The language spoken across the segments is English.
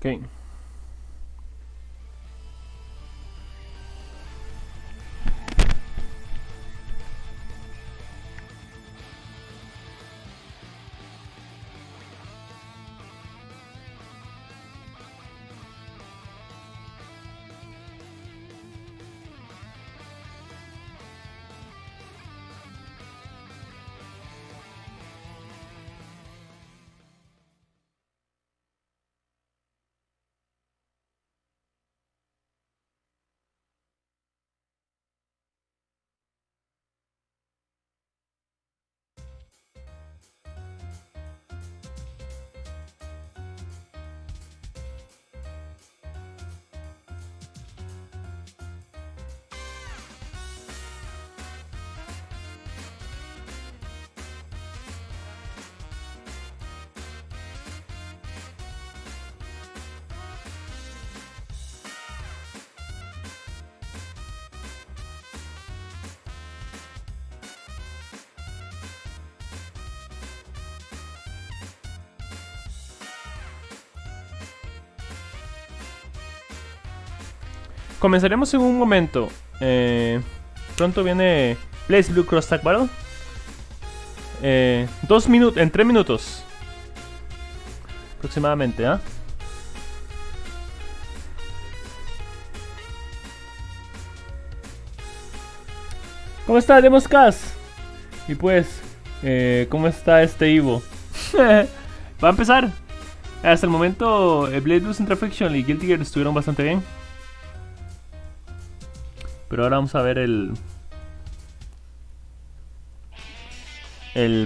Ok. Comenzaremos en un momento. Pronto viene Blaze Blue Cross Tag Battle. 2 minutos, en 3 minutos aproximadamente, ¿ah? ¿Cómo está Demoscas? Y pues, ¿cómo está este Ivo? Va a empezar. Hasta el momento, Blade Blue Central Fiction y Guilty Gear estuvieron bastante bien. Pero ahora vamos a ver el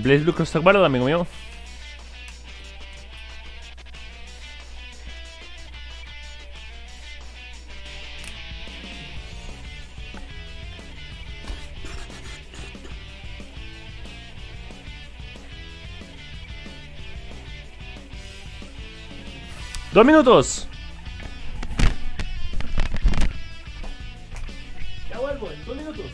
Blaze Blue Cross Tag Battle, amigo mío. ¡2 minutos! Ya vuelvo, en 2 minutos.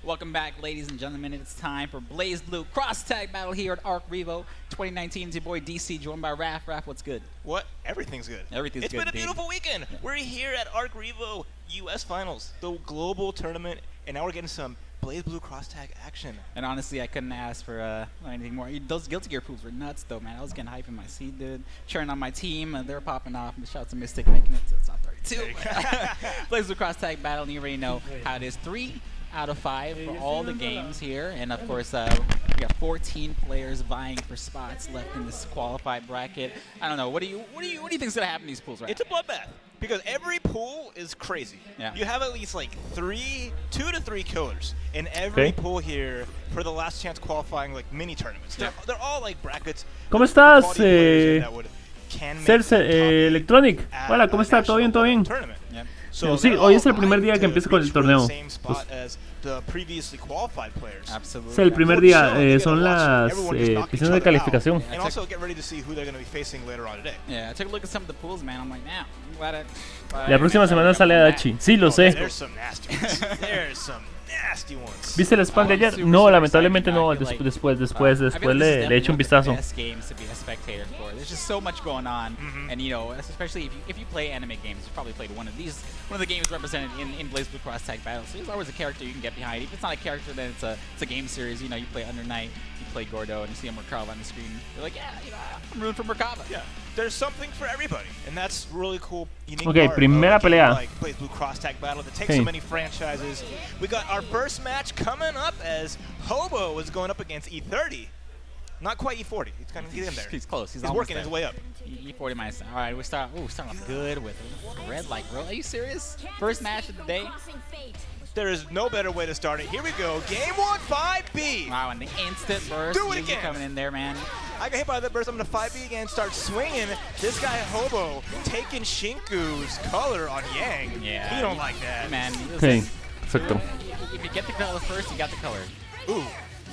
Welcome back, ladies and gentlemen. It's time for Blaze Blue Cross Tag Battle here at arcrevo 2019. It's your boy DC, joined by Raph. Raph, what's good? What? Everything's good. Everything's good. It's been a beautiful weekend. We're here at arcrevo US Finals, the global tournament, and now we're getting some Blaze Blue Cross Tag action. And honestly, I couldn't ask for anything more. Those Guilty Gear pools were nuts, though, man. I was getting hype in my seat, dude. Cheering on my team, and they were popping off. And shout out to Mystic making it to the top 32. Blaze Blue Cross Tag Battle, and you already know how it is. 3 out of 5 for all the games here, and of course we got 14 players vying for spots left in this qualified bracket. I don't know. What do you think is gonna happen in these pools right It's a bloodbath because every pool is crazy. Yeah. You have at least like 2 to 3 killers in every pool here for the last chance qualifying like mini tournaments. They're all like brackets. ¿Cómo estás, Cerce Electronic? Hola, ¿cómo está? ¿Todo bien? ¿Todo bien? Yep. Sí, hoy es el primer día que empieza con el torneo. Absolutely. Es el primer día, son las piscinas de calificación. And also get ready to see who they're going to be facing later on today. Yeah, I took a look at some of the pools, man. I'm like, nah, I'm glad La próxima semana sale Adachi. Sí, lo sé. There's some nasty ones. There's some nasty ones. ¿Viste el spam de ayer? No, lamentablemente no. Después le echo un vistazo. Games to be a spectator for. There's just so much going on, and you know, especially if you play anime games, you probably played one of the games represented in Blaze Blue Cross Tag Battle. So there's always a character you can get behind. If it's not a character, then it's a game series. You know, you play Under Night, you play Gordo, and you see a Merkava on the screen. You're like, yeah, you know, I'm rooting for Merkava. Yeah, there's something for everybody, and that's really cool. Okay, primera pelea. Like Blaze Blue Cross Tag Battle that takes so many franchises. We got our first match coming up as Hobo is going up against E30. Not quite E40. He's kind of getting there. He's close. He's working there. his way up. E40 minus. All right, we're starting off good with Red Light, bro. Are you serious? First match of the day. There is no better way to start it. Here we go. Game 1, 5B. Wow, and the instant burst. Do it again. Coming in there, man. I got hit by that burst. I'm going to 5B again, start swinging. This guy, Hobo, taking Shinku's color on Yang. Yeah. He don't like that. Man. Sí, exacto. If you get the color first, you got the color. Ooh.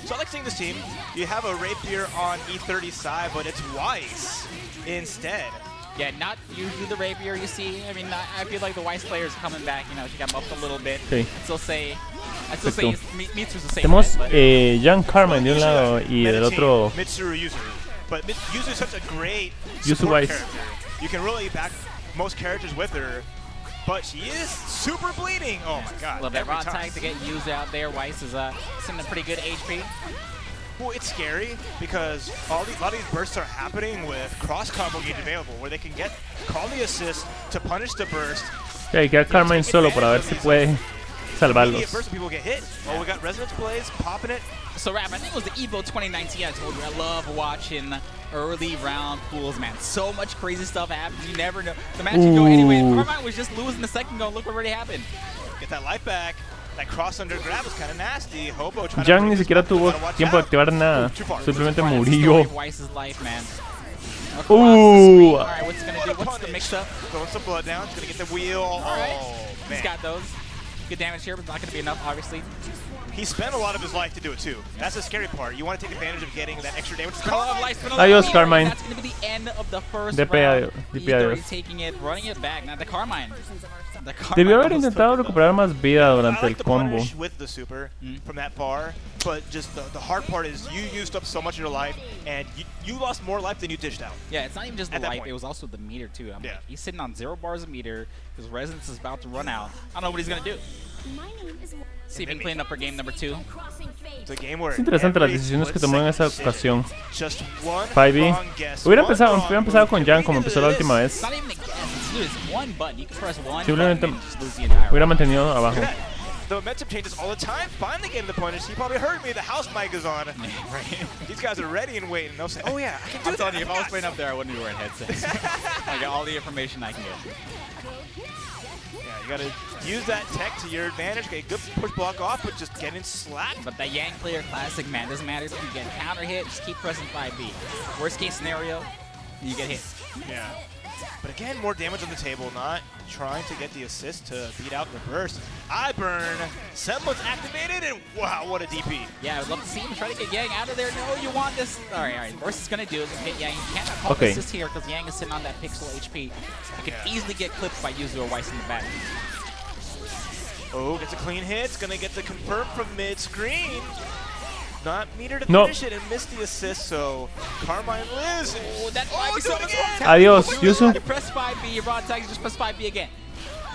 So I like seeing this team. You have a Rapier on E30 side, but it's Weiss instead. Yeah, not usually the Rapier you see. I mean, I feel like the Weiss player is coming back. You know, she got buffed a little bit. Sí. I still say Mitsu's the same. Tenemos right? Jan Carmen de un lado y del otro Mitsuru Yuzu. But Yuzu is such a great Yuzu support Weiss. character. You can really back most characters with her, but she is super bleeding. Oh my god. Love that every raw time. tag to get used out there. Weiss is sitting a pretty good HP. Well, it's scary because a lot of these bursts are happening with cross combo gauge available, where they can call the assist to punish the burst. Okay, queda Carmen solo para ver si puede salvarlos. Burst people get hit. Oh, we got Resonance Blaze popping it. So, Rap, I think it was the Evo 2019 I told you. I love watching early round pools, man. So much crazy stuff happens. You never know. The match could go anyway. Carmine was just losing the second go. Look what already happened. Get that life back. That cross under grab was kind of nasty. Hobo trying Jan to ni siquiera tuvo tiempo de activar nada. Simplemente murió. Weiss's life, man. Ooh. All right, what's he gonna do? What's the mix-up? Throwing some blood down. He's gonna get the wheel. All right. Oh, He's man. got those. Good damage here, but not gonna be enough, obviously. He spent a lot of his life to do it too. That's the scary part. You want to take advantage of getting that extra damage. Adios, Carmine. That's going to be the end of the first DP round. adiós. He's taking it, running it back. Now the Carmine. Debió haber intentado recuperar más vida durante I el like the combo. punish with the super from that far, but just the hard part is you used up so much of your life, and you lost more life than you dished out. Yeah, it's not even just the At that life, point. it was also the meter too. I'm Yeah. like, he's sitting on 0 bars of meter, his resonance is about to run out. I don't know what he's going to do. See if he can clean up for game number 2. It's a game where Es interesante las every decisiones que split tomó en esa second ocasión. just one 5B. wrong guess, Hubiera one empezado wrong con move Jan could como lead empezó to la this. última It's vez. not even a guess, it's one button. You can press one Simplemente button and just lose the entire hubiera round. mantenido abajo. Look at that. The momentum changes all the time. Finally getting the punish. He probably heard me. The house mic is on. Right. These guys are ready and waiting. They'll say, "Oh yeah, I can do I'm that." telling you, if I was playing up there, I wouldn't be wearing headsets. I got all the information I can get. Yeah, you gotta use that tech to your advantage. Get a good push block off, but just getting slapped. But that Yang player classic, man, doesn't matter if you get counter hit, just keep pressing 5B. Worst case scenario, you get hit. Yeah. But again, more damage on the table, not trying to get the assist to beat out the burst. I burn. Semblance activated, and wow, what a DP. Yeah, I would love to see him try to get Yang out of there. No, you want this. All right. Worst is going to do is get Yang. You can't call Okay. assist here because Yang is sitting on that pixel HP. You can easily get clipped by Yuzu or Weiss in the back. Oh, gets a clean hit. It's gonna get the confirm from mid-screen. Not meter to No. finish it and missed the assist, so Carmine lives. Oh, that Oh, 5B do so it much again. more. Adios, Yuzu. You press 5B, your raw attack, you just press 5B again.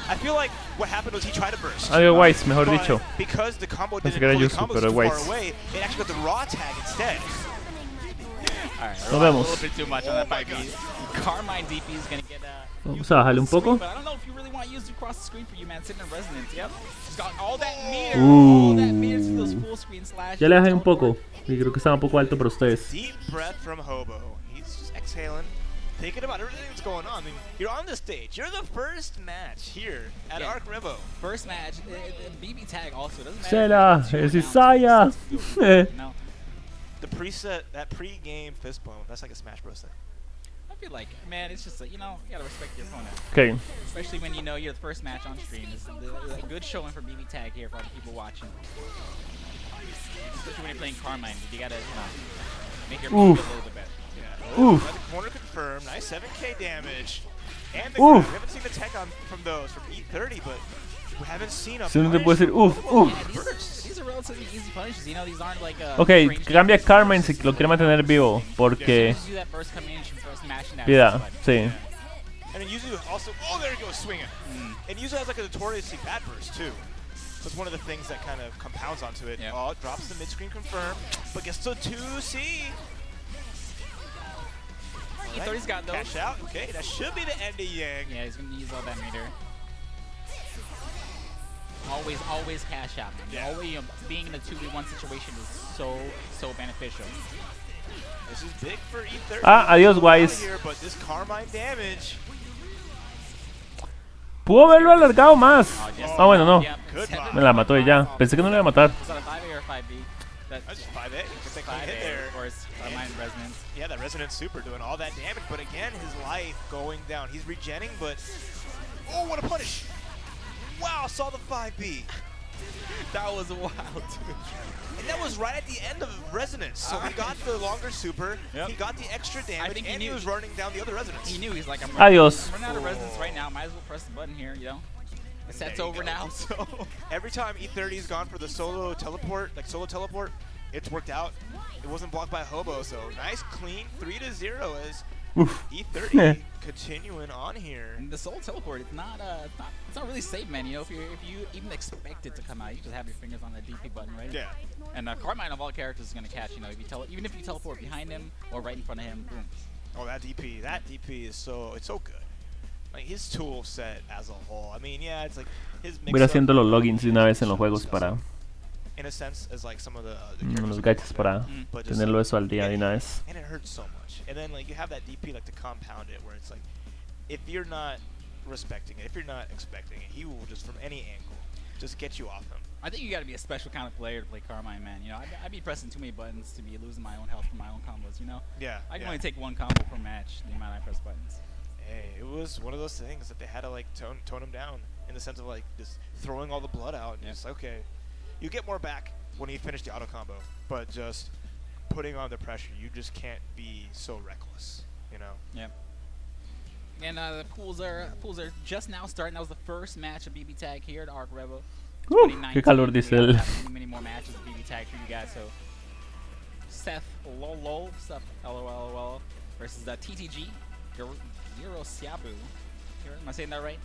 I feel like what happened was he tried to burst. Adiós, Weiss, mejor But dicho. because the combo Pensé didn't que era pull the Yuzu, combos pero too Weiss. far away, it actually got the raw tag instead. Alright, Nos vemos. a little bit too much on that 5B. Carmine DP is gonna get Vamos a bajarle un poco. But I don't know if you really want Yuzu across the screen for you, man. Sitting in resonance, yep. She's got all that meter. All that meter to those full screen slashes. Ya le bajé un poco. Y creo que estaba un poco alto para ustedes. Deep breath from Hobo. He's just exhaling, thinking about everything that's going on. I mean, you're on the stage. You're the first match here at arcrevo. First match. BB tag also doesn't matter. Sela, es Isaiah. No. The preset, that pre-game fist bump, that's like a Smash Bros thing. I feel like, man, it's just, you know, you gotta respect your opponent. Okay. Especially when you know you're the first match on stream. It's a good showing for BB tag here for all the people watching. Especially when you're playing Carmine, you gotta, you know, make your opponent a little bit better. Yeah. Oh, the corner confirmed. Nice 7k damage. And the we haven't seen the tech on from those from E30, but we haven't seen a Si no te puedo decir, These are relatively easy punishes. You know, these aren't like Ok, cambia Carmine si lo quiere mantener vivo, porque... Vida, sí. And then Yuzu also, oh, there he goes, swinging. And Yuzu has like a notoriously bad burst too. So it's one of the things that kind of compounds onto it. Yep. Oh, drops the mid-screen confirm, but gets to 2C. E30's got those. Cash out, okay, that should be the end of Yang. Yeah, he's gonna use all that meter. Always cash out, man. Yeah. Always, you know, being in a 2v1 situation is so beneficial. This is big for E30. Adiós, guys. But this Carmine damage. Pudo haberlo alargado más. Bueno, no. Yeah, Me la mató ella. Pensé que no le iba a matar. Was that a 5A or a 5B? That's just 5A. Because they can't 5A, hit there. of course. Carmine resonance. Yeah, that resonance super doing all that damage. But again, his life going down. He's regenning, but... Oh, what a punish. Wow, saw the 5B. That was wild, dude. And that was right at the end of resonance. So he got the longer super, he got the extra damage, and he was running down the other resonance. He knew, he's like, I'm Adiós. running out of resonance right now. Might as well press the button here, you know? The set's over now, so... Every time E30's gone for the solo teleport, it's worked out. It wasn't blocked by Hobo, so nice, clean 3-0 as E30 continuing on here. And the solo teleport, it's not really safe, man. You know, if you even expect it to come out, you just have your fingers on that DP button, right? Yeah. And Carmine of all characters is gonna catch. You know, if you even if you teleport behind him or right in front of him, boom. Oh, that DP is so good. Like his tool set as a whole. I mean, yeah, it's like his mix. Voy a ir haciendo los logins de una vez en los juegos para in a sense, as like some of the los gadgets para tenerlo eso al día de una vez. And it hurts so much. And then like you have that DP like to compound it, where it's like, if you're not respecting it, if you're not expecting it, he will just from any angle just get you off him. I think you got to be a special kind of player to play Carmine, man. You know, I'd be pressing too many buttons to be losing my own health from my own combos. You know. Yeah. I can only take one combo per match. The amount I press buttons. Hey, it was one of those things that they had to like tone him down in the sense of like just throwing all the blood out and just okay, you get more back when you finish the auto combo, but just putting on the pressure, you just can't be so reckless, you know. Yep. And the pools are just now starting. That was the first match of BB Tag here at arcrevo. Qué calor dice él. Many more matches of BB Tag for you guys. So Seth lol Seth lol versus TTG Girosiabu. Am I saying that right?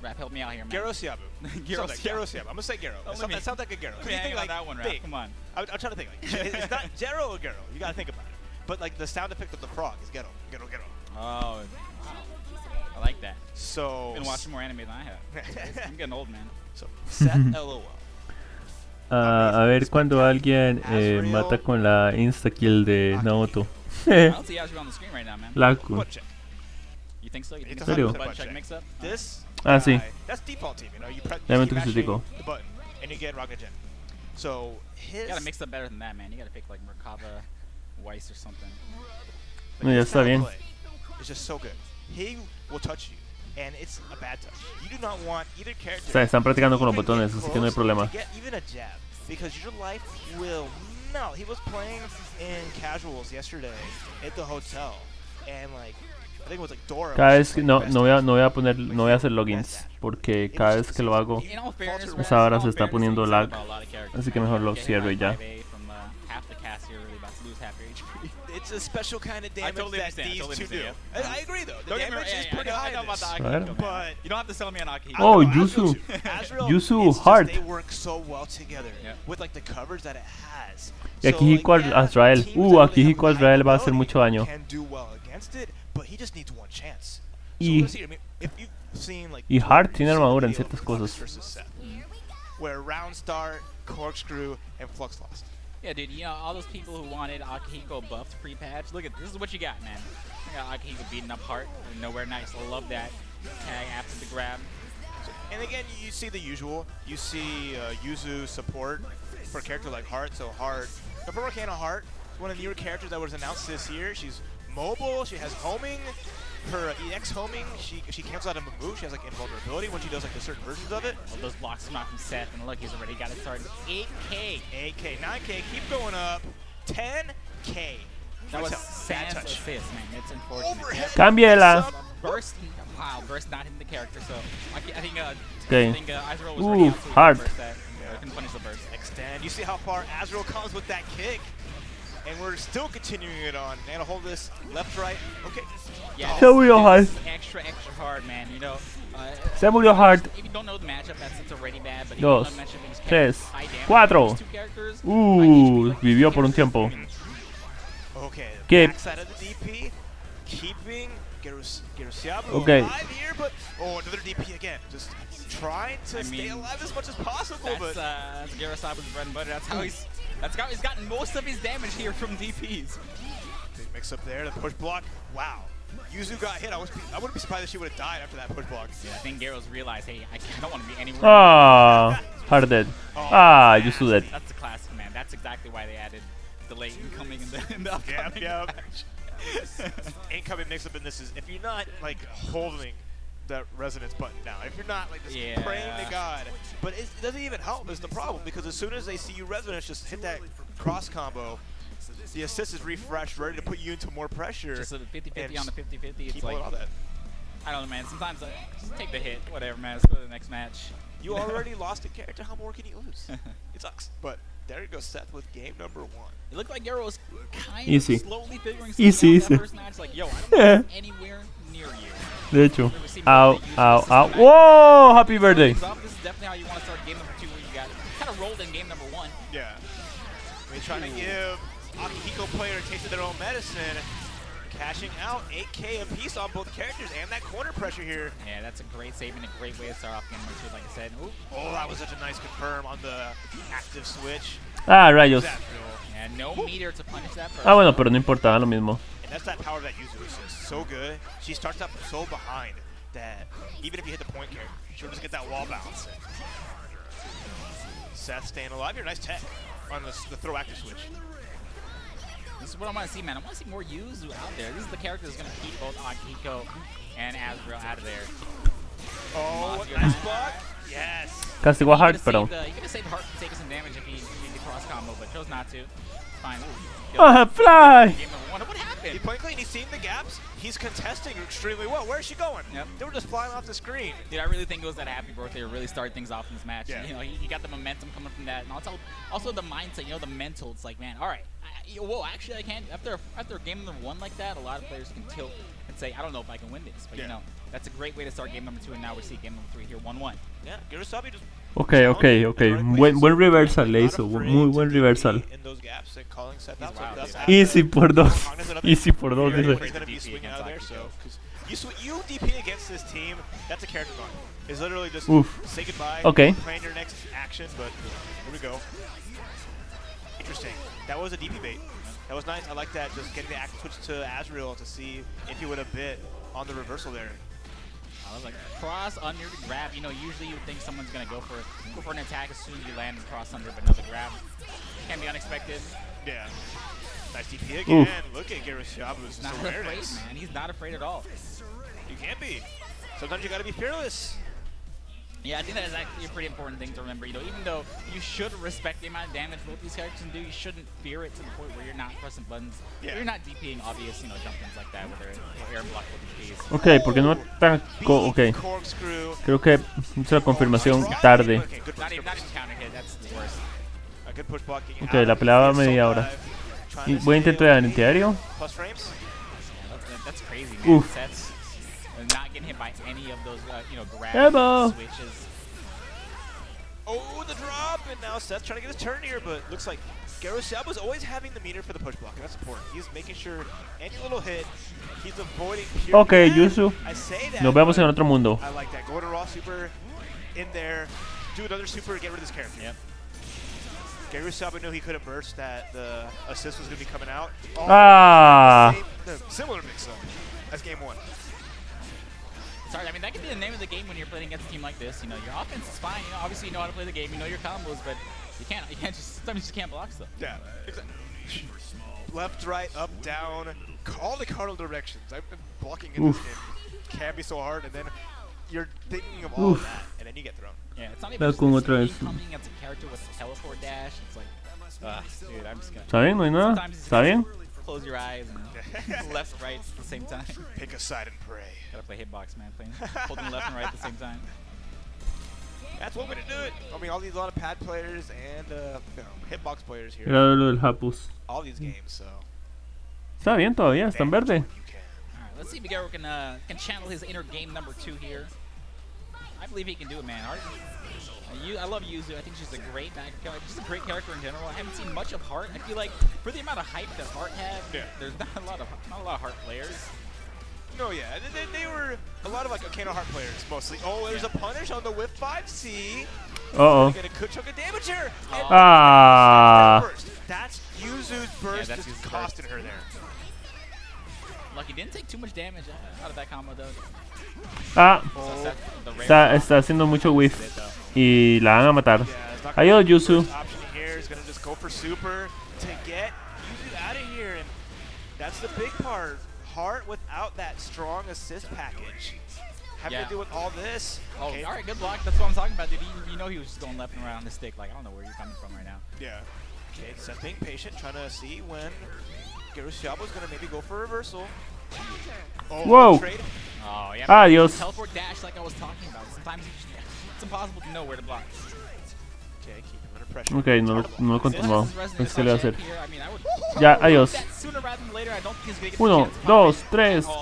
Rap, help me out here, man. Girosiabu. Girosiabu. I'm gonna say Gero. That sounds like a Gero. Let me hang on that one, Rap. Come on. I'm trying to think. Like, it's not Gero or Gero. You gotta think about it. But like the sound effect of the frog is Gero. Gero. Oh, wow. I like that. So. I've been watching more anime than I have. I'm getting old, man. So Seth LOL. A ver cuando alguien mata con la insta-kill de Naoto. I don't see Azrael on the screen right now, man. Laku. You think so? You think It's so? 100% Check mix up? This sí. That's default team, you know. You press Ya me the toqué button and you get Rocket Gen. So his You gotta mix up better than that, man. You gotta pick like Merkava, Weiss or something. No, ya está bien. It's just so good. He will touch you, and it's a bad touch. You do not want either character. Están practicando con los botones, así que no hay problema. Get even a jab, because your life will melt. He was playing in casuals yesterday at the hotel, and like I think it was like Dora. Cada vez que no voy a hacer logins porque cada vez que lo hago esa hora se está poniendo lag, así que mejor lo cierro y ya. you're really about to lose half your HP. It's a special kind of damage totally that understand, these totally two do. understand, I agree, though. The Don't get me damage wrong, is pretty high I know in about the this. Claro. Akihiko, But you don't have to sell me on Akihiko. Oh, I don't know, Yuzu. Azrael, Yuzu, it's just hard. They work so well together Yeah. with like the coverage that it has. Y Akihiko Azrael. Akihiko Azrael va a hacer mucho daño. Can do well against it, but he just needs one chance. So Y- we'll see. I mean, if you've seen like Y Hart tiene some armadura en video ciertas of cosas. Flux versus Seth, where round start, corkscrew, and Flux lost. Yeah, dude, you know, all those people who wanted Akihiko buffed pre-patch, look at this is what you got, man. You got Akihiko beating up Hart, nowhere nice. I love that tag after the grab. And again, you see the usual. You see Yuzu support for a character like Hart. So Hart, the Volcano Hart, one of the newer characters that was announced this year. She's mobile. She has homing. Her EX homing, she cancels out of a move. She has like invulnerability when she does like the certain versions of it. All those blocks come out from Seth, and look, he's already got it started. 8K. 8K, 9K, keep going up. 10K. That was Bad Sam's touch. assist, man. It's unfortunate. Overhead. Cámbiela. Burst, wow, Burst not hitting the character, so I think Okay. Azrael was Ooh, ready out, so he hard. couldn't burst that. Yeah, couldn't punish the burst. Extend. You see how far Azrael comes with that kick. And we're still continuing it on. And hold this left, right. Okay. Yeah, Se murió Hart. this is extra hard, man. You know, Se murió Hart. if you don't know the matchup, it's already bad. But if Dos, you don't know the matchup, these tres, characters, high damage, cuatro. these two characters, high HP, Vivió por un tiempo. Okay. ¿Qué? Backside of the DP. Keeping Gerusiabu Okay. alive here, but another DP again. Just trying to stay alive as much as possible. That's Garasabu's bread and butter. That's how he's gotten most of his damage here from DPs. Big mix up there. The push block. Wow. Yuzu got hit. I wouldn't be surprised if she would have died after that push block. Yeah, I think Gyro's realized, hey, I don't want to be anywhere. Ah, Hart dead. Ah, Yuzu dead. That's a classic, man. That's exactly why they added delay incoming in the upcoming Yep. match. Incoming mix up in this is if you're not like holding that resonance button down, if you're not like just praying to God, but it doesn't even help is the problem, because as soon as they see you resonance, just hit that cross combo, the assist is refreshed, ready to put you into more pressure. Just a 50-50 on the 50-50. It's keep like, all that. I don't know, man. Sometimes just take the hit, whatever, man. Let's go to the next match. You already lost a character. How more can you lose? It sucks. But there you go, Seth with game number 1. It looked like Gyro was kind Easy. of slowly figuring Easy, something out easy. that first match. Like, yo, I don't want to be anywhere near you. De hecho. Ow, ow, ow. Whoa! Happy birthday. This is definitely how you want to start game number 2, where you got kind of rolled in game number 1. Yeah. I mean, trying to give Akihiko player a taste of their own medicine. Cashing out 8K apiece on both characters and that corner pressure here. Yeah, that's a great save and a great way to start off game number 2, like I said. Ooh. Oh, that was such a nice confirm on the active switch. Ah, rayos. Yeah, no meter to punish that person. Ah, bueno, pero no importa, lo mismo. And that's that power that Yuzu is so good. She starts up so behind that even if you hit the point carry, she'll just get that wall bounce. Seth staying alive here. Nice tech on the throw active switch. This is what I want to see, man. I want to see more Yuzu out there. This is the character that's going to keep both Akihiko and Azrael out of there. Oh, nice block. Yes. Castigó a Hart, pero... He could have saved Hart from taking some damage if he used the cross combo, but chose not to. It's fine. Ah, fly! Game number 1. What happened? He point clean. He's seeing the gaps. He's contesting extremely well. Where is she going? Yep. They were just flying off the screen. Dude, I really think it was that happy birthday to really start things off in this match. Yeah. You know, he got the momentum coming from that, and also the mindset. You know, the mental. It's like, man, all right, whoa, actually, I can't. After game number 1 like that, a lot of players can tilt and say, I don't know if I can win this. But you know, that's a great way to start game number 2, and now we see game number 3 here, 1-1. Yeah, Girasabi just. Okay. Buen reversal le hizo. Muy buen reversal. In those gaps and calling Seth out. Easy por dos. Easy por dos, He's dice. going to be swinging out of there, so. You DP against this team, that's a character gone. It's literally just say goodbye, plan your next action, but here we go. Interesting. That was a DP bait. That was nice. I like that, just getting the active switch to Azrael to see if he would have bit on the reversal there. I was like, cross under the grab. You know, usually you would think someone's going to go for an attack as soon as you land cross under, but another grab can be unexpected. Yeah. Nice DP again. Look at Girasabu's Not afraid, man. He's not afraid at all. You can't be. Sometimes you got to be fearless. Yeah, I think that is actually a pretty important thing to remember. You know, even though you should respect the amount of damage both these characters can do, you shouldn't fear it to the point where you're not pressing buttons. Yeah. You're not DPing obvious, you know, jump-ins like that where they're air blockable DPs. Ok, porque no atacó. Ok. Creo que hice la confirmación tarde. Not even counter hit, that's the worst. A good push blocking. Ok, la pelea va a media hora. trying to Buen stay intento de away. antiaéreo. Plus frames. Yeah, that's crazy, man. Oof. Sets not getting hit by any of those, grab Elbow. switches. Oh, the drop, and now Seth's trying to get his turn here, but looks like Garosab was always having the meter for the push block, and that's important. He's making sure any little hit, he's avoiding pure. Ok, Yeah, Yuzu. I say that. Nos vemos but en otro mundo. I like that. Go to raw super in there, do another super, get rid of this character. Yep. Garosab knew he couldn't burst, that the assist was going to be coming out. Oh, Ah. similar mix-up as game one. Sorry, I mean, that could be the name of the game when you're playing against a team like this. You know, your offense is fine. You know, obviously you know how to play the game. You know your combos, but you can't just, sometimes you just can't block stuff. Yeah, exactly. Left, right, up, down, all the cardinal directions. I've been blocking in this game. Can be so hard, and then you're thinking of all of that, and then you get thrown. Yeah, it's not even Veo just con this otra vez. coming as a character with a teleport dash. It's like, dude, I'm just gonna. ¿Está bien? ¿No hay nada? Sometimes you ¿Está bien? close your eyes and left, right at the same time. Pick a side and pray. Gotta play hitbox, man. Playing, holding left and right at the same time. That's one way to do it. I mean, a lot of pad players and hitbox players here. Era lo del Hapus. All these games, so. Está bien todavía, está en verde. You can. All right, let's see if Miguel can channel his inner game number 2 here. I believe he can do it, man. I love Yuzu. I think she's a great back character. She's a great character in general. I haven't seen much of Heart. I feel like for the amount of hype that Heart had, there's not a lot of Heart players. No, yeah, they were a lot of like Arcano Heart players mostly. Oh, there's a punish on the whip 5C. Uh-oh. Get a good chunk of damage here. And Ah. burst. That's Yuzu's burst that's just Yuzu's costing her there. Lucky didn't take too much damage out of that combo though. Ah. So the rare Está haciendo mucho whiff. Y la van a matar. Yeah, it's not Adiós, gonna- Yuzu. first option here is going to just go for super to get Yuzu out of here. And that's the big part. Heart without that strong assist package. Having to deal with all this. Oh, Okay. all right, good block. That's what I'm talking about, dude. You know he was just going left and right on the stick. Like, I don't know where you're coming from right now. Yeah. Okay, Seth being patient, trying to see when Garushabo's going to maybe go for reversal. Oh, Whoa. trade. Oh, yeah. Adiós. Teleport dash like I was talking about. Sometimes it's impossible to know where to block. Okay, keep him under pressure. Ok, no lo continuó. Pensé que le iba a hacer. Here, I mean, I would Ya, adiós. that sooner rather than later. I don't think he's going to get the 1, chance to pop 2, it. 3.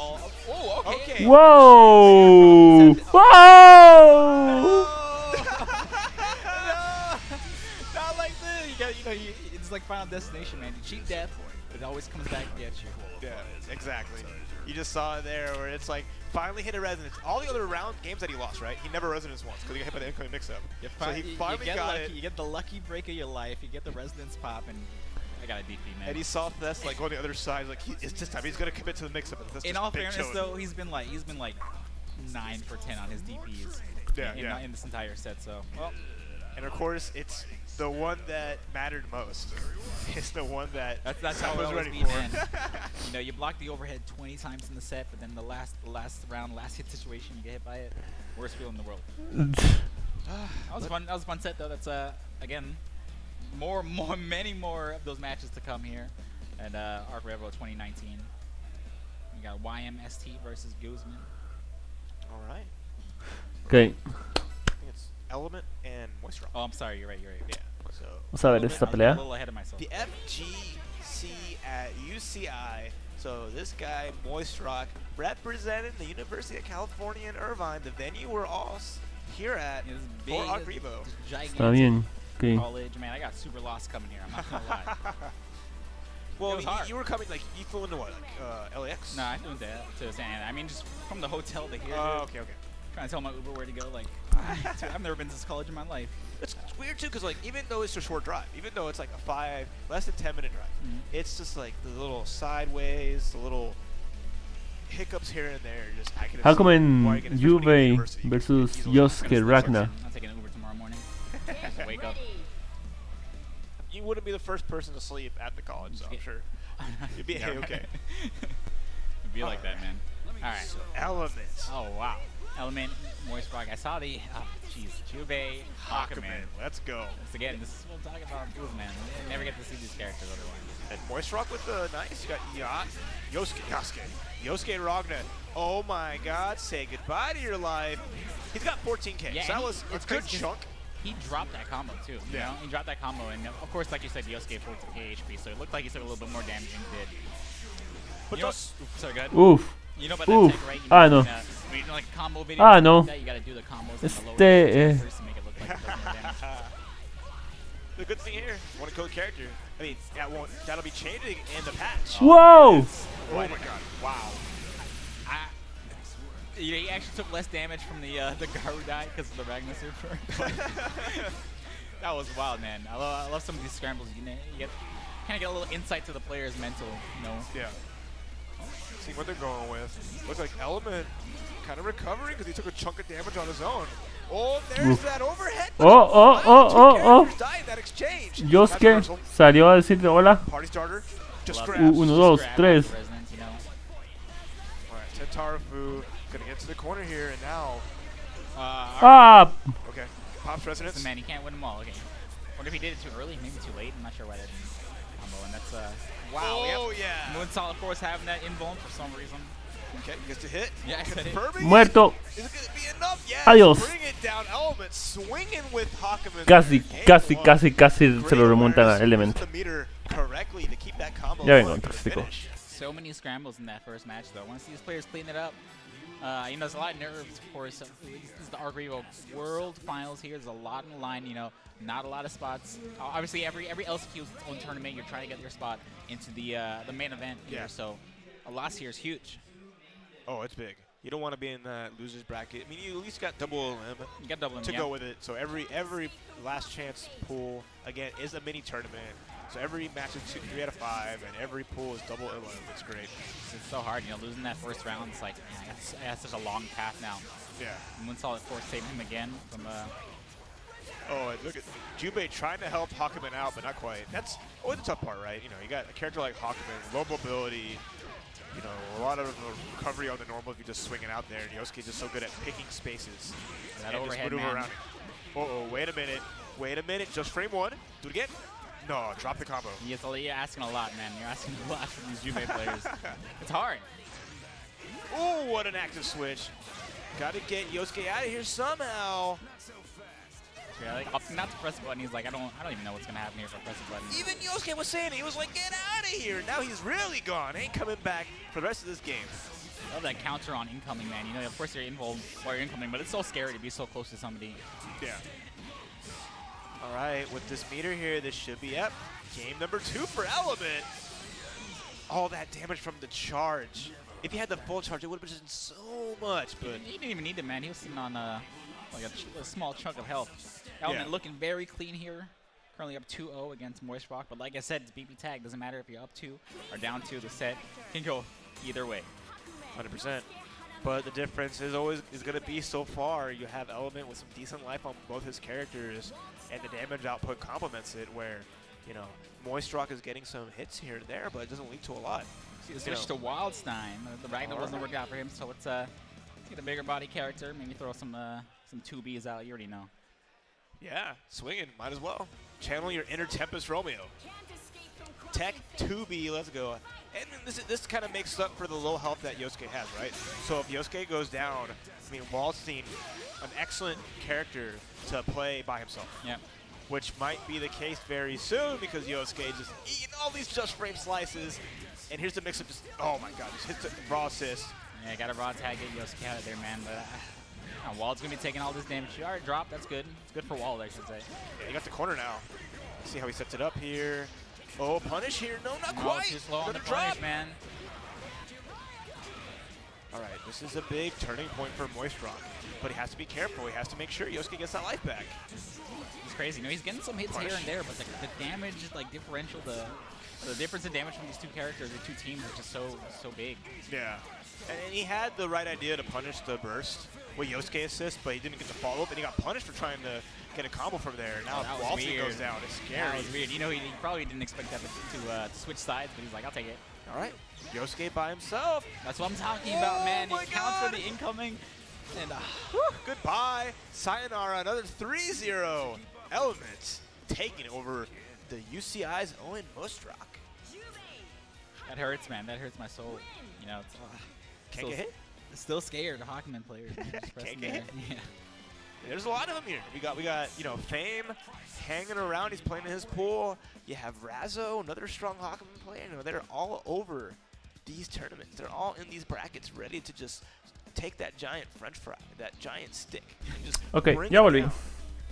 Oh, okay. Okay. ¡Wow! ¡Wow! Not like this. You got, it's like Final Destination, man. You cheat death, but it always comes back to get you. Yeah, exactly. You just saw it there where it's like finally hit a resonance. All the other round games that he lost, right? He never resonance once because he got hit by the incoming mix-up. So he finally get got lucky, it. You get the lucky break of your life. You get the resonance pop, and I got a DP, man. And he saw Thess like on the other side, like it's this time he's gonna commit to the mix-up. And Thess In just all big fairness, chilling. though, he's been like 9 for 10 on his DPs. In this entire set. So well. And of course, it's the one that mattered most. It's the one that That's how Seth it was always ready be, for. man. You block the overhead 20 times in the set, but then the last round, last hit situation, you get hit by it. Worst feeling in the world. That was fun. That was a fun set, though. That's again, many more of those matches to come here at arcrevo 2019. We got YMST versus Guzman. All right. Ok, I think it's Element and Moisture. Oh, I'm sorry. You're right. Yeah. So vamos a ver esta I was pelea. a little ahead of myself. the FGC at UCI. So this guy, Moist Rock, representing the University of California in Irvine, the venue we're all here at This for big, arcrevo. Está bien. Ok. College, man. I got super lost coming here. I'm not gonna lie. Well, It was hard. you were coming like you flew into what, like LAX? No, I flew to San Ana. I mean, just from the hotel to here. Oh, dude. okay. Trying to tell my Uber where to go. Like, dude, I've never been to this college in my life. It's weird too, cause like even though it's a short drive, even though it's like a less than 10-minute drive, it's just like the little sideways, the little hiccups here and there. Just I can. How come why en you can- especially when you're in Juve university, versus easily- Yosuke Ragnar? I'm taking an Uber tomorrow morning. Just wake up. You wouldn't be the first person to sleep at the college, so I'm sure you'd be okay. It'd be like that, man. All right. So Elements. Oh wow. Element, Moist Rock. I saw the. Oh, jeez. Juve, Hawkman. Let's go. Again, this is what I'm talking about. Guzman. You never get to see these characters otherwise. And Moist Rock with the nice. You got Yosuke Ragnar. Oh my God! Say goodbye to your life. He's got 14K. Yeah, so that and was a it's good crazy 'cause chunk. he dropped that combo too. You know? He dropped that combo, and of course, like you said, Yosuke forward to KHP, so it looked like he took a little bit more damage than he did. But you know, sorry, go ahead. Uf. You know about that tech, right? You know, Ah, no. when you do like a combo video, No. like that, you gotta do the combos in the lower first to make it look like it does more damage. The good thing here, one code character. I mean, that'll be changing in the patch. Whoa! Oh my god! Wow. He actually took less damage from the Garudai because of the Ragnar Super. That was wild, man. I love some of these scrambles. You kind of get a little insight to the player's mental, you know. Yeah. See what they're going with. Looks like Element kind of recovering because he took a chunk of damage on his own. Oh, there's that overhead. That exchange. Yosuke salió a decirle hola. Party starter. Just grab. 1, 2, 3. Alright, Tentarafu gonna get to the corner here, and now. Okay. Pops resonance. So man, he can't win them all. Okay. Wonder if he did it too early, maybe too late. I'm not sure why that didn't combo. And that's wow. Oh yeah. Moon Solid Force having that invuln for some reason. Okay, gets to hit. Yeah, confirming. Muerto. Is it gonna be enough? Yeah. Adiós. Bring it down. Element swinging with Hakumen. Casi se lo remontan a Element. Ya vengo, tóxico. So many scrambles in that first match, though. Once these players clean it up, you know, there's a lot of nerves, of course. This is the arcrevo World Finals here. There's a lot on the line, you know, not a lot of spots. Obviously, every LCQ is its own tournament. You're trying to get your spot into the main event here, so a loss here is huge. Oh, it's big. You don't want to be in that loser's bracket. I mean, you at least got double limb You got double to go with it. So every last chance pool, again, is a mini tournament. So every match is 3 out of 5, and every pool is double limb. It's great. It's so hard, you know, losing that first round. It's like, man, that's such a long path now. Yeah. Moon Solid Force saving him again from Oh, and look at Jubei trying to help Hakumen out, but not quite. That's always the tough part, right? You know, you got a character like Hakumen, low mobility, you know, a lot of recovery on the normal if you're just swinging out there, and Yosuke's just so good at picking spaces. That and overhead, just maneuver man. around it. Uh-oh, wait a minute, just frame one. Do it again. No, drop the combo. You're asking a lot, man. You're asking a lot from these Jubei players. It's hard. Oh, what an active switch. Got to get Yosuke out of here somehow. Yeah, like, opting not to press a button, he's like, I don't even know what's gonna happen here if I press a button. Even Yosuke was saying it. He was like, get out of here. Now he's really gone. Ain't coming back for the rest of this game. I love that counter on incoming, man. You know, of course you're involved while you're incoming, but it's so scary to be so close to somebody. Yeah. All right, with this meter here, this should be up. Game number 2 for Element. All that damage from the charge. If he had the full charge, it would have been so much. But he didn't even need it, man. He was sitting on like a small chunk of health. Element looking very clean here. Currently up 2-0 against Moist Rock. But like I said, it's BP tag. Doesn't matter if you're up 2 or down 2. The set can go either way. 100%. But the difference is always going to be so far. You have Element with some decent life on both his characters, and the damage output complements it. Where, you know, Moist Rock is getting some hits here and there, but it doesn't lead to a lot. See, switch to Wildstein. The Ragnar wasn't working out for him, so let's get a bigger body character. Maybe throw some 2Bs out. You already know. Yeah, swinging, might as well. Channel your inner Tempest Romeo. Tech 2B, let's go. And this kind of makes up for the low health that Yosuke has, right? So if Yosuke goes down, I mean, Waldstein, an excellent character to play by himself. Yeah. Which might be the case very soon because Yosuke just eating all these just frame slices. And here's the mix of just, oh my god, just hits the raw assist. Yeah, got a raw tag, get Yosuke out of there, man. But Wald's going to be taking all this damage. All right, drop, that's good. It's good for Wald, I should say. Yeah, he got the corner now. See how he sets it up here. Oh, punish here. No, not quite. Too slow on the drop. punish, man. All right, this is a big turning point for Moist Rock. But he has to be careful. He has to make sure Yosuke gets that life back. It's crazy. You know, he's getting some hits here and there, but the damage, like, differential, the difference in damage from these two characters, the two teams, is just so big. Yeah. And he had the right idea to punish the burst with Yosuke assist, but he didn't get the follow-up, and he got punished for trying to get a combo from there. Now Waldstein goes down. It's scary. That was weird. You know, he probably didn't expect that to switch sides, but he's like, I'll take it. All right. Yosuke by himself. That's what I'm talking about, man. He counts for the incoming. And goodbye. Sayonara, another 3-0. Element taking over the UCI's Owen Moist Rock. That hurts, man. That hurts my soul. You know, it's Can't get hit? Still scared of Hakumen players. Can't get hit? Yeah. There's a lot of them here. We got you know, Fame hanging around. He's playing in his pool. You have Razzo, another strong Hawkman player. You know, they're all over these tournaments. They're all in these brackets, ready to just take that giant French fry, that giant stick, and just Ok, bring ya it volví. down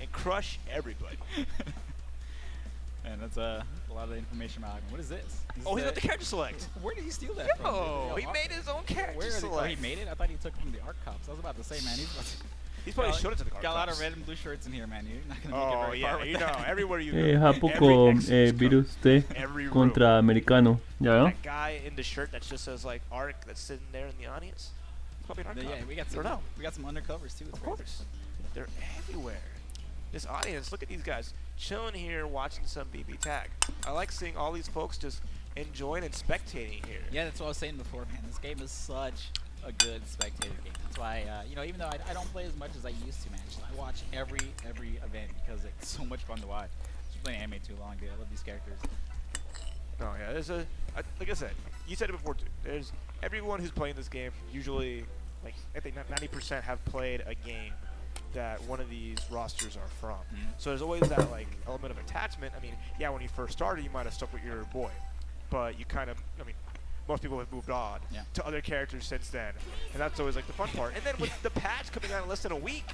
and crush everybody. And that's a lot of information about Hawkman. What is this? Oh, he's got the character select. Where did he steal that from? Oh, he made his own character Where select. Oh, he made it? I thought he took it from the Arc Cops. I was about to say, man, He's probably showed it to the got a lot of red and blue shirts in here, man. You're not gonna make it Oh very yeah, far with you know, that. everywhere you go. Hapo every con Exodus comes. Virus T Every room. contra Americano. ¿Ya veo? That guy in the shirt that just says like Arc that's sitting there in the audience. Probably an Arc. Yeah, we got Or some. no. We got some undercovers too. It's Of crazy. course. They're everywhere. This audience, look at these guys chilling here watching some BB tag. I like seeing all these folks just enjoying and spectating here. Yeah, that's what I was saying before, man. This game is such a good spectator game. That's why, you know, even though I don't play as much as I used to, man, I watch every event because it's so much fun to watch. Just playing anime too long, dude. I love these characters. No, yeah, there's like I said, you said it before too. There's everyone who's playing this game usually, like I think 90% have played a game that one of these rosters are from. So there's always that like element of attachment. I mean, yeah, when you first started, you might have stuck with your boy, but you kind of, I mean, most people have moved on to other characters since then, and that's always like the fun part. And then with the patch coming out in less than a week,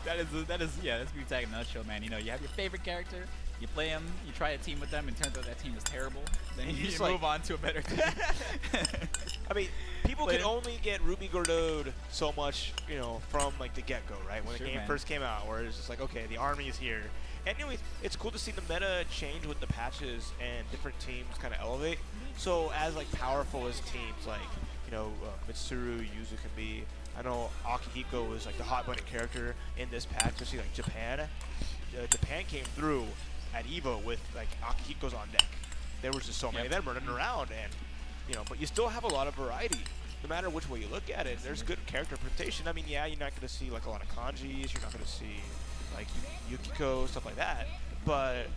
that's BB Tag in a nutshell, man. You know, you have your favorite character, you play him, you try to team with them, and it turns out that team is terrible. Then you just move on to a better team. I mean, people can only get Ruby Godot so much, you know, from like the get-go, right? When the game first came out, where it's just like, okay, the army is here. And anyways, it's cool to see the meta change with the patches and different teams kind of elevate. So as like powerful as teams like, you know, Mitsuru, Yuzu can be. I know Akihiko was like the hot button character in this patch, especially like Japan. Japan came through at EVO with like Akihiko's on deck. There was just so many of them running around, and you know, but you still have a lot of variety. No matter which way you look at it, there's good character representation. I mean, yeah, you're not going to see like a lot of kanjis, you're not going to see like Yukiko, stuff like that. But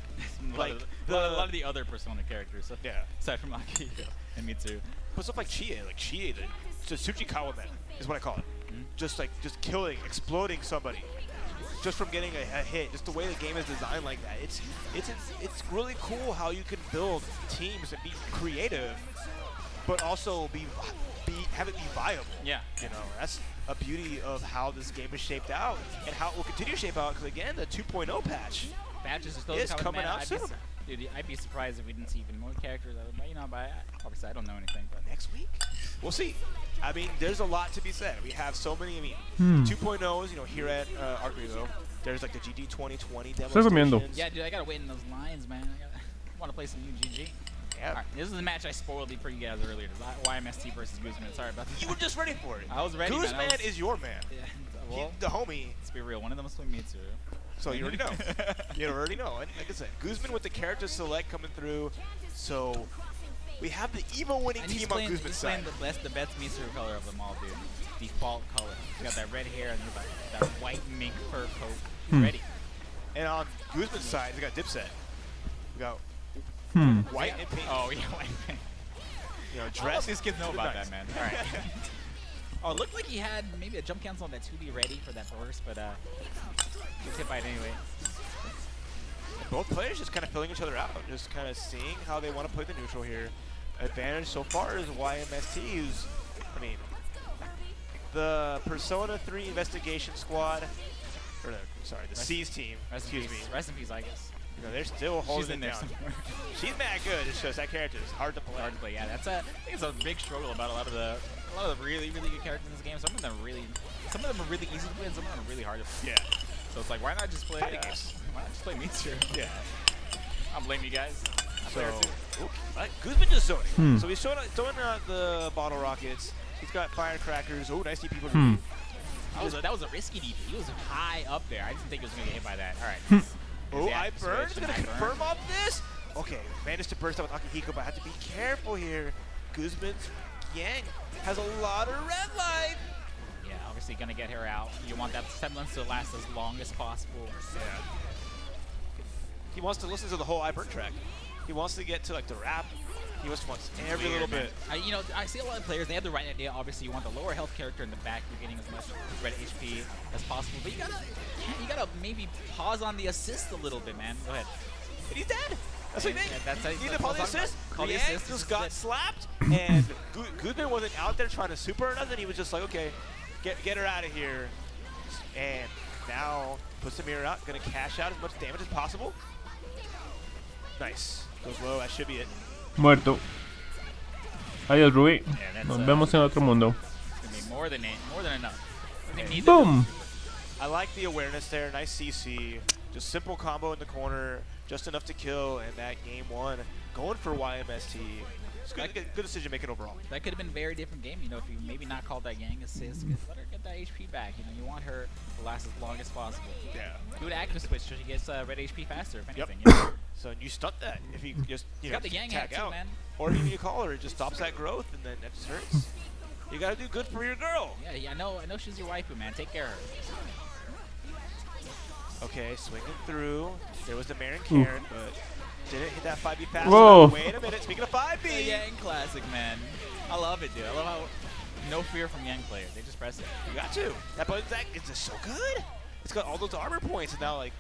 like a lot of the other Persona characters, so aside from Akihiko and Mitsu. But stuff like Chie, the Tsuchikawa man is what I call it. Just killing, exploding somebody, just from getting a hit. Just the way the game is designed like that. It's really cool how you can build teams and be creative, but also have it be viable. Yeah. You know, that's a beauty of how this game is shaped out and how it will continue to shape out. Because again, the 2.0 patch. Patches are still coming out soon. Dude, I'd be surprised if we didn't see even more characters. But you know, obviously I don't know anything. But next week, we'll see. I mean, there's a lot to be said. We have so many. I mean, 2.0s. You know, here at arcrevo, there's like the GG 2020 demo stations. Yeah, dude, I gotta wait in those lines, man. I want to play some new GG. Yeah. Right, this is the match I spoiled for you guys earlier. YMST versus Guzman. Sorry about that. You were just ready for it. I was ready. Guzman is your man. Yeah. Well, the homie. Let's be real. One of them was swing Mitsu. So you already know. You already know. And like I said, Guzman with the character select coming through. So we have the EVO winning team on Guzman's side. He's playing the best Mitsu color of them all, dude. Default color. He's got that red hair and that white mink fur coat. He's ready. And on Guzman's side, we got Dipset. We got white and pink. Oh, yeah, white and pink. You know, dress. These kids know about that, man. All right. Oh, it looked like he had maybe a jump cancel on that 2D ready for that burst, but gets hit by it anyway. Both players just kind of filling each other out, just kind of seeing how they want to play the neutral here. Advantage so far is YMST, who's, I mean, the Persona 3 investigation squad, or the C's team, excuse me. Rest in peace, I guess. You know, they're still holding it down. Somewhere. She's mad good. It's just that character is hard to play. Hard to play, yeah. I think it's a big struggle about a lot of the really, really good characters in this game. Some of them are really easy to play, and some of them are really hard to play. Yeah. So it's like, why not just play? Why not just play Mitsu? Yeah. I'll blame you guys. So, Guzman just zoning. So he's throwing out the bottle rockets. He's got firecrackers. Oh, nice DP. That was a risky DP. He was high up there. I didn't think he was going to get hit by that. All right. Oh, I burned. He's going to confirm off this. Okay, managed to burst out with Akihiko, but I have to be careful here. Guzman's Yang has a lot of red life. Yeah, obviously going to get her out. You want that semblance to last as long as possible. Yeah. He wants to listen to the whole I Burn track. He wants to get to like the rap, He was once every little bit. You know, I see a lot of players, they have the right idea. Obviously, you want the lower health character in the back. You're getting as much red HP as possible. But you gotta maybe pause on the assist a little bit, man. Go ahead. And he's dead. That's what you think. That's how you need to call the assist. Call the Liang assist. just got slapped, and Guzman wasn't out there trying to super or nothing. He was just like, okay, get her out of here. And now puts the mirror out, gonna cash out as much damage as possible. Nice. Goes low, that should be it. Muerto. Adiós, Rubí. Nos vemos en otro mundo. It's gonna be more than enough. Boom! I like the awareness there. Nice CC. Just simple combo in the corner. Just enough to kill. And that game one. Going for YMST. It's good decision making overall. That could have been a very different game, you know, if you maybe not called that Yang assist. Let her get that HP back. You know, you want her to last as long as possible. Yeah. Do an active switch so she gets red HP faster, if anything. Yep. You know? So you stunt that. If you just, you got the Yang tag too, out. man. Or even you call her, it just stops that growth, and then that just hurts. You gotta do good for your girl. Yeah, I know she's your waifu, man. Take care of her. Okay, swinging through. There was the Marin Karen, but didn't hit that 5B fast Whoa. enough. Wait a minute, speaking of 5B. The Yang classic, man. I love it, dude. I love how no fear from Yang players. They just press it. You got to. That button stack is just so good. It's got all those armor points, and now like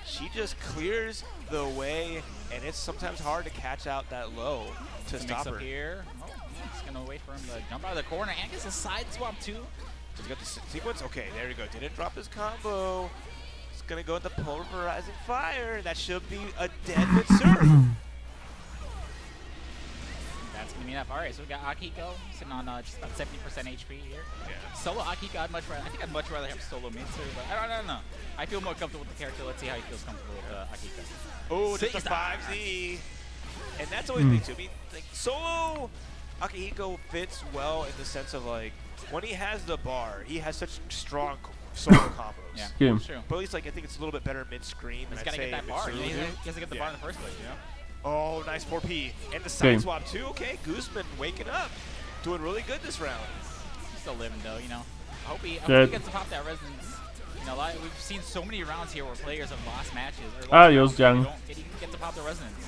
she just clears the way, and it's sometimes hard to catch out that low to stop her. Up here. Oh, he's gonna wait for him to jump out of the corner and gets a side swap too. He's got the sequence. Okay, there you go. Didn't drop his combo. It's gonna go into pulverizing fire. That should be a dead Mitsuru. That's gonna be enough. All right, so we got Akiko sitting on just about 70% HP here. Yeah. Solo Akiko, I think I'd much rather have solo Mitsuru, but I don't know. I feel more comfortable with the character. Let's see how he feels comfortable with Akiko. Oh, just a 5Z. And that's always big too. I mean, like, solo Akihiko fits well in the sense of like when he has the bar, he has such strong solo combos. Yeah, Yeah. true. But at least like I think it's a little bit better mid-screen. He's gotta get that bar. Mitsuru He do. has to get the bar in the first place, you know? Oh, nice 4P. And the side Okay. swap too. Okay, Guzman waking up. Doing really good this round. He's still living though, you know? I hope he Dead. gets to pop that resonance. You know, we've seen so many rounds here where players have lost matches. Or lost Adios, rounds where Yang. they don't get to pop the resonance.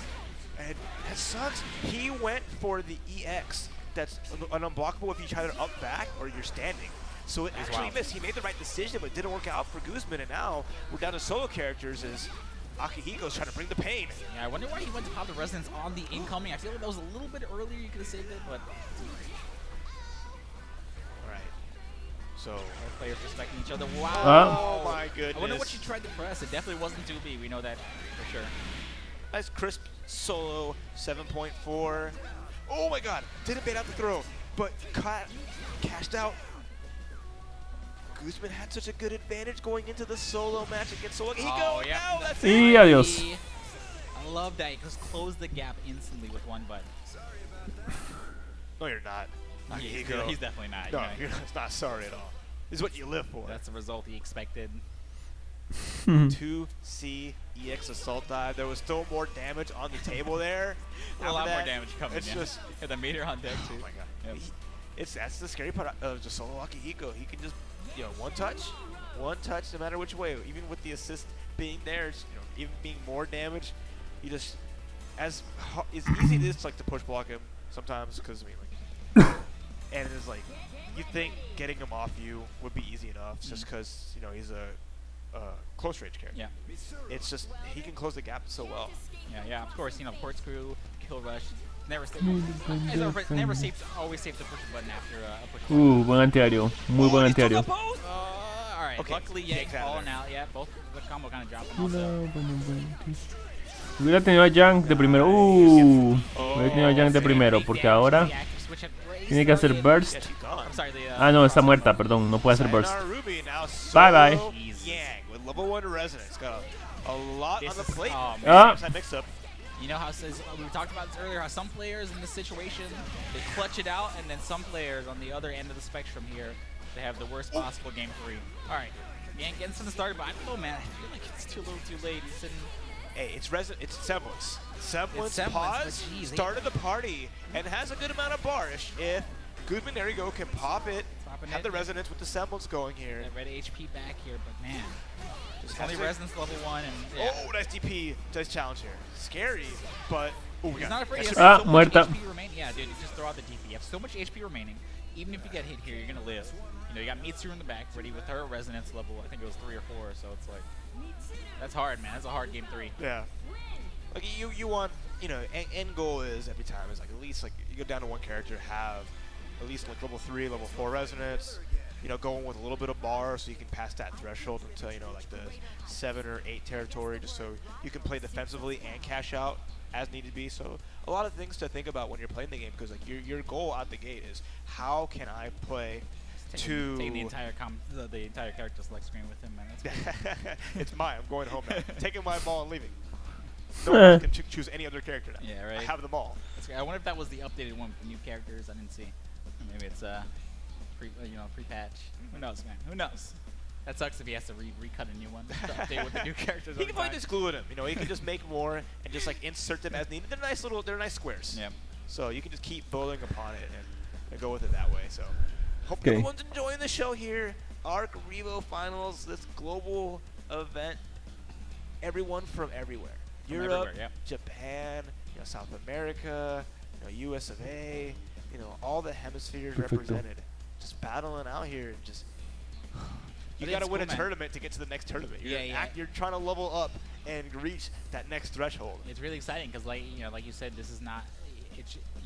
And that sucks. He went for the EX. That's an unblockable if you try to up back or you're standing. So it actually wild. missed. He made the right decision, but it didn't work out for Guzman. And now we're down to solo characters as Akihiko's trying to bring the pain. Yeah, I wonder why he went to pop the resonance on the incoming. I feel like that was a little bit earlier. You could have saved it, but All right. So, both players respecting each other. Wow. oh my goodness. I wonder what she tried to press. It definitely wasn't 2B. We know that for sure. Nice crisp solo 7.4. Oh my god. Didn't bait out the throw, but cashed out. Guzman had such a good advantage going into the solo match against Solo. Oh, yeah. Now that's Y it. adios. I love that. He just closed the gap instantly with one button. No, you're not. He's definitely not. No, you know, you're not sorry at all. This is what you live for. that's the result he expected. 2C EX assault dive. There was still more damage on the table there. A lot more damage coming. It's just yeah, the meter on deck too. oh my god. Yep. That's the scary part of just solo Akihiko. He can just one touch, no matter which way. Even with the assist being there, even being more damage, he just it's easy it is like to push block him sometimes because and it's like you think getting him off you would be easy enough just because he's a close range character. Yeah. It's just he can close the gap so well. Yeah. Of course, corkscrew, kill rush. Never safe. Never safe. Always safe to push a button after a push. Buen antiaéreo. Muy buen He took antiaéreo. them both? All right. Okay, Luckily, Yang Yang's out of falling there. out. Yeah, both the combo kind of dropping also. Hubiera tenido a Yang de primero. Hubiera tenido a Yang de primero porque ahora tiene que hacer burst. Yeah, she's gone. I'm sorry, the, Ah, no, está muerta, perdón. No puede hacer burst. Sayonara Ruby, now Bye, bye. solo Yang with level 1 resonance. Got a lot This on the is- plate. oh, man. Ah. That mix up. You know how we talked about this earlier, how some players in this situation, they clutch it out, and then some players on the other end of the spectrum here, they have the worst possible game 3. All right, Yang getting something started, but I don't know, man. I feel like it's too little too late. He's sitting. Hey, it's Semblance. Semblance It's Semblance, pause, but geez, started the party, and has a good amount of barish. If Guzman, there you go, can pop it, Popping have it. the resonance with the Semblance going here. That red HP back here, but man, Just only has to- resonance level 1, and yeah. Oh, nice DP. Nice challenge here. Scary, but... Oh, we He's got not afraid. He has extra- so much muerta. HP remaining. so much HP remaining. Even if you get hit here, you're gonna live. You know, you got Mitsuru in the back, ready with her resonance level. I think it was 3 or 4. So it's like, that's hard, man. That's a hard game 3. Yeah. Like you want, you know, end goal is every time is like at least like you go down to one character, have at least like level 3, level 4 resonance. You know, going with a little bit of bar so you can pass that threshold until, you know, like the 7 or 8 territory, just so you can play defensively and cash out as needed be. So a lot of things to think about when you're playing the game, because like your goal out the gate is how can I play taking the entire character select screen with him, man. That's it's mine. I'm going home now. Taking my ball and leaving. No one can choose any other character now. Yeah, right. I have them all. I wonder if that was the updated one with the new characters. I didn't see. Maybe it's pre-patch. Who knows, man? Who knows? That sucks if he has to recut a new one to update with the new characters. He can probably just glue it in. You know, he can just make more and just like insert them as needed. They're nice squares. Yeah. So you can just keep building upon it and go with it that way. So hope everyone's enjoying the show here. arcrevo Finals, this global event. Everyone from everywhere. Europe, Japan, you know, South America, you know, US of A, you know, all the hemispheres represented. Just battling out here and just you got to win a tournament to get to the next tournament. You're trying to level up and reach that next threshold. It's really exciting because, like you said, this is not.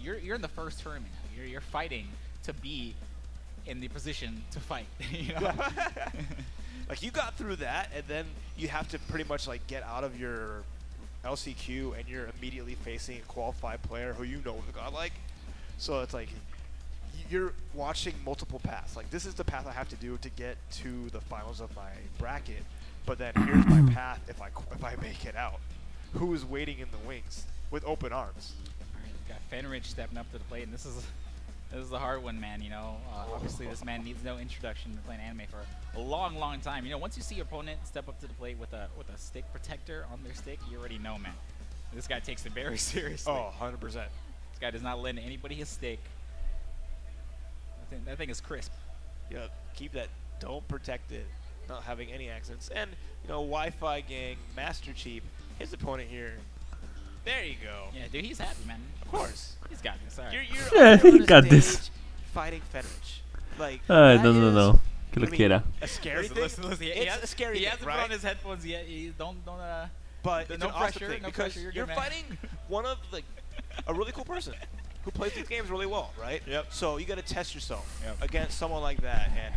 You're in the first tournament now. You're fighting to be in the position to fight. You know? Like you got through that, and then you have to pretty much like get out of your LCQ, and you're immediately facing a qualified player who you know is godlike. So it's like you're watching multiple paths. Like this is the path I have to do to get to the finals of my bracket, but then here's my path if I make it out. Who is waiting in the wings with open arms? All right, got Fenrich stepping up to the plate, and this is the hard one, man. You know, obviously this man needs no introduction to playing anime for a long, long time. You know, once you see your opponent step up to the plate with a stick protector on their stick, you already know, man. This guy takes it very seriously. Oh, 100%. This guy does not lend anybody his stick. That thing is crisp. Yeah, keep that dome protected, not having any accidents. And, you know, Wi-Fi gang, Master Chief, his opponent here. There you go. Yeah, dude, he's happy, man. Of course. He's got this. All right. You're he got this. Fighting Fenrich. Like, no. Que lo quiera. A scary thing? Listen, It's a scary thing, He hasn't right? put on his headphones yet. Don't But it's no an awesome pressure, thing no because pressure, you're good man. fighting one of a really cool person who plays these games really well, right? Yep. So you got to test yourself Yep. against someone like that, and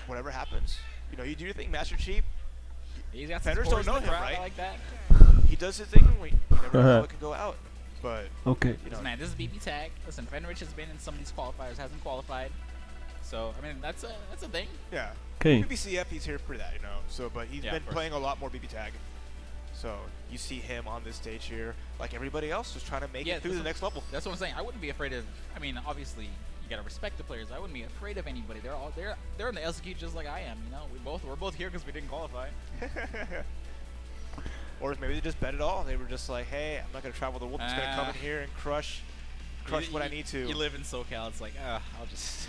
whatever happens, you know, you do your thing, Master Chief. He's got Fenders some don't know in the him, crowd, right? I like that. He does his thing. You never know how it can go out, but Okay. you know, Man, this is BB tag. Listen, Fenrich has been in some of these qualifiers, hasn't qualified. So I mean, that's a thing. yeah. Okay. BBCF, he's here for that, you know. So, but he's been playing a lot more BB tag. So you see him on this stage here, like everybody else, just trying to make it through the next level. That's what I'm saying. I wouldn't be afraid of. I mean, obviously, you gotta respect the players. I wouldn't be afraid of anybody. They're in the LCQ just like I am. You know, we're both here because we didn't qualify. Or maybe they just bet it all. They were just like, hey, I'm not gonna travel the world. I'm just gonna come in here and crush what I need to. You live in SoCal. It's like, I'll just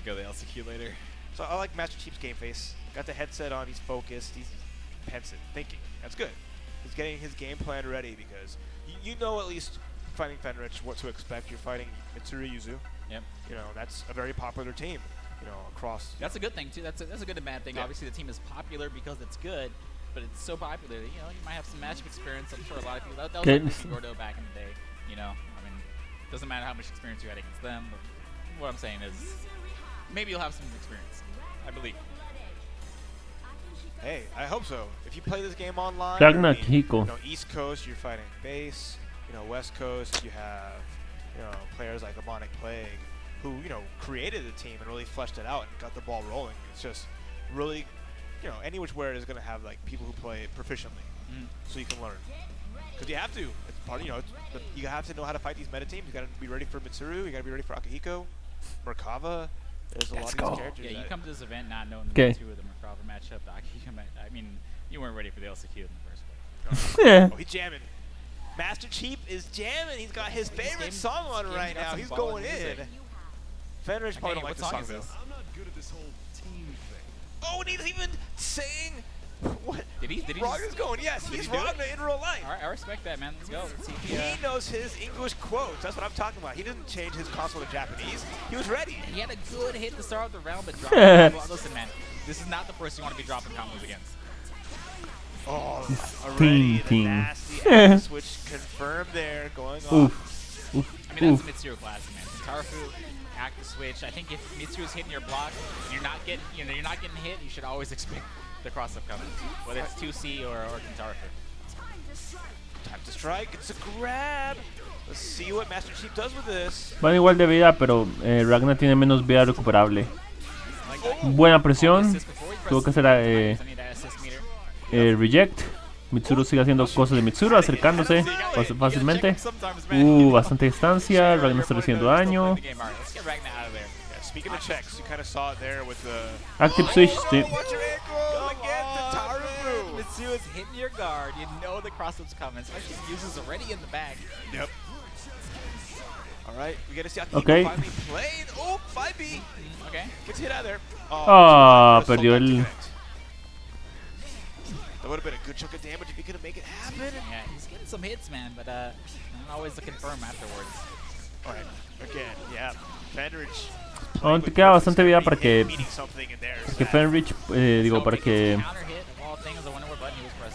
go to the LCQ later. So I like Master Chief's game face. Got the headset on. He's focused. He's pensive, thinking. That's good. He's getting his game plan ready because you know at least fighting Fenrich what to expect. You're fighting Mitsuru Yuzu. Yep. You know, that's a very popular team. You know, across. That's a good thing too. That's a good and bad thing. Yeah. Obviously, the team is popular because it's good, but it's so popular. You know, you might have some matchup experience. I'm sure a lot of people. That was like Ricky Gordo back in the day. You know, I mean, doesn't matter how much experience you had against them. But what I'm saying is, maybe you'll have some experience. I believe. Hey, I hope so. If you play this game online, Ragnar Hiko. you know, East Coast, you're fighting base. You know, West Coast, you have players like Amonic Plague, who created the team and really fleshed it out and got the ball rolling. It's just really, any which way is going to have like people who play it proficiently, so you can learn. Because you have to. It's part of, you have to know how to fight these meta teams. You got to be ready for Mitsuru. You got to be ready for Akihiko, Merkava. There's a lot of these characters. Yeah, you come to this event not knowing the two of the Merkava matchup, the Akihiko. I mean, you weren't ready for the LCQ in the first place. Yeah. Oh, he's jamming. Master Chief is jamming. He's got his favorite song on right now. He's going in. Fenrich probably don't like the song though. I'm not good at this whole team thing. Oh, and he's even saying What? Did he Ragna's going, yes, he's Ragna in real life. Alright, I respect that, man. Let's go. Let's see if He knows his English quotes. That's what I'm talking about. He didn't change his console to Japanese. He was ready. He had a good hit to start of the round, but dropped combos. Listen, man, this is not the person you want to be dropping combos against. Oh, already the nasty active switch confirmed there, going off. I mean, that's a Mitsuru classic, man. Kintarafu, active switch. I think if Mitsuru's hitting your block, and you're not getting, hit, you should always expect the cross-up coming, whether it's 2C or Kintarafu. Time to strike. It's a grab. Let's see what Master Chief does with this. Van igual de vida, pero Ragnar tiene menos vida recuperable. Buena presión. Tuvo que hacer reject. Mitsuru sigue haciendo cosas de Mitsuru, acercándose fácilmente. Bastante distancia. Ragnar está recibiendo daño. Speaking of checks, you kind of saw it there with the Active switch. Sí. Mitsu is hitting your guard. You know the cross-up's coming, especially if Yuzu's already in the bag. Yep. All right, we get to see how Okay. finally played. Oh, 5B. Okay. Gets hit out of there. Perdió el... That would have been a good chunk of damage if he could make it happen. Yeah, he's getting some hits, man, but not always to confirm afterwards. All right, again, yeah. Fenrich. Aún te queda bastante vida para que Fenrich, digo, para que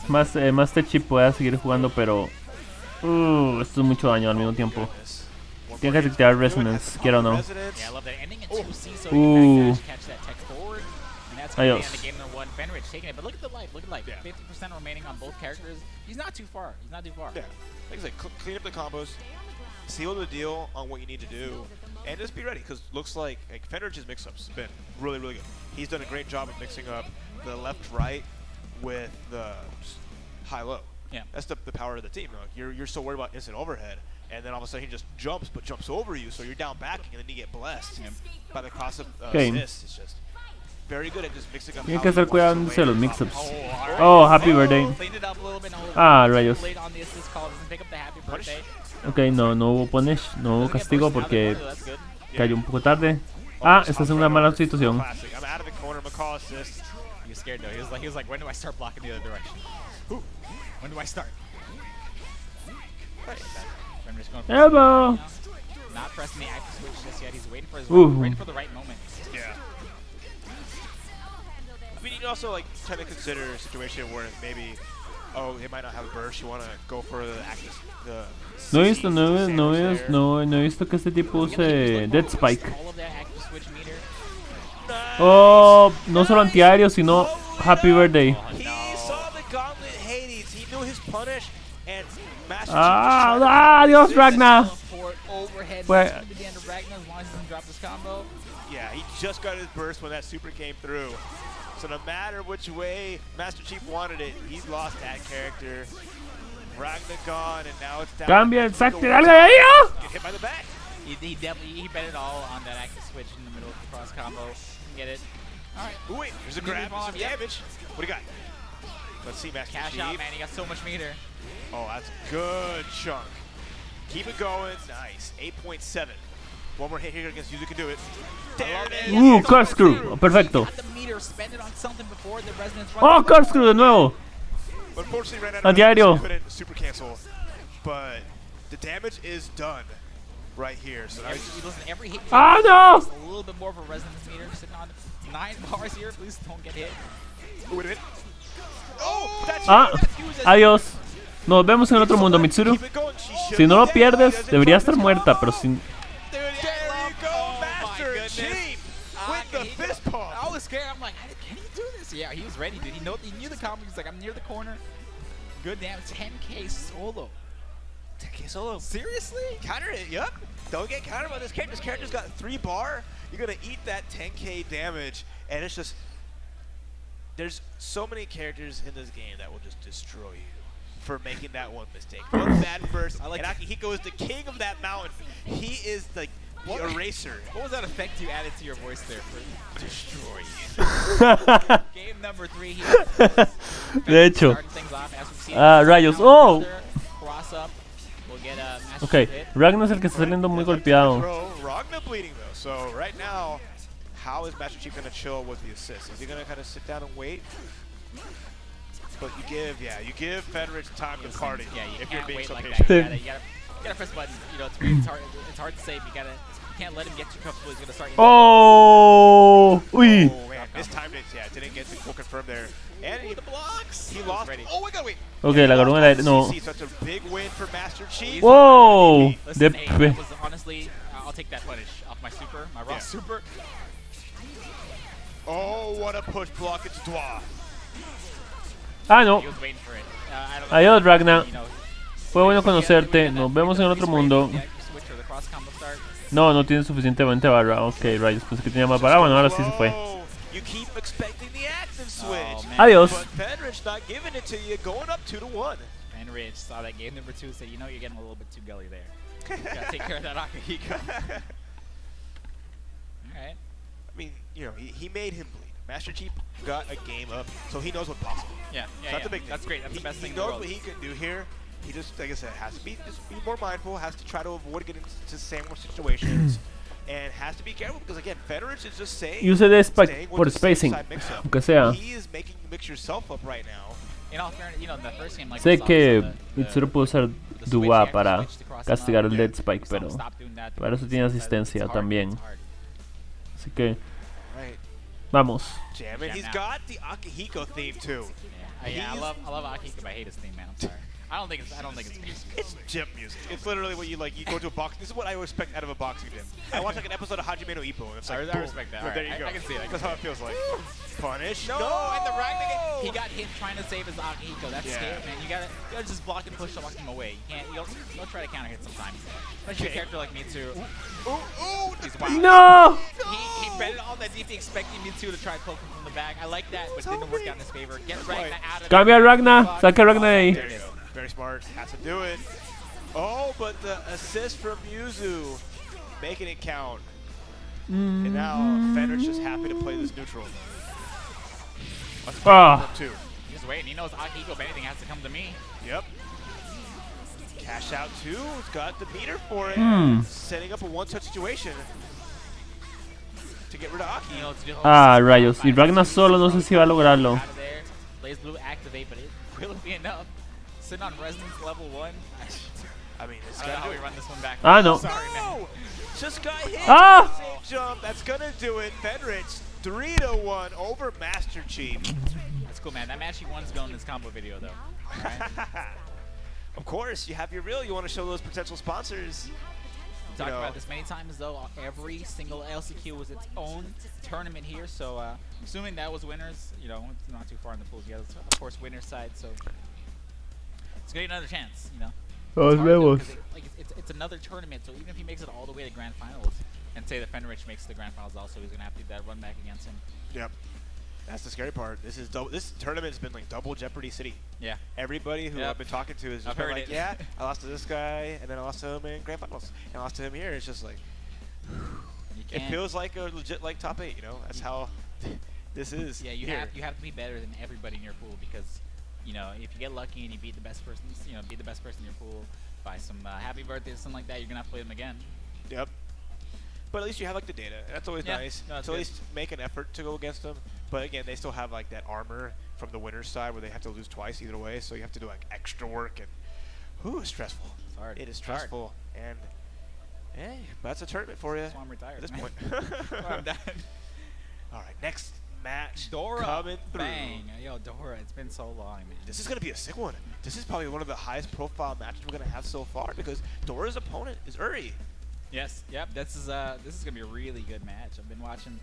más Techi pueda seguir jugando, pero esto es mucho daño al mismo tiempo. Tiene que activar Resonance, quiera o no. Adiós. Fenrich taking it, but look at the life, 50% remaining on both characters. He's not too far. Yeah, like I said, clean up the combos, seal the deal on what you need to do, and just be ready, because looks like Fenrich's mix-ups have been really, really good. He's done a great job of mixing up the left-right with the high-low. Yeah. That's the power of the team. You're so worried about instant overhead, and then all of a sudden he just jumps over you, so you're down backing, and then you get blessed by the cross-up assist. It's just very good at just mixing up. Tienen que estar cuidándose los mix-ups. Oh, happy birthday. Rayos. Ok, no hubo punish, no hubo castigo porque cayó un poco tarde. Esta es una mala situación. He was scared though. He was like, when do I start blocking the other direction? When do I start? Elbow. Not pressing the active switch just yet. He's waiting for the right moment. Yeah. I mean, you can also try to consider a situation where maybe, they might not have a burst. You want to go for the active. No he visto que este tipo use Dead Spike. Oh, no solo antiaéreo, sino Happy Birthday. Adiós, Ragnar. Yeah, he just got his burst when that super came through. So no matter which way Master Chief wanted it, he's lost that character. Ragnar gone, and now it's down. Cambia el saque, dale ahí. Get hit by the back. He definitely bet it all on that active switch in the middle of the cross combo. Get it. All right. Ooh, wait, there's a grab, some damage. What do you got? Let's see, Master Chief. Cash out, man. He got so much meter. Oh, that's a good chunk. Keep it going. Nice. 8.7. One more hit here against Yuzu can do it. There it is. Corkscrew. Perfecto. Oh, corkscrew de nuevo. Unfortunately, ran out of Antiaéreo. couldn't super cancel, but the damage is done right here. So now every hit no! A little bit more of a resonance meter, sitting on 9 bars here. Please don't get hit. Wait a minute. Oh, that's adiós. Nos vemos en el otro mundo, Mitsuru. Si no lo pierdes, debería estar muerta, pero sin... There you go, Master Chief with the fist pump. I was scared. I'm like, can he do this? Yeah, he was ready, dude. He knew the combo. He's like, I'm near the corner. Good damn, 10k solo. 10k solo. Seriously? Counter it, yup. Don't get countered by this character. This character's got 3 bar. You're going to eat that 10k damage, and it's just... There's so many characters in this game that will just destroy you for making that one mistake. One bad burst, and Akihiko is the king of that mountain. He is the eraser. What was that effect you added to your voice there? For destroy you. Game number 3 here. De hecho. Rayos. Oh. Ok, Ragnar es el que está saliendo muy golpeado. Ragnar bleeding though. So right now, how is Master Chief going to chill with the assist? Is he going to kind of sit down and wait? But you give Fenrich time to party. Yeah, you if you're can't being wait so like patient. that. You gotta press button. You know, it's weird. It's hard to save. You can't let him get too comfortable. He's gonna start. Oh, uy. Oh man, mistimed it. Yeah, didn't get the full confirm there. And he, the blocks. he lost. Ready. Oh my god, wait. Ok, la agarró en el aire. No. CC, such a big win for Master Chief. Wow. Listen, De hey, that was honestly, I'll take that punish off my super, my raw super. Oh, what a push block into Dwa. Ah, no. He was waiting for it. I don't know. Adiós, Ragna. You know, Fue bueno conocerte. Nos vemos en el otro mundo. yeah, you switch or the cross combo start. No, no tiene suficientemente barra. Ok, rayos. Pensé que tenía más barra. Bueno, ahora sí se fue. Whoa, you keep expecting the active switch. Oh, man. Adiós. But Fenrich not giving it to you, going up 2-1. And Rich saw that game number 2, said, you know, you're getting a little bit too gully there. Gotta take care of that Akihiko. Alright. I mean, you know, he made him bleed. Master Chief got a game up, so he knows what's possible. Yeah, So that's a big thing. That's great. That's the best thing He in the knows world. what he can do here. He just, like I said, has to be more mindful, has to try to avoid getting into sandwich situations, and has to be careful because again, Fenrich is just saying. Use the spike staying with por the safe spacing. side mix-up. Aunque sea. He is making you mix yourself up right now. In all fairness, you know, in the first game, like Sé we saw, que the Mitsuru puede usar switch, Dua he para actually switched across castigar him, el Dead Spike, so pero stop doing that para eso because tiene it's asistencia hard, también. it's hard. Así que Right. vamos. Jamming. Jam He's now. got the Akihiko theme too. Yeah, I He's- love Akihiko, but I hate his theme, man. I'm sorry. I don't think it's music. It's gym music. It's literally what you like. You go to a box. This is what I expect out of a boxing gym. I watched like an episode of Hajime no Ippo, and it's like, I boom. respect that. But there you Alright, go. I can see it. That's how it feels like. Punish. No, in the Ragnar game, he got hit trying to save his Akihiko. That's Yeah. scary, man. You gotta just block and push him away. You don't try to counter hit sometimes. Especially a character like Mitsu. Ooh, He's wild. No. He bet it all that deep, expecting Mitsu to try to poke him from the back. I like that, but it didn't work out in his favor. Get Ragnar out of Cambia Ragna. Saca Ragna de ahí. there you go. Very smart. Has to do it. Oh, but the assist from Yuzu, making it count. And now Fenrich is happy to play this neutral. Let's Ah. two. He's waiting. He knows Akihiko, if anything, has to come to me. Yep. Cash out two. He's got the meter for it. Setting up a one-touch situation to get rid of Aki. You know, it's just- Ah, rayos. Y Ragna solo no sé si va a lograrlo. Out of there. Blaze Blue activate, but it will be enough. Sitting on resonance level 1. I mean, it's I don't know gonna how do we it. run this one back. Ah, no. Sorry, man. No! Just got hit. Ah! Same jump. That's gonna do it. Fenrich 3-1 over Master Chief. That's cool, man. That match he won's going in his combo video, though. Alright? Of course, you have your reel. You want to show those potential sponsors. We've talked about this many times, though. Every single LCQ was its own tournament here, so assuming that was winners, you know, it's not too far in the pool together. So of course, winner's side, so it's gonna get another chance, you know. Los It's hard, though, vemos. 'cause it's another tournament, so even if he makes it all the way to grand finals, and say that Fenrich makes the grand finals also, he's gonna have to do that run back against him. Yep. That's the scary part. This tournament has been like double Jeopardy City. Yeah. Everybody who Yep. I've been talking to is just I've been heard like, it. yeah, I lost to this guy, and then I lost to him in grand finals, and I lost to him here. It's just like, You it can't- feels like a legit like top 8. You know, that's how this is. Yeah, you here. have to be better than everybody in your pool because, you know, if you get lucky and you beat the best person, beat the best person in your pool by some happy birthday or something like that, you're gonna have to play them again. Yep. But at least you have like the data. And that's always Yeah, nice. no, that's So at good. least make an effort to go against them. But again, they still have like that armor from the winner's side where they have to lose twice either way. So you have to do like extra work and it's stressful. It's hard. It is It's hard. stressful. And hey, that's a tournament for you That's why I'm retired. at this man. point. That's why I'm done. All right, next match Dora, coming through. bang. Yo, Dora, it's been so long, man. This is going to be a sick one. This is probably one of the highest profile matches we're going to have so far because Dora's opponent is Uri. Yes, yep. This is gonna be a really good match. I've been watching,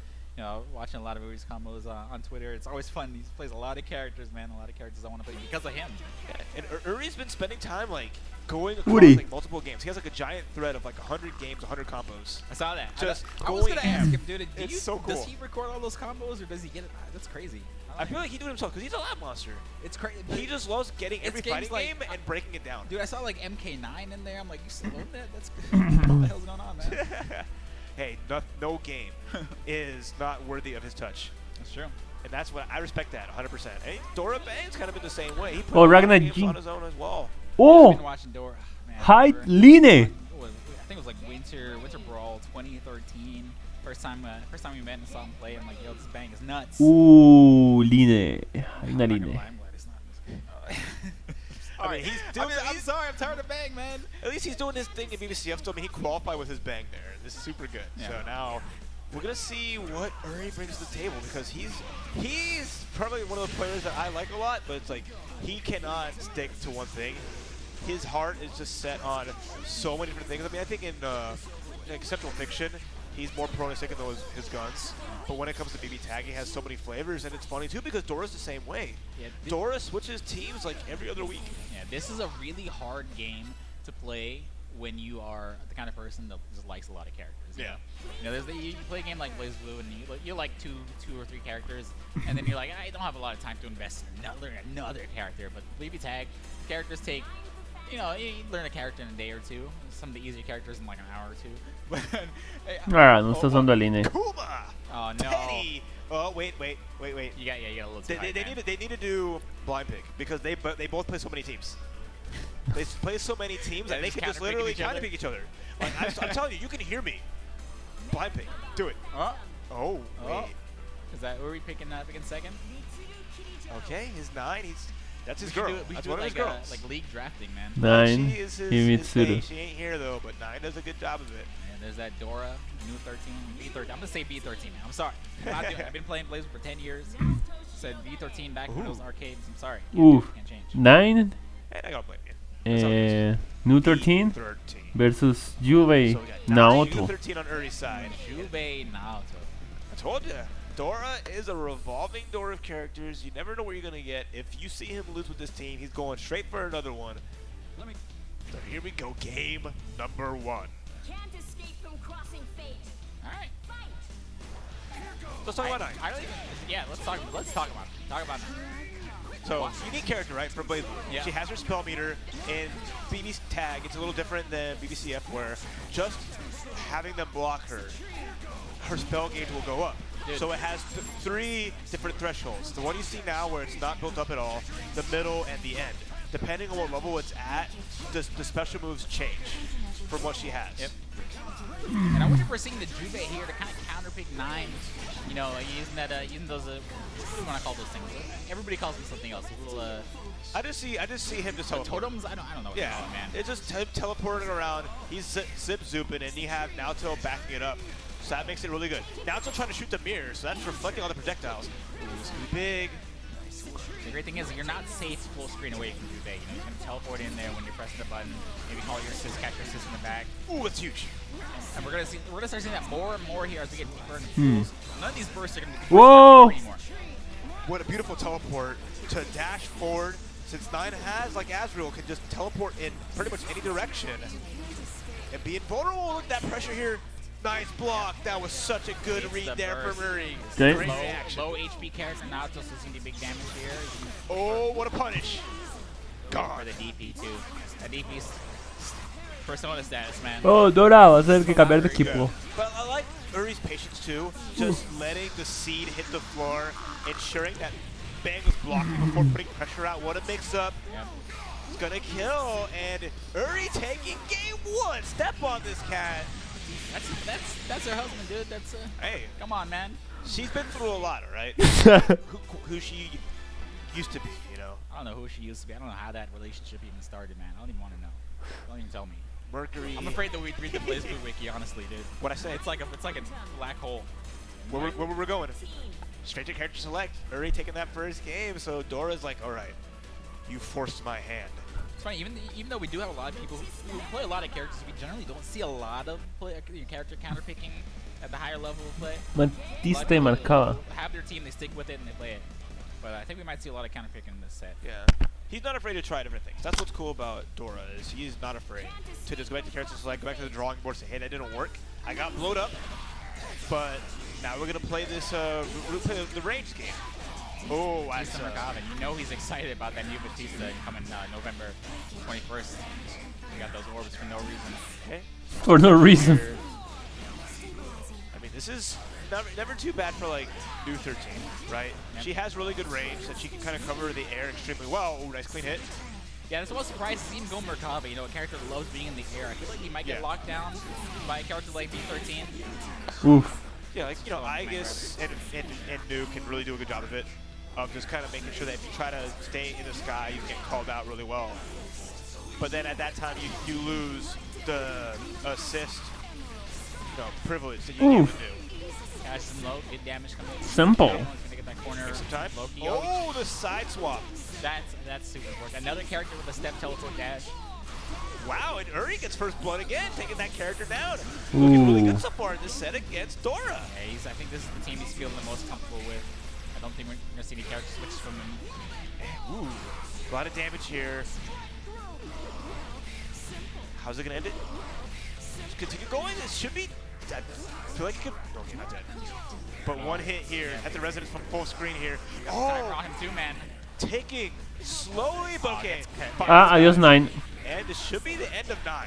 watching a lot of Uri's combos on Twitter. It's always fun. He plays a lot of characters, man. A lot of characters I want to play because of him. Yeah, and Uri's been spending time like going across Uri. like multiple games. He has like a giant thread of like 100 games, 100 combos. I saw that. Just I was going gonna ask ham. him, dude. It's so Does cool. he record all those combos or does he get it? That's crazy. I feel like he do it himself because he's a lab monster. it's crazy. He just loves getting every games fighting like- game and breaking it down. Dude, I saw like MK9 in there. I'm like, you still own that? That's what the hell's going on, man? Hey, no game is not worthy of his touch. That's true. And that's what I respect that 100%. Hey, Dora Bang's kind of been the same way. He put Oh, a lot of Ragnar games G. on his own as well. I've Oh, been watching Dora. Man, Hi, Dora- Line. I think it was like Winter Brawl 2013. First time we met and saw him play. I'm like, yo, this bang is nuts. Line. Hay una I'm not gonna Line. lie, I'm glad it's not. I mean, he's doing. I'm sorry. I'm tired of Bang, man. At least he's doing his thing in BBCF. So I mean, he qualified with his Bang there. This is super good. Yeah. So now we're gonna see what Uri brings to the table because he's probably one of the players that I like a lot, but it's like he cannot stick to one thing. His heart is just set on so many different things. I mean, I think in Central Fiction, he's more prone to sticking to his guns. But when it comes to BB Tag, he has so many flavors, and it's funny too because Dora's the same way. Yeah, Dora switches teams like every other week. Yeah, this is a really hard game to play when you are the kind of person that just likes a lot of characters. Yeah. You know, you play a game like BlazBlue and you like two or three characters, and then you're like, I don't have a lot of time to invest in another character. But BB Tag characters take, you learn a character in a day or two. Some of the easier characters in like an hour or two. But No estás dando a línea. Kuma! Oh no! Teddy! Oh wait. You got a little. They need to do blind pick because they both play so many teams. They play so many teams that they can just literally counterpick each other. Like, I'm telling you, you can hear me. Blind pick. Do it. Oh, wait. Is that where we picking second? Okay, his 9. That's his We girl. should do That's it one of his girls. like league drafting, man. 9. She is his Himitsuru. base. She ain't here though, but 9 does a good job of it. And there's that Dora, new 13, B13. I'm gonna say B13 now. I'm sorry. I've been playing BlazBlue for 10 years. Said B13 back when it was arcades. I'm sorry. Can't change. 9. Hey, I gotta blame you. New 13 13. versus Juve So we got 9 Naoto. 13 on Uri's side. Juve Naoto. I told you. Dora is a revolving door of characters. You never know what you're going to get. If you see him lose with this team, he's going straight for another one. So here we go. Game number 1. Can't escape from crossing fate. All right. Let's talk about 9. Let's talk about it. Talk about it. So, unique character, right, from BlazBlue. Yeah. She has her spell meter. In BB's tag, it's a little different than BBCF, where just having them block her spell gauge will go up. Dude. So it has 3 different thresholds. The one you see now where it's not built up at all, the middle, and the end. Depending on what level it's at, the special moves change from what she has. Yep. And I wonder if we're seeing the Juve here to kind of counterpick 9. You know, using those, what do you want to call those things? Everybody calls them something else. A little, I just see him just teleport. totems? I don't know what to call it, man. It's just teleporting around. He's zip zooping, and you have Naoto backing it up. So that makes it really good. Naoto trying to shoot the mirror, so that's reflecting all the projectiles. Ooh, this could be big. The great thing is you're not safe full screen away from Juve. You know, you can teleport in there when you're pressing the button. Maybe call your assist, catch your assist in the back. Ooh, that's huge. And we're gonna start seeing that more and more here as we get deeper into pools. None of these bursts are gonna be Whoa! anymore. What a beautiful teleport to dash forward. Since 9 has, like Azrael, can just teleport in pretty much any direction. And be invulnerable. Look at that pressure here. Nice block. That was such a good read there from Murray. Great Great reaction. Low HP character now, just seeing the big damage here. Oh, what a punish. For God. the DP too. That DP's persona status, man. Oh, Dora, vas a tener que cambiar de Very good. equipo. But I like Uri's patience too. Just letting the seed hit the floor, ensuring that Bang was blocking before putting pressure out. What a mix-up. Yep. It's gonna kill, and Uri taking game 1. Step on this cat. That's her husband, dude. That's Hey, come on, man. she's been through a lot, all right? who she used to be, you know? I don't know who she used to be. I don't know how that relationship even started, man. I don't even want to know. Don't even tell me. Mercury. I'm afraid that we read the BlazBlue wiki, honestly, dude. What I say? It's like a black hole. Where we're going? Straight to character select. Uri taking that first game, so Dora's like, all right, you forced my hand. It's funny, even though we do have a lot of people who play a lot of characters, we generally don't see a lot of character counterpicking at the higher level of play. Mantiste y marcaba. Have their team, they stick with it, and they play it. But I think we might see a lot of counterpicking in this set. Yeah. He's not afraid to try different things. That's what's cool about Dora, is he's not afraid to just go back to character select, go back to the drawing board, say, hey, that didn't work. I got blowed up, but now we're gonna play this, the range game. Oh, that's You know he's excited about that new Batista coming November 21st. We got those orbs for no reason. okay. For no reason. I mean, this is never too bad for like new 13, right? Yep. She has really good range that she can kind of cover the air extremely well. Oh, nice clean hit. Yeah, that's what surprised to see him go Merkava, you know, a character that loves being in the air. I feel like he might get locked down by a character like B13. Oof. Yeah, like, you know, Aegis and Nu can really do a good job of it. of just kind of making sure that if you try to stay in the sky, you get called out really well. But then at that time, you lose the assist, privilege that you need to do. Catch some low, get damage coming. Simple. Gonna get that corner. Take some time. Loki. Oh, the side swap. That's super important. Another character with a step teleport dash. Wow, and Uri gets first blood again, taking that character down. Looking really good so far in this set against Dora. Yeah, I think this is the team he's feeling the most comfortable with. I don't think we're going to see any character switches from him. Ooh, a lot of damage here. How's it going to end it? Just continue going. This should be... I feel like it could... Okay, not dead. But one hit here at the resonance from full screen here. Oh, him too, man. Taking slowly bouquet. Adios 9. And this should be the end of 9.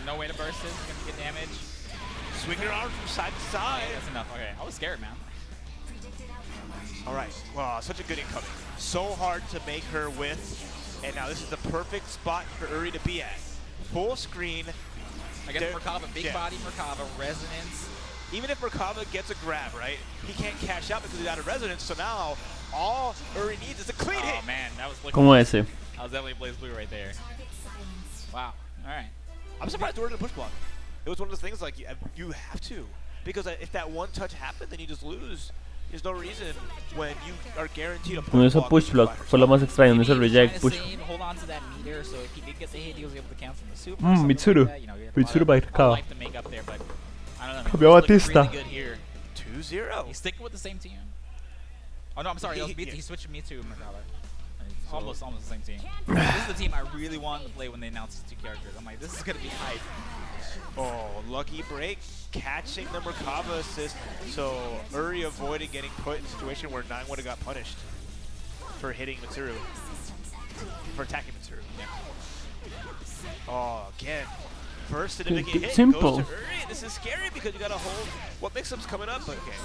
No way to burst it. Gonna get damage. Swing your arms from side to side. Okay, that's enough. Okay, I was scared, man. All right. Wow, such a good incoming. So hard to make her with. And now this is the perfect spot for Uri to be at. Full screen. Against Merkava, big body Merkava, resonance. Even if Merkava gets a grab, right, he can't cash out because he's out of resonance. So now all Uri needs is a clean hit. Oh man, that was looking. Como ese. That was definitely Blaze Blue right there. Wow. All right. I'm surprised Dora didn't push block. It was one of those things like you have to, because if that one touch happened, then you just lose. There's no reason when you are guaranteed a No hizo push block, fue lo más extraño, no hizo reject push. Hold on to that meter, so if he did get the hit, he was able to cancel the super. Mitsuru. Mitsuru by Merkava. Life to make up there, but I don't know. Cambió a Batista. Really good here. 2-0. He's sticking with the same team. Oh no, I'm sorry. He switched me to Merkava. It's almost the same team. This is the team I really wanted to play when they announced these two characters. I'm like, this is gonna be hype. Oh, lucky break, catching the Merkava assist. So Uri avoided getting put in a situation where 9 would have got punished for hitting Mitsuru, for attacking Mitsuru. Yeah. Oh, again, first significant hit Simple. goes to Uri. This is scary because you gotta hold what mix-up's coming up. But okay,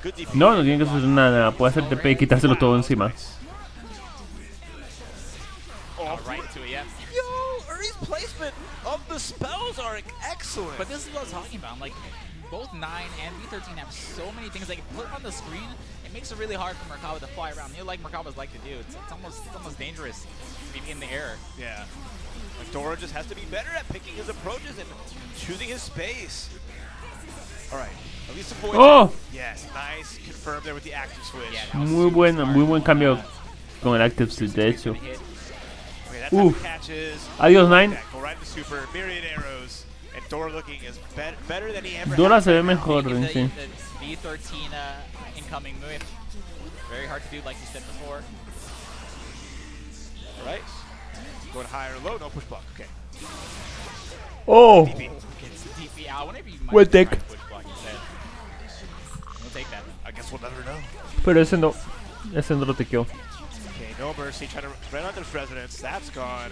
good defense. No, no tiene que hacer nada, puede hacer TP y quitárselo todo encima. Right to it, yeah. Yo, Uri's placement of the spells are excellent. But this is what I was talking about. Like, both 9 and V13 have so many things they can put on the screen. It makes it really hard for Merkava to fly around. You know, like Merkava's like to do. It's almost dangerous to be in the air. Yeah. Like Dora just has to be better at picking his approaches and choosing his space. All right. At least avoid. Oh. Yes, nice. Confirmed there with the active switch. Yeah, Muy buen cambio con el active switch, de hecho. Okay, that's how catches. Adios 9. Go right to super. Myriad arrows. And Dora looking as better than he ever Dora has. se ve mejor, The sí. V13 incoming move. Very hard to do, like you said before. All right. Going higher or low, no push block. Okay. Oh. DP. Gets the DP out. Whenever you might Buen try take. push block instead. We'll take that. I guess we'll never know. Pero ese no lo tequeó. Okay, no mercy. Trying to run out this resonance. That's gone.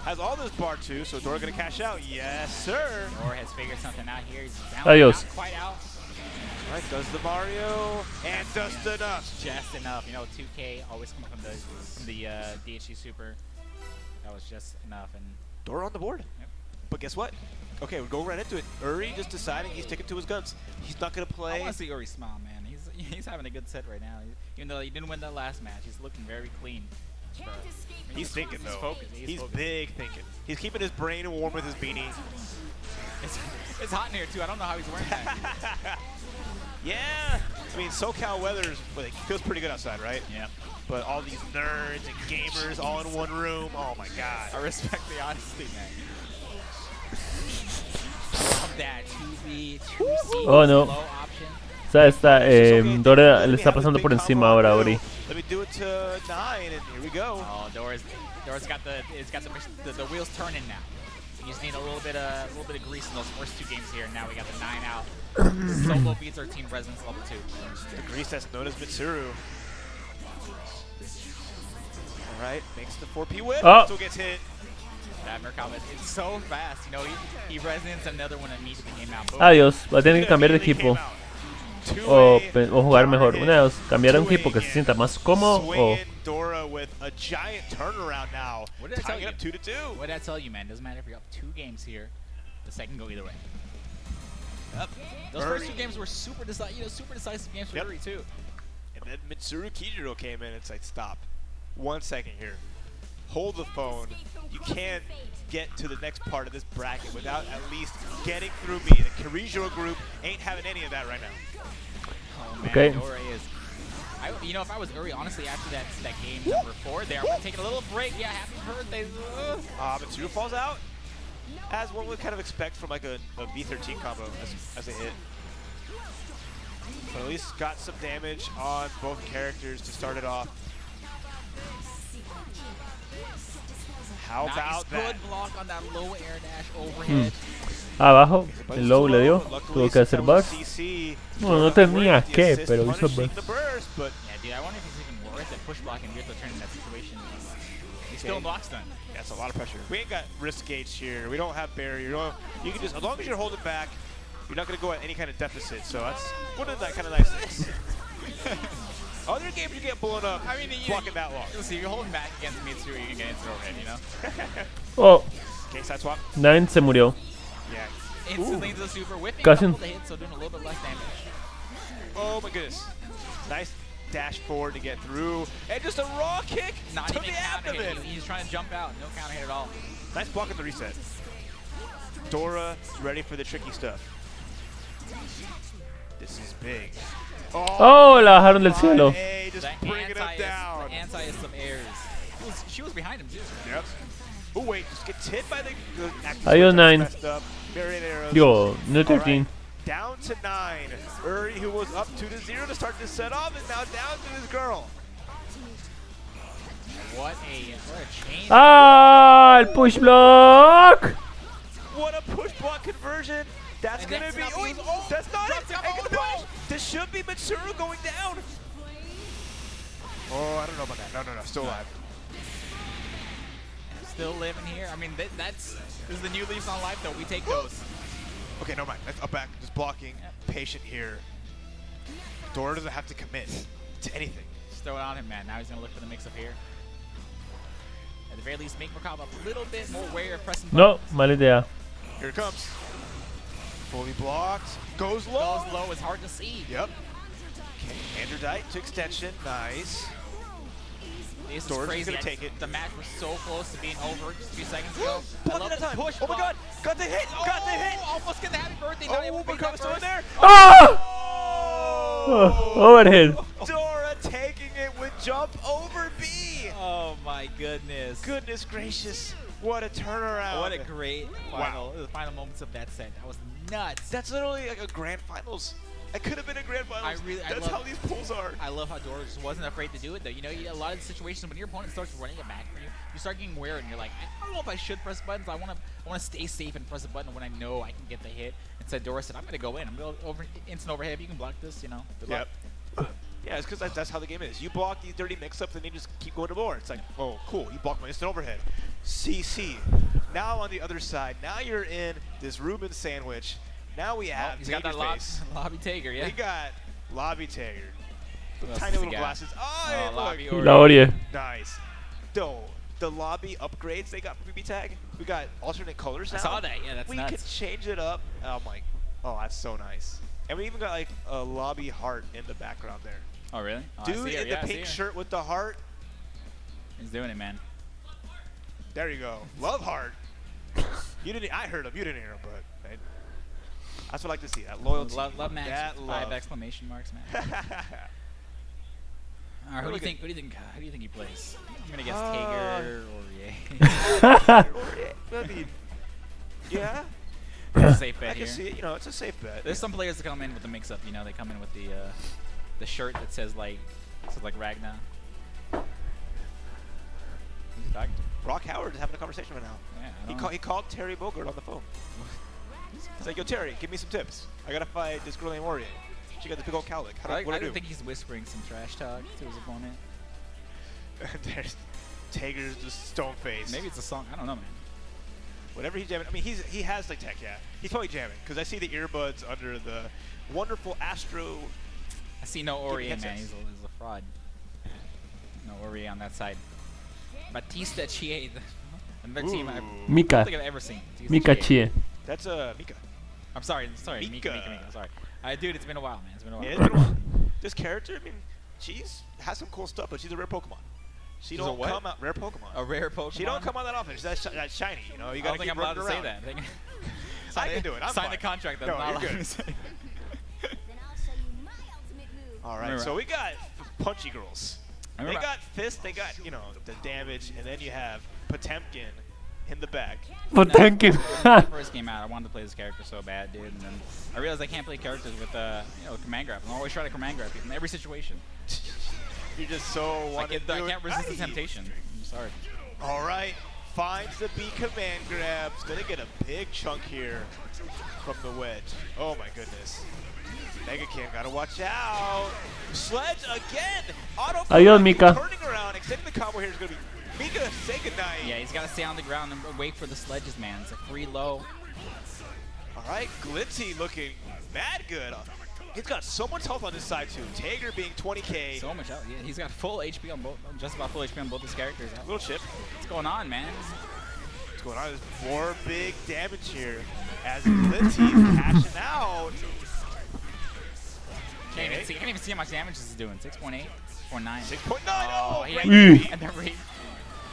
Has all this bar too, so Dora gonna cash out. Yes, sir. Dora has figured something out here. He's down, Adios. not quite out. All right, does the Mario and just enough. Just enough. You know, 2K always coming from the DHC Super. That was just enough. And Dora on the board. Yep. But guess what? Okay, we'll go right into it. Uri just deciding he's sticking to his guns. He's not gonna I play. want to see Uri smile, man. He's having a good set right now. Even though he didn't win that last match, he's looking very clean. He's thinking though. Focused. He's focused. big thinking. He's keeping his brain warm with his beanie. It's hot in here too. I don't know how he's wearing that. Yeah. I mean, SoCal weather feels pretty good outside, right? Yeah. But all these nerds and gamers all in one room. Oh my God. I respect the honesty, man. Love that 2B, 2C Oh, no. low option. Dora le está pasando por encima ahora a Uri. Let me do it to 9, and here we go. Oh, Dora's got the wheels turning now. You just need a little bit of grease in those first 2 games here. And now we got the 9 out. Solo beats our team presence level 2. The grease that's known as Mitsuru. All right, makes the 4P whip. Oh. Still gets hit. That Merkava, it's so fast. You know, he resonates another one immediately came out. Boom. Adios, va a tener que cambiar de Immediately equipo. came out. O Two-way jugar mejor. hit. Una de dos, cambiar a un Two-way equipo que se again. sienta más cómodo o... Swinging Dora with a giant turnaround now. What did I tell Tying you? it up 2-2. What did I tell you, man? Doesn't matter if you're up 2 games here. The second go either way. Yep. Those first 2 games were super decisive games for Yep. Uri too. And then Mitsuru Kijiro came in and said, stop. 1 second here. Hold the phone. You can't get to the next part of this bracket without at least getting through me. The Kijiro group ain't having any of that right now. Oh man, Okay. Dora is. You know, if I was Uri, honestly, after that game number 4 there, I'm gonna take a little break. Yeah, happy birthday. Mitsuru falls out, as one would kind of expect from like a V13 combo as a hit. But at least got some damage on both characters to start it off. How Nice, about that? good block on that low air dash overhead. Abajo, el low le dio. Tuvo que hacer burst. Bueno, no tenía que, pero hizo burst. Yeah, dude, I wonder if it's even worth it. Push block and Viendo turn in that situation. He's still in block stun. That's a lot of pressure. We ain't got risk gauge here. We don't have barrier. You can just, as long as you're holding back, you're not going to go at any kind of deficit. So that's one of that kind of nice things. Other games you get blown up. I mean, blocking that long. You'll see, if you're holding back against Mitsuru, you can get into overhead, you know? Oh, Okay, side swap. Nine se murió. Yeah. Instantly into the super, whipping Casi. a couple of hits, so doing a little bit less damage. Oh my goodness. Nice dash forward to get through. And just a raw kick Not to even the counter abdomen. hit. He's trying to jump out. No counter hit at all. Nice block at the reset. Dora is ready for the tricky stuff. This is big. Oh, la bajaron del cielo. Hey, just The bringing it down. The anti is some airs. She was behind him too. Yep. Oh wait, just gets hit by the Adios, 9. messed up. Myriad arrows. Yo, no All 13. right, down to 9. Uri, who was up 2-0 to start this set off, is now down to his girl. What a change. Ah, el push block. What a push block conversion. That's And gonna that's be. not Oh, used. Oh, that's not it. drops out. Hey, Oh, no. no. This should be Mitsuru going down. Oh, I don't know about that. No. Still alive. Still living here. I mean, this is the new leaves on life, though. We take those. Okay, no mind. That's up back. Just blocking. Patient here. Dora doesn't have to commit to anything. Just throw it on him, man. Now he's going to look for the mix-up here. At the very least, make Mercado a little bit more wary of pressing No, buttons. mala idea. Here it comes. Fully blocked. Goes low. Goes low. It's hard to see. Yep. Okay, Androdite to extension. Nice. This is Dora's crazy. gonna take it. The match was so close to being over just a few seconds ago. I Block love it at a the time. push Oh my block. god. Got the hit. Got the hit. Almost get the happy birthday. Not able Oh, to beat Mercado's that still in first. there. Ah! Oh! Overhead. Dora taking it with jump over B. Oh my goodness. Goodness gracious. What a turnaround. What a great final. Wow. The final moments of that set. That was nuts. That's literally like a grand finals. It could have been a grand finals. That's how these pools are. I love how Dora just wasn't afraid to do it, though. You know, a lot of the situations when your opponent starts running it back for you, you start getting wary, and you're like, I don't know if I should press buttons. I want to stay safe and press a button when I know I can get the hit. Instead, Dora said, I'm going to go in. I'm going to over instant overhead. If you can block this, you know. Good luck. Yeah, it's because that's how the game is. You block these dirty mix-ups, and you just keep going to more. It's like, oh, cool. You blocked my instant overhead. CC. Now on the other side, now you're in this Reuben sandwich. Now we have He's got that lobby Tager, yeah. We got Lobby Tager. Who else Tiny does he little got? glasses. Oh, Oh, look. Lobby La Orie. Nice. Though the lobby upgrades they got for BB Tag, we got alternate colors now. I saw that. Yeah, that's we nuts. can change it up. Oh my, oh that's so nice. And we even got like a lobby heart in the background there. Oh, really? Oh, I Dude see her. in Yeah, the I see pink her. shirt with the heart. He's doing it, man. There you go. Love heart. You didn't. I heard him. You didn't hear him, but that's what I like to see. That loyalty. Love Max. That 5 love. exclamation marks, man. All right, who do you think he plays? I'm gonna guess Tager or I mean, yeah. a safe bet I can here. see it. You know, it's a safe bet. There's some players that come in with the mix-up. You know, they come in with the shirt that says like Ragnar. Who's talking to? Brock Howard is having a conversation right now. Yeah, I don't know. He called Terry Bogard on the phone. He's like, yo, Terry, give me some tips. I gotta fight this girl named Warrior. She got the big old cowlick. I What do I do? think he's whispering some trash talk to his opponent. There's Tager's just stone face. Maybe it's a song. I don't know, man. Whatever he's jamming. I mean, he has like tech, yeah. He's probably jamming because I see the earbuds under the wonderful Astro. I see no Ori, man. headsets. He's a fraud. No Ori on that side. Batista Chie, another team I don't Mika. think I've ever seen. Batista Mika Chie. Chie. That's Mika. I'm sorry, Mika. Mika. Sorry. Dude, it's been a while, man. It's been a while. Yeah, it's been a while. This character, I mean, she's has some cool stuff, but she's a rare Pokemon. She She's a don't what? come out rare Pokemon. A rare Pokemon. She don't come out that often. She's that shiny, you know. You I gotta don't think keep I'm allowed to running say around. that. I can do it. I'm Sign fine. the contract. That's No, not you're allowed good. to say. Then I'll show you my ultimate move. All right, Remember- so we got punchy girls. I They remember- got fist, they got, you know, the damage, and then you have Potemkin in the back. But thank you. When I first came out, I wanted to play this character so bad, dude, and then I realized I can't play characters with, command grab. I'm always trying to command grab people in every situation. You just so I want to can't, do I can't it. resist the Aye. temptation. I'm sorry. All right, finds the B command grabs. Gonna get a big chunk here from the wedge. Oh my goodness. Mega King, gotta watch out. Sledge again. Auto Adios, Mika. turning around. Extending the combo here is gonna be Mika. Say goodnight. Yeah, he's got to stay on the ground and wait for the sledges, man. It's a free low. All right, Glitzy looking mad good. He's got so much health on his side too. Tager being 20k. So much out. Yeah, he's got full HP on both, just about full HP on both his characters. Little chip. What's going on, man? What's going on? There's more big damage here as Glitzy's cashing out. I can't even see how much damage this is doing. 6.8, 6.9. 6.9. Oh, Oh, he great. Mm. and then Reed.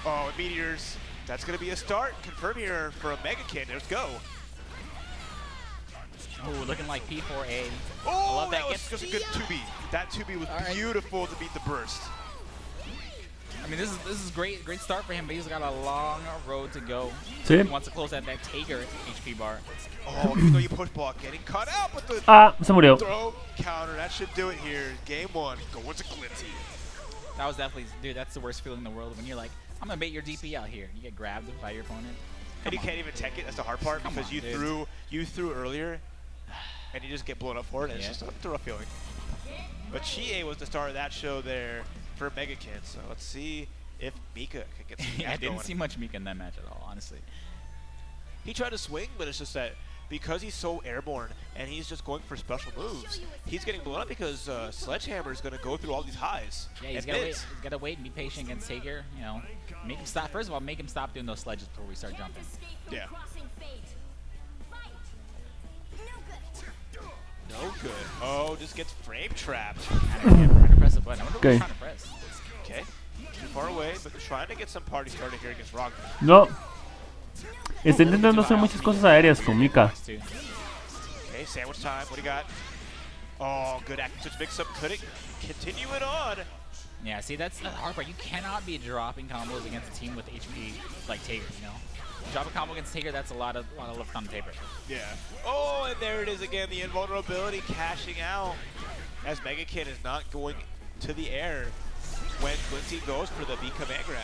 Oh, Meteors. That's going to be a start. Confirm here for a Mega Kid. Let's go. Oh, looking like P4A. Oh, I love that. that was Gets just a good 2B. That 2B was All right. beautiful to beat the burst. I mean, this is great start for him, but he's got a long road to go. Sí. He wants to close that Tager HP bar. Oh, even though you push block, getting cut out with the Ah, se murió. throw counter. That should do it here. Game 1. Going to Glitzy. That was definitely, dude, that's the worst feeling in the world when you're like, I'm going to bait your DP out here. You get grabbed by your opponent. And you Come on. can't even tech it. That's the hard part Come because on, you dude. threw earlier, and you just get blown up for it. And Yeah. it's just a rough feeling. But Chie was the star of that show there for Mega Kid. So let's see if Mika can get some Yeah, I gas didn't going. see much Mika in that match at all, honestly. He tried to swing, but it's just that because he's so airborne and he's just going for special moves, he's getting blown up because Sledgehammer is going to go through all these highs. Yeah, he's and got to wait. mids. He's got to wait and be patient against Tager. You know, make him stop. First of all, make him stop doing those sledges before we start jumping. Escape from Yeah. crossing fate. Fight. No good. No good. Oh, just gets frame trapped. Trying to press a button. I wonder what Okay. he's trying to press. Okay. Too far away, but trying to get some party started here against Rock. No. Está intentando hacer muchas cosas aéreas con Mika. Too. Okay, sandwich time. What do you got? Oh, good action switch mix up. Could it continue it on? Yeah, see, that's the hard part. You cannot be dropping combos against a team with HP like Tager, you know? Drop a combo against Tager, that's a lot of left on the table. Yeah. Oh, and there it is again. The invulnerability cashing out as Mega Kid is not going to the air when Quincy goes for the B command grab.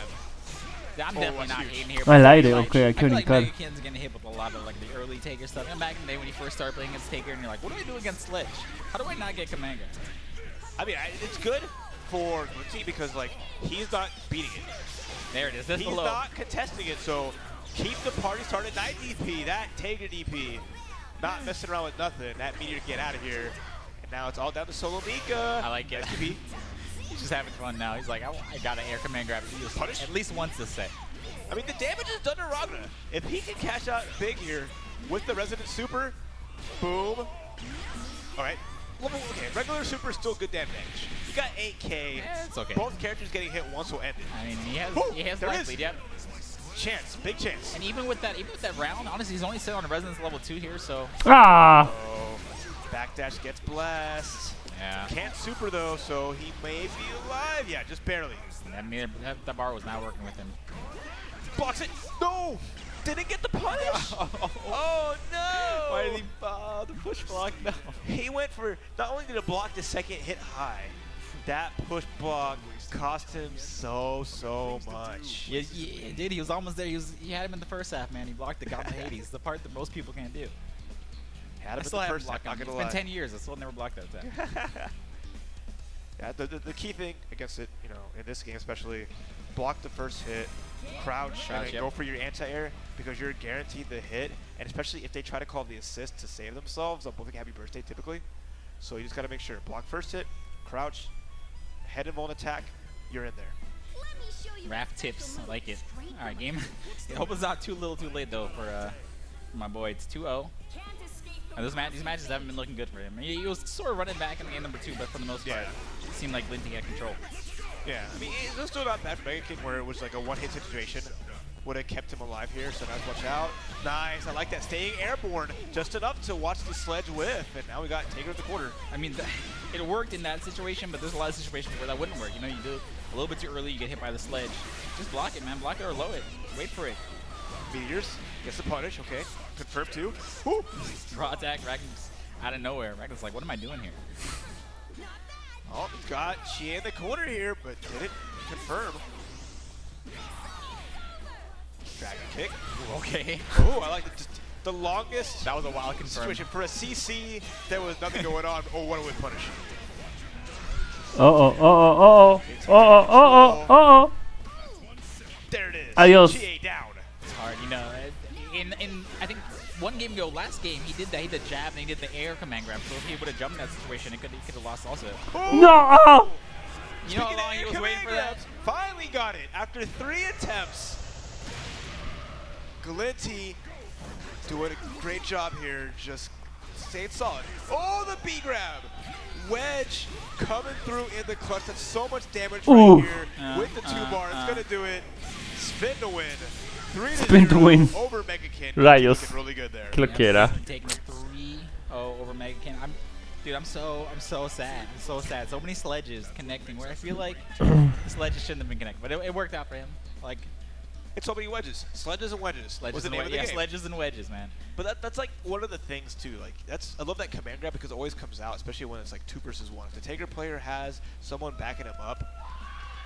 I'm Oh, definitely that's not huge. hating here. Al but aire, like, okay, I I can feel like brincar. Mega Kid's getting hit with a lot of like the early Tager stuff. And back in the day when you first started playing against Tager and you're like, what do I do against Sledge? How do I not get command grab? I mean, it's good for Quincy because like he's not beating it. There it is. That's He's the low. not contesting it, so keep the party started. 9 DP, that Tager DP. Not messing around with nothing. That Meteor get out of here. And now it's all down to Solo Mika. I like it. STP. He's just having fun now. He's like, I got an air command grab Punish? at least once this set. I mean, the damage is done to Ragna. If he can cash out big here with the Resident Super, boom. All right. Okay, regular Super is still good damage. You got 8K. Yeah, it's okay. Both characters getting hit once will end it. I mean, he Woo, has there life is. lead, yep. Chance, big chance. And even with that round, honestly, he's only still on a resonance level 2 here, so Ah. Oh, backdash gets blessed. yeah. Can't super though, so he may be alive. Yeah, just barely. That bar was not working with him. Blocks it. No! Didn't get the punish. Oh no! Why did he the push block? No. He went for, not only did it block the second hit high, that push block cost him so much. Yeah, dude, he was almost there. He had him in the first half, man. He blocked the God of Hades, the part that most people can't do. Had I him still in the haven't first half, blocked not him. gonna It's lie. been 10 years. I still never blocked that attack. Yeah, the key thing against it, you know, in this game especially, block the first hit, crouch, and then yep. go for your anti-air because you're guaranteed the hit, and especially if they try to call the assist to save themselves, they'll both get happy birthday typically. So you just got to make sure, block first hit, crouch, head and attack, you're in there. Let me show you Raph a tips. special I like it. move straight All right, from game. the It opens out too little too late, though, for my boy. It's 2-0. Can't escape And these matches haven't been looking good for him. He was sort of running back in game number 2, but for the most part, it seemed like Linty had control. Yeah, I mean, it was still not bad for Mega King where it was like a one-hit situation. Would have kept him alive here, so nice, watch out. Nice, I like that. Staying airborne, just enough to watch the sledge whiff, and now we got Taker at the quarter. I mean, it worked in that situation, but there's a lot of situations where that wouldn't work. You know, you do a little bit too early, you get hit by the sledge. Just block it, man. Block it or low it. Wait for it. Meteors, gets the punish, okay. Confirm too. Woo! Draw attack, Ragna's out of nowhere. Ragna's like, what am I doing here? Oh, got Xie in the corner here, but didn't confirm. Dragon kick. Ooh, okay. Oh, I like the longest That was a wild confirm. situation. For a CC, there was nothing going on. Oh, what a whip punish. There it is. Adios. Xie down. It's hard, you know. In I think one game ago, last game, he did that. He did the jab and he did the air command grab. So if he would have jumped in that situation, he could have lost also. Oh! No! You know how long he was waiting for that? Finally got it after 3 attempts. Glinty doing a great job here, just staying solid. Oh, the B grab. Wedge coming through in the clutch. That's so much damage right here with the 2-bar. It's going to do it. Spin to win. 3-0 Spin to win. over Megakin. Rayos. Looking really good there. Que lo quiera. Taking a 3-0 over Megakin. Dude, I'm so sad. I'm so sad. So many sledges connecting where I feel like the sledges shouldn't have been connected, but it worked out for him. Like, It's so many wedges. Sledges and wedges. sledges was the and name of the game. sledges and wedges, man. But that's like one of the things too. Like I love that command grab because it always comes out, especially when it's like 2 versus 1. If the Taker player has someone backing him up,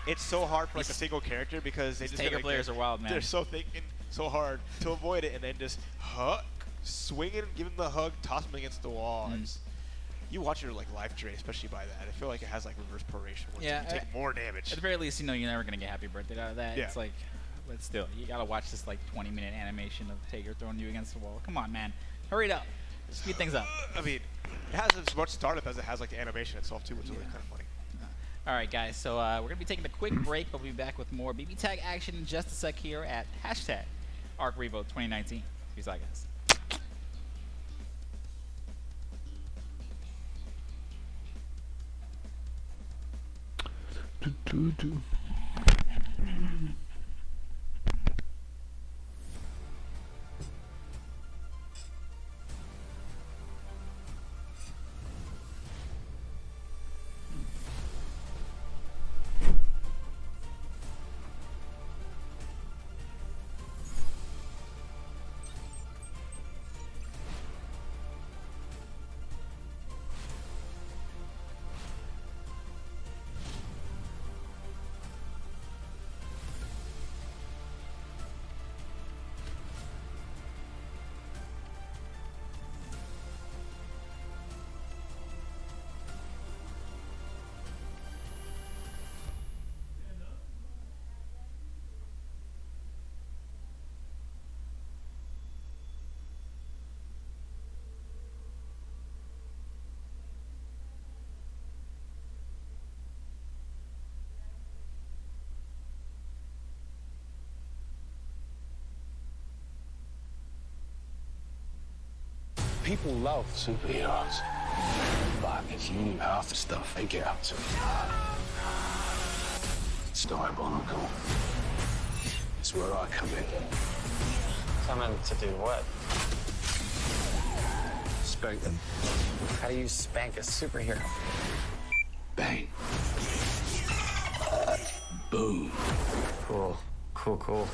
it's so hard for like a single character because they just Taker players are wild, man. They're so thinking so hard to avoid it and then just swing it, give him the hug, toss him against the wall. You watch your like life drain, especially by that. I feel like it has like reverse proration. Once Yeah, you take more damage. At the very least, you know you're never gonna get happy birthday out of that. Yeah. It's like, but still, you gotta watch this like 20-minute animation of Taker throwing you against the wall. Come on, man, hurry it up, speed things up. I mean, it has as much startup as it has like the animation itself too, which is really kind of funny. All right, guys. So we're gonna be taking a quick break, but we'll be back with more BB Tag action in just a sec here at #ArcRevo 2019. Peace out, guys. People love superheroes, but if you knew half the stuff they get up to, it's diabolical. It's where I come in. Come in to do what? Spank them. How do you spank a superhero? Bang. Boom. Cool. Cool, cool.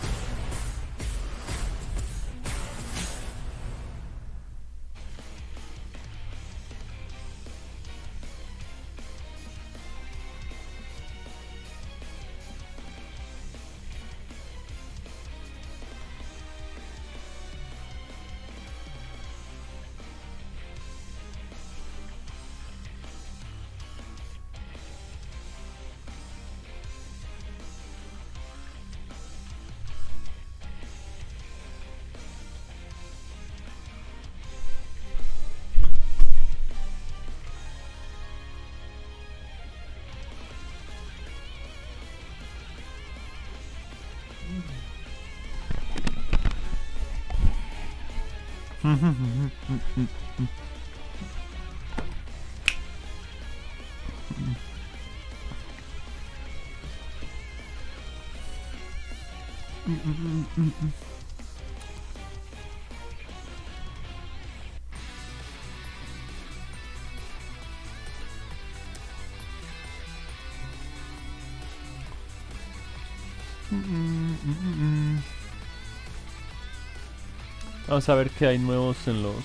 Vamos a ver qué hay nuevos en los...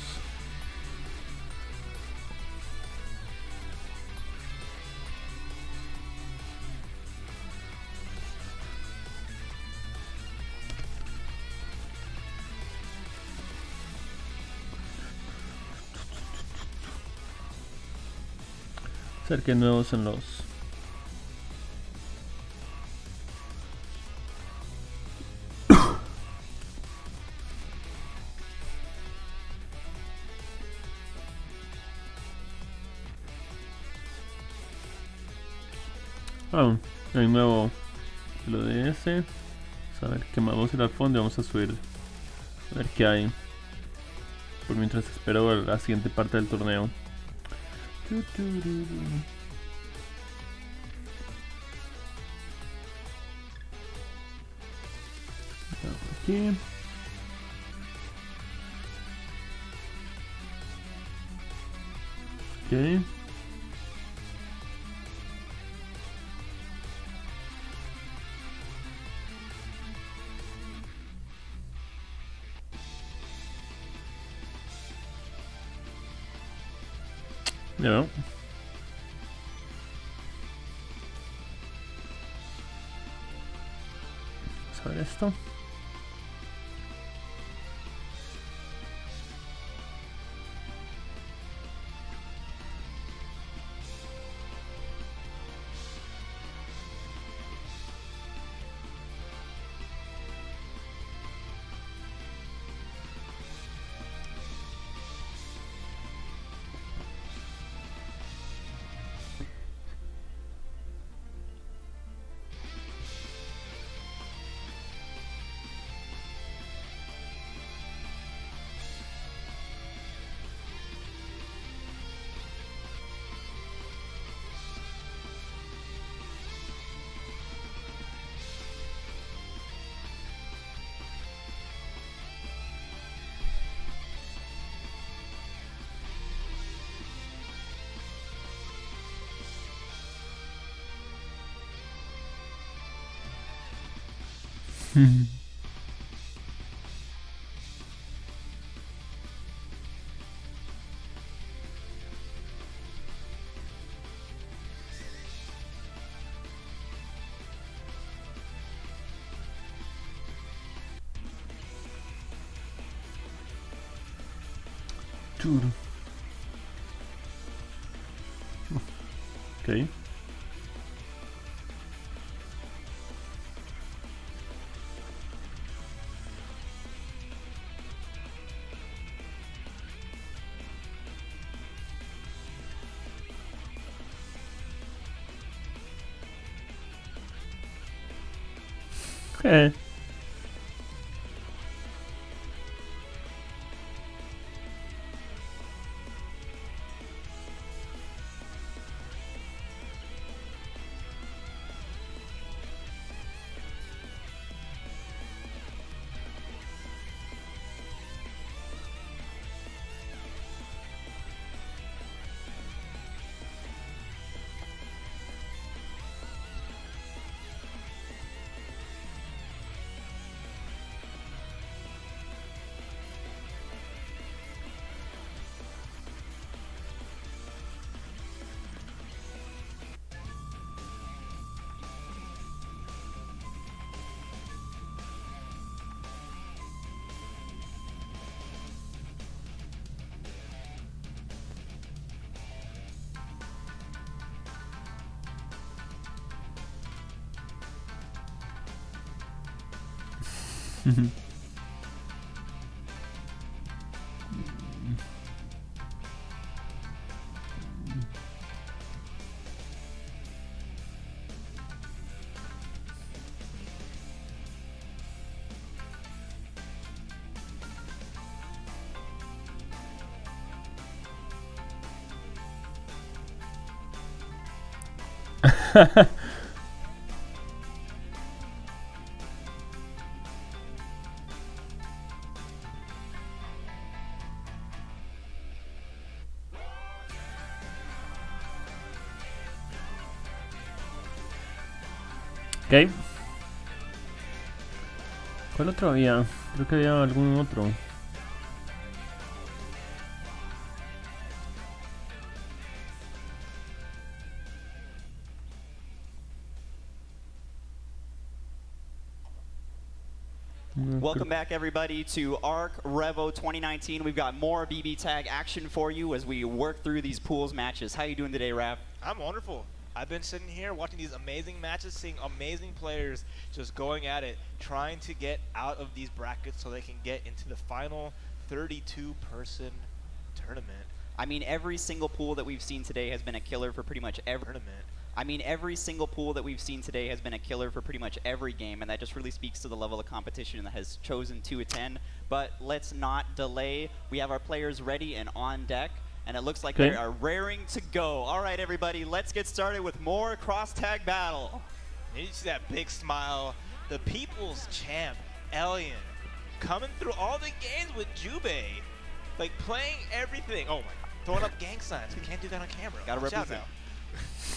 Vamos a ver qué hay nuevos en los... Ah, hay nuevo lo de ese. Vamos a ver qué más. Vamos a ir al fondo y vamos a subir. A ver qué hay. Por mientras espero la siguiente parte del torneo. Aquí. Ok. Ya. Vamos a ver esto. Ok. Eh. Ok. ¿Cuál otro había? Creo que había algún otro. Welcome back, everybody, to arcrevo 2019. We've got more BB tag action for you as we work through these pools matches. How you doing today, Rav? I'm wonderful. I've been sitting here watching these amazing matches, seeing amazing players just going at it, trying to get out of these brackets so they can get into the final 32-person tournament. I mean, every single pool that we've seen today has been a killer for pretty much every Tournament. I mean, every single pool that we've seen today has been a killer for pretty much every game, and that just really speaks to the level of competition that has chosen to attend. But let's not delay. We have our players ready and on deck, and it looks like Okay. they are raring to go. All right, everybody, let's get started with more cross-tag battle. And you see that big smile. The people's champ, Elian, coming through all the games with Jubei. Like, playing everything. Oh, my God. Throwing up gang signs. We can't do that on camera. Gotta Watch out represent. now.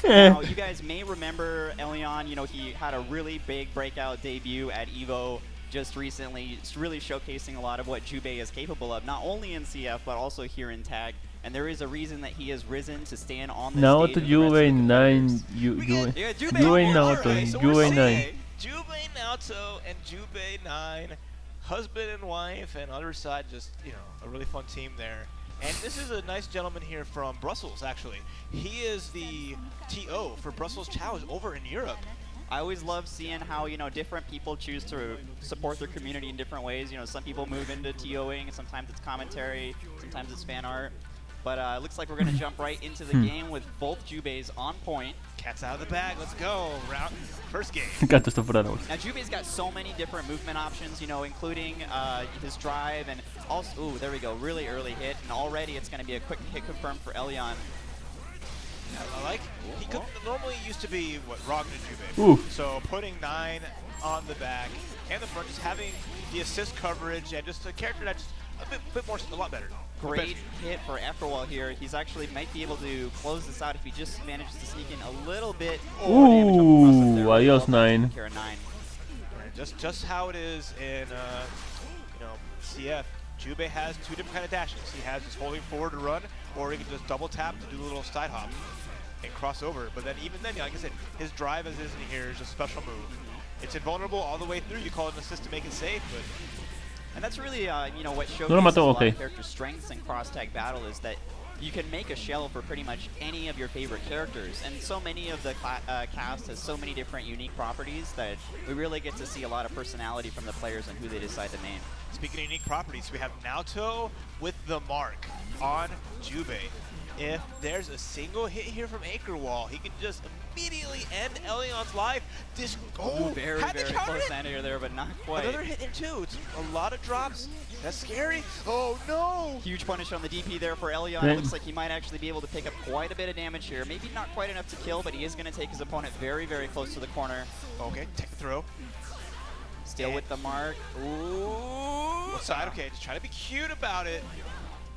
Now, you guys may remember Elion, you know, he had a really big breakout debut at EVO just recently. It's really showcasing a lot of what Jubei is capable of, not only in CF, but also here in TAG. And there is a reason that he has risen to stand on this Naoto stage. with the rest of the Juve 9. competitors. Yeah, Jubei. Jubei All Naoto. right, so we're Jubei seeing 9. Jubei Naoto and Jubei 9, husband and wife, and other side, just, you know, a really fun team there. And this is a nice gentleman here from Brussels, actually. He is the TO for Brussels Challenge over in Europe. I always love seeing how, you know, different people choose to support their community in different ways. You know, some people move into TOing, sometimes it's commentary, sometimes it's fan art. But it looks like we're going to jump right into the game with both Jubeis on point. Cat's out of the bag. Let's go. Round first game. Gato está fuera de la bolsa. Now, Jubei's got so many different movement options, you know, including his drive and also, ooh, there we go, really early hit. And already it's going to be a quick hit confirmed for Elion. I like. He could normally used to be what Rogn and Ooh. Jubei. So putting 9 on the back and the front, just having the assist coverage and just a character that's a bit more, a lot better. Great hit for Efterwall here. He's actually might be able to close this out if he just manages to sneak in a little bit more damage up across the Ooh, there. adios, Well, 9. Kara 9. Right, just how it is in you know, CF. Jubei has 2 different kind of dashes. He has just holding forward to run, or he can just double tap to do a little side hop and cross over. But then even then, like I said, his drive as is in here is a special move. It's invulnerable all the way through. You call it an assist to make it safe, but And that's really, you know, what lo showcases mató, a lot okay. of character strengths in cross-tag battle is that you can make a shell for pretty much any of your favorite characters. And so many of the cast has so many different unique properties that we really get to see a lot of personality from the players and who they decide to main. speaking of unique properties, we have Naoto with the mark on Jubei. If there's a single hit here from Acrewall, he can just immediately end Elion's life. This Very, had the very counter close hit. anti-air there, but not quite. Another hit there too. It's a lot of drops. That's scary. Oh no! Huge punish on the DP there for Elion. Yeah. It looks like he might actually be able to pick up quite a bit of damage here. Maybe not quite enough to kill, but he is going to take his opponent very, very close to the corner. Okay, take the throw. Still with the mark. Ooh. What side? Okay, just trying to be cute about it.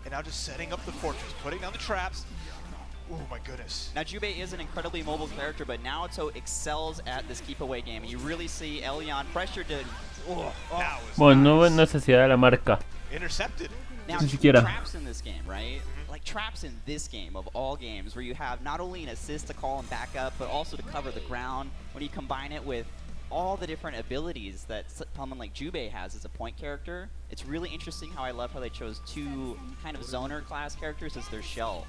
And now just setting up the fortress, putting down the traps. Oh my goodness. Now, Jubei is an incredibly mobile character, but Naoto excels at this keep away game. You really see Elion pressured to. That was Bueno, no hubo nice. necesidad de la marca. Intercepted. Now, Ni siquiera. traps in this game, right? Like traps in this game of all games, where you have not only an assist to call him back up, but also to cover the ground. When you combine it with all the different abilities that someone like Jubei has as a point character, it's really interesting how I love how they chose 2 kind of zoner class characters as their shell.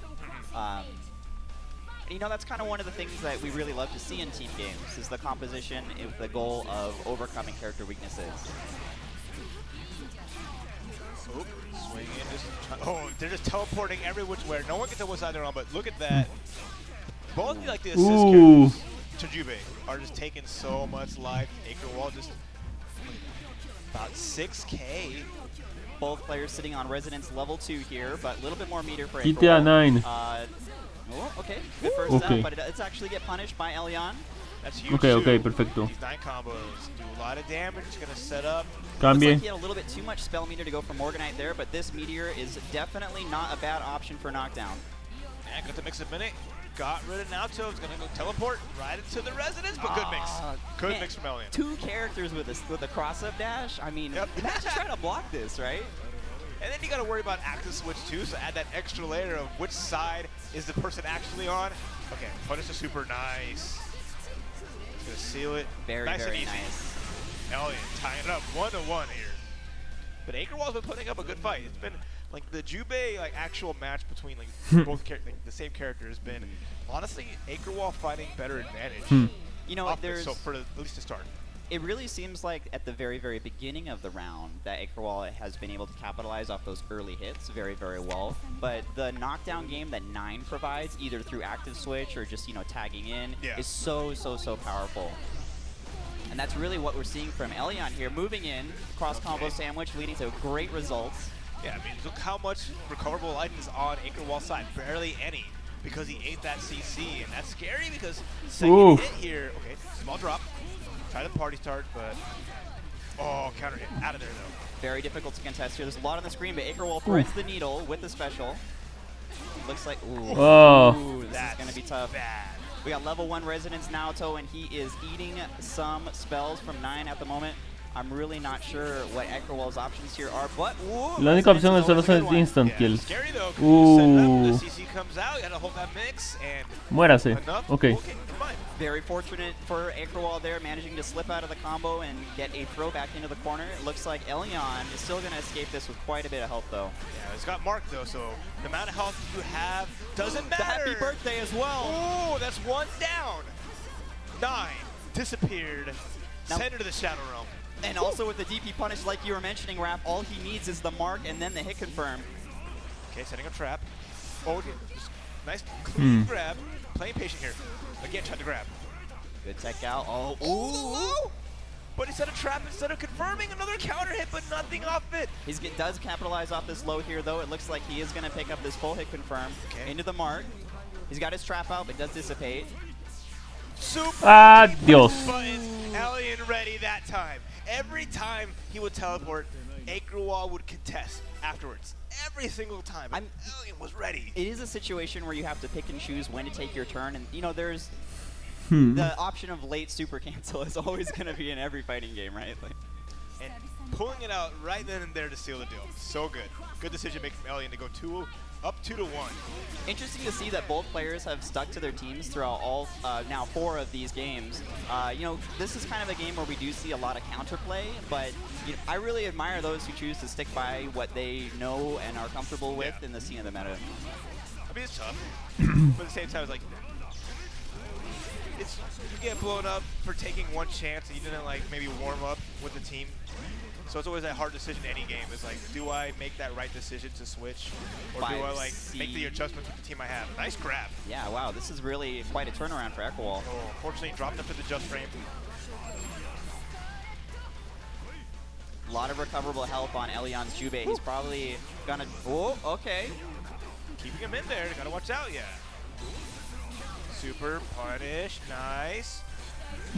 You know, that's kind of one of the things that we really love to see in team games, is the composition with the goal of overcoming character weaknesses. Oh, swinging, they're just teleporting every which way. No one can tell what side they're on, but look at that. Both like the assist Ooh. characters to Jubei are just taking so much life. Acrewall just about 6K. Both players sitting on Resonance level 2 here, but a little bit more meter for GTA Acrewall. 9. Oh, okay. Good first Okay. up, but it's actually get punished by Elion. That's huge. Okay, okay, too. perfecto. These 9 combos do a lot of damage. It's gonna set up. Looks Cambie. like he had a little bit too much spell meter to go for Morganite there, but this meteor is definitely not a bad option for knockdown. And got the mix a minute. Got rid of Naoto. It's gonna go teleport right into the residence, but good mix. Good Man, mix from Elian. 2 characters with a cross-up dash. I mean, Yep. imagine trying to block this, right? And then you gotta worry about active switch too, so add that extra layer of which side is the person actually on. Okay, punish the super nice. Gonna seal it. Very, nice very and easy. nice. Elian tying it up 1-1 here. But Acrewall's been putting up a good fight. It's been like the Jubei actual match between both the same character has been honestly Acrewall fighting better advantage. You know, Off there's so for at least to start. it really seems like at the very, very beginning of the round that Acrewall has been able to capitalize off those early hits very, very well. But the knockdown game that 9 provides, either through active switch or just, tagging in, is so, so, so powerful. And that's really what we're seeing from Elion here, moving in, cross combo sandwich, leading to great results. Yeah, I mean, look how much recoverable items on Acrewall's side. Barely any, because he ate that CC, and that's scary because second hit here. Okay, small drop. Try the party start, but counter hit out of there though. Very difficult to contest here. There's a lot on the screen, but Acrewall threads the needle with the special. Looks like this is gonna be tough. Bad. We got level 1 Resonance Naoto, and he is eating some spells from 9 at the moment. I'm really not sure what Acrewall's options here are, but La única opción es solo hacer instant kill. Scary though, 'cause you set it up, the CC comes out, you gotta hold that mix, and Muérase. enough. Okay. Come on. Very fortunate for Acrewall there, managing to slip out of the combo and get a throw back into the corner. It looks like Elion is still going to escape this with quite a bit of health, though. Yeah, it's got Mark though, so the amount of health you have doesn't matter. Happy birthday as well. Oh, that's 1 down. 9 disappeared. Now- Send her to the Shadow Realm. And also with the DP punish, like you were mentioning, Raph, all he needs is the mark and then the hit confirm. Okay, setting a trap. Oh, just nice clean grab. Playing patient here. Again, tried to grab. Good tech out. Oh, Ooh! But he set a trap instead of confirming another counter hit, but nothing off it. He does capitalize off this low here, though. It looks like he is going to pick up this full hit confirm into the mark. He's got his trap out, but does dissipate. Super Adios. buttons. Elian ready that time. Every time he would teleport, Acrewall would contest afterwards. Every single time. Elian was ready. It is a situation where you have to pick and choose when to take your turn, and there's the option of late super cancel is always going to be in every fighting game, right? And pulling it out right then and there to seal the deal. So good. Good decision making from Elian to go up 2-1. Interesting to see that both players have stuck to their teams throughout all now 4 of these games. This is kind of a game where we do see a lot of counterplay, but I really admire those who choose to stick by what they know and are comfortable with in the scene of the meta. I mean, it's tough, but at the same time, it's like you get blown up for taking one chance and you didn't maybe warm up with the team. So it's always that hard decision in any game. It's like, do I make that right decision to switch, or do I make the adjustments with the team I have? Nice grab. Yeah, wow, this is really quite a turnaround for Acrewall. Oh, fortunately, dropped up to the just frame. A lot of recoverable health on Elion's Jubei. He's probably gonna. Oh, okay. Keeping him in there. Gotta watch out, yeah. Super punish. Nice.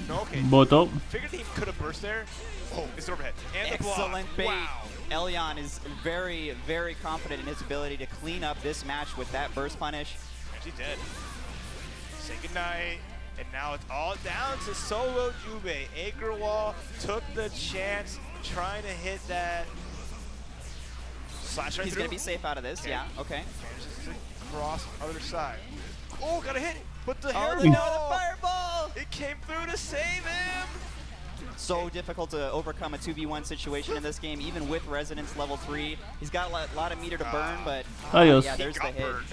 No, okay. Boto. Figured he could have burst there. Oh, it's overhead. And the block. Excellent bait. Wow. Elion is very, very confident in his ability to clean up this match with that burst punish. And she did. Say goodnight. And now it's all down to solo Jubei. Acrewall took the chance trying to hit that slash right He's through. going to be safe out of this, yeah, okay. Manages to cross other side. Oh, got a hit. But the Oh, hairball. the fireball! It came through to save him. So difficult to overcome a 2v1 situation in this game, even with Resonance level 3. He's got a lot of meter to burn, but Adios. yeah, there's the got hit. burned.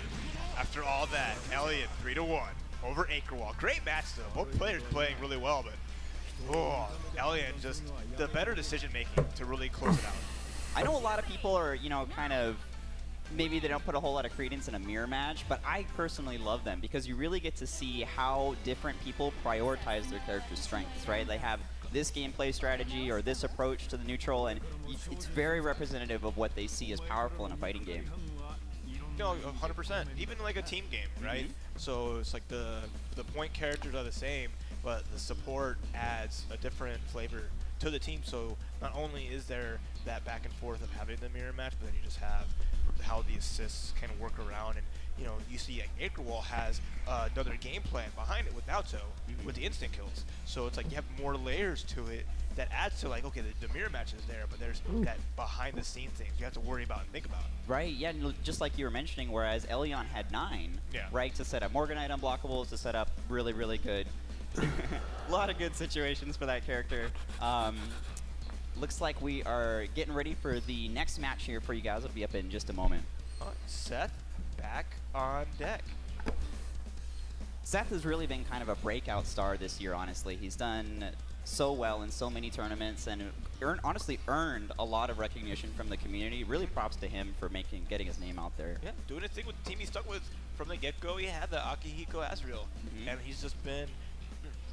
After all that, Elian 3-1 over Acrewall. Great match though. Both players playing really well, but Elian just the better decision making to really close it out. I know a lot of people are, kind of, maybe they don't put a whole lot of credence in a mirror match, but I personally love them because you really get to see how different people prioritize their character's strengths, right? They have this gameplay strategy or this approach to the neutral, and it's very representative of what they see as powerful in a fighting game. No, 100%. Even like a team game, right? So it's like the point characters are the same, but the support adds a different flavor to the team. So not only is there that back and forth of having the mirror match, but then you just have how the assists can work around. And you see like Acrewall has another game plan behind it with Naoto with the instant kills. So it's like you have more layers to it that adds to like, okay, the mirror match is there, but there's that behind the scenes things you have to worry about and think about. Right, yeah, just like you were mentioning, whereas Elion had 9, right, to set up Morganite unblockables, to set up really, really good, a lot of good situations for that character. Looks like we are getting ready for the next match here for you guys. It'll be up in just a moment. Seth back on deck. Seth has really been kind of a breakout star this year, honestly. He's done so well in so many tournaments and honestly earned a lot of recognition from the community. Really props to him for getting his name out there. Yeah, doing his thing with the team he stuck with from the get-go. He had the Akihiko Asriel, and he's just been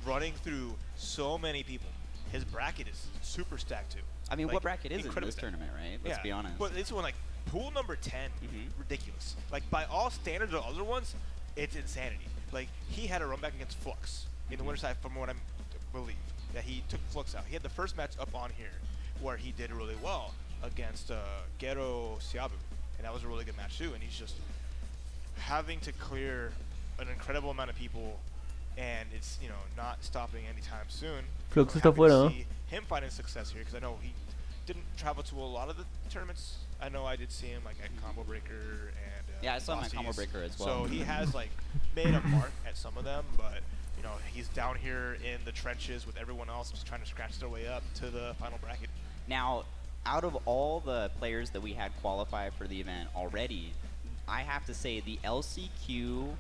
running through so many people. His bracket is super stacked too. I mean, like, what bracket is it in this stacked. tournament, right? Let's be honest. But this one, like, pool number 10, ridiculous. Like, by all standards of other ones, it's insanity. Like, he had a run back against Flux in the winter side, from what I believe, that he took Flux out. He had the first match up on here where he did really well against Gero Siabu, and that was a really good match too. And he's just having to clear an incredible amount of people, and it's not stopping anytime soon. Flux I'm está happy fuera, to ¿no? see him finding success here, because I know he didn't travel to a lot of the tournaments. I know I did see him like at Combo Breaker and yeah, I saw him at Aussies. Combo Breaker as well. So he has like made a mark at some of them, but he's down here in the trenches with everyone else, just trying to scratch their way up to the final bracket. Now, out of all the players that we had qualify for the event already, I have to say the LCQ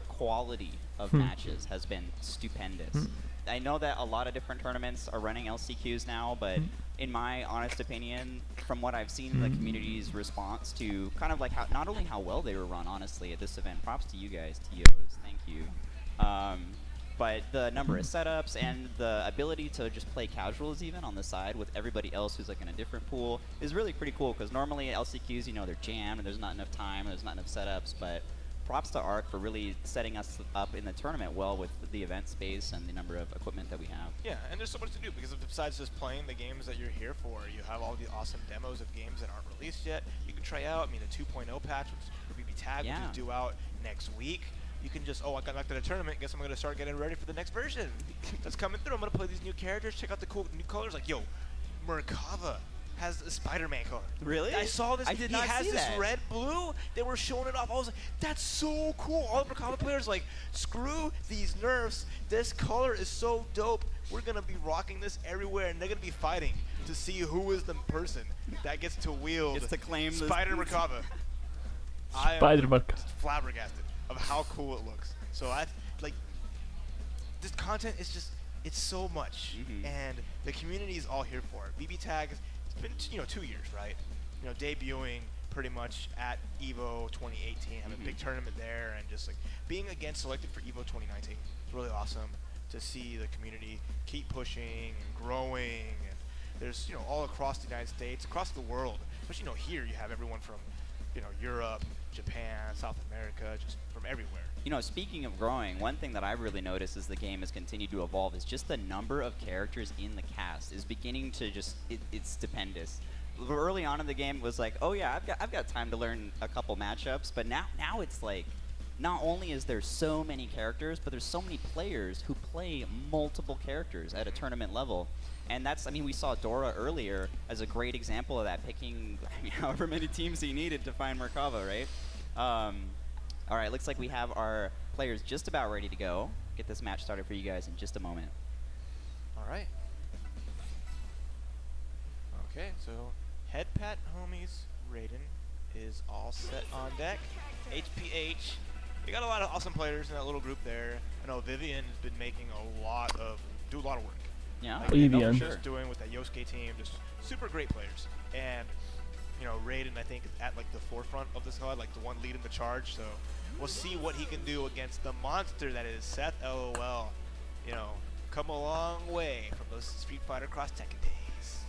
quality of matches has been stupendous. I know that a lot of different tournaments are running LCQs now, but in my honest opinion, from what I've seen in the community's response to kind of like how, not only how well they were run, honestly, at this event, props to you guys, TOs, thank you. But the number of setups and the ability to just play casuals even on the side with everybody else who's like in a different pool is really pretty cool, because normally at LCQs, they're jammed and there's not enough time, there's not enough setups, but props to Arc for really setting us up in the tournament well with the event space and the number of equipment that we have. Yeah, and there's so much to do, because besides just playing the games that you're here for, you have all the awesome demos of games that aren't released yet. You can try out. I mean, the 2.0 patch for BB Tag, which is due out next week. You can just, I got knocked out of the tournament, guess I'm going to start getting ready for the next version that's coming through. I'm going to play these new characters, check out the cool new colors. Like, yo, Merkava has a Spider-Man color. Really? I saw this. I did not see He has this that. red, blue. They were showing it off. I was like, that's so cool. All the Merkava players like, screw these nerfs. This color is so dope. We're going to be rocking this everywhere, and they're going to be fighting to see who is the person that gets to wield Gets to claim this- Spider Merkava. I am Spider-Mark. flabbergasted of how cool it looks. So this content is just, it's so much, and the community is all here for it. BB Tag, it's been 2 years, right? Debuting pretty much at EVO 2018, having a big tournament there, and just like being again selected for EVO 2019. It's really awesome to see the community keep pushing and growing. And there's all across the United States, across the world. Especially here you have everyone from Europe, Japan, South America, just from everywhere. Speaking of growing, one thing that I've really noticed as the game has continued to evolve is just the number of characters in the cast is beginning to just, it's stupendous. Early on in the game it was like, oh yeah, I've got time to learn a couple matchups, but now it's like, not only is there so many characters, but there's so many players who play multiple characters at a tournament level. And that's, we saw Dora earlier as a great example of that, picking however many teams he needed to find Merkava, right? All right, looks like we have our players just about ready to go. Get this match started for you guys in just a moment. All right. Okay, so head pat homies, Raiden is all set on deck. HPH, we got a lot of awesome players in that little group there. I know Vivian has been making a lot of work. Yeah, Like Vivian. just doing with that Yosuke team, just super great players. And Raiden, I think, is at like the forefront of this squad, like the one leading the charge. So we'll see what he can do against the monster that is Seth LOL. Come a long way from those Street Fighter Cross Tekken days.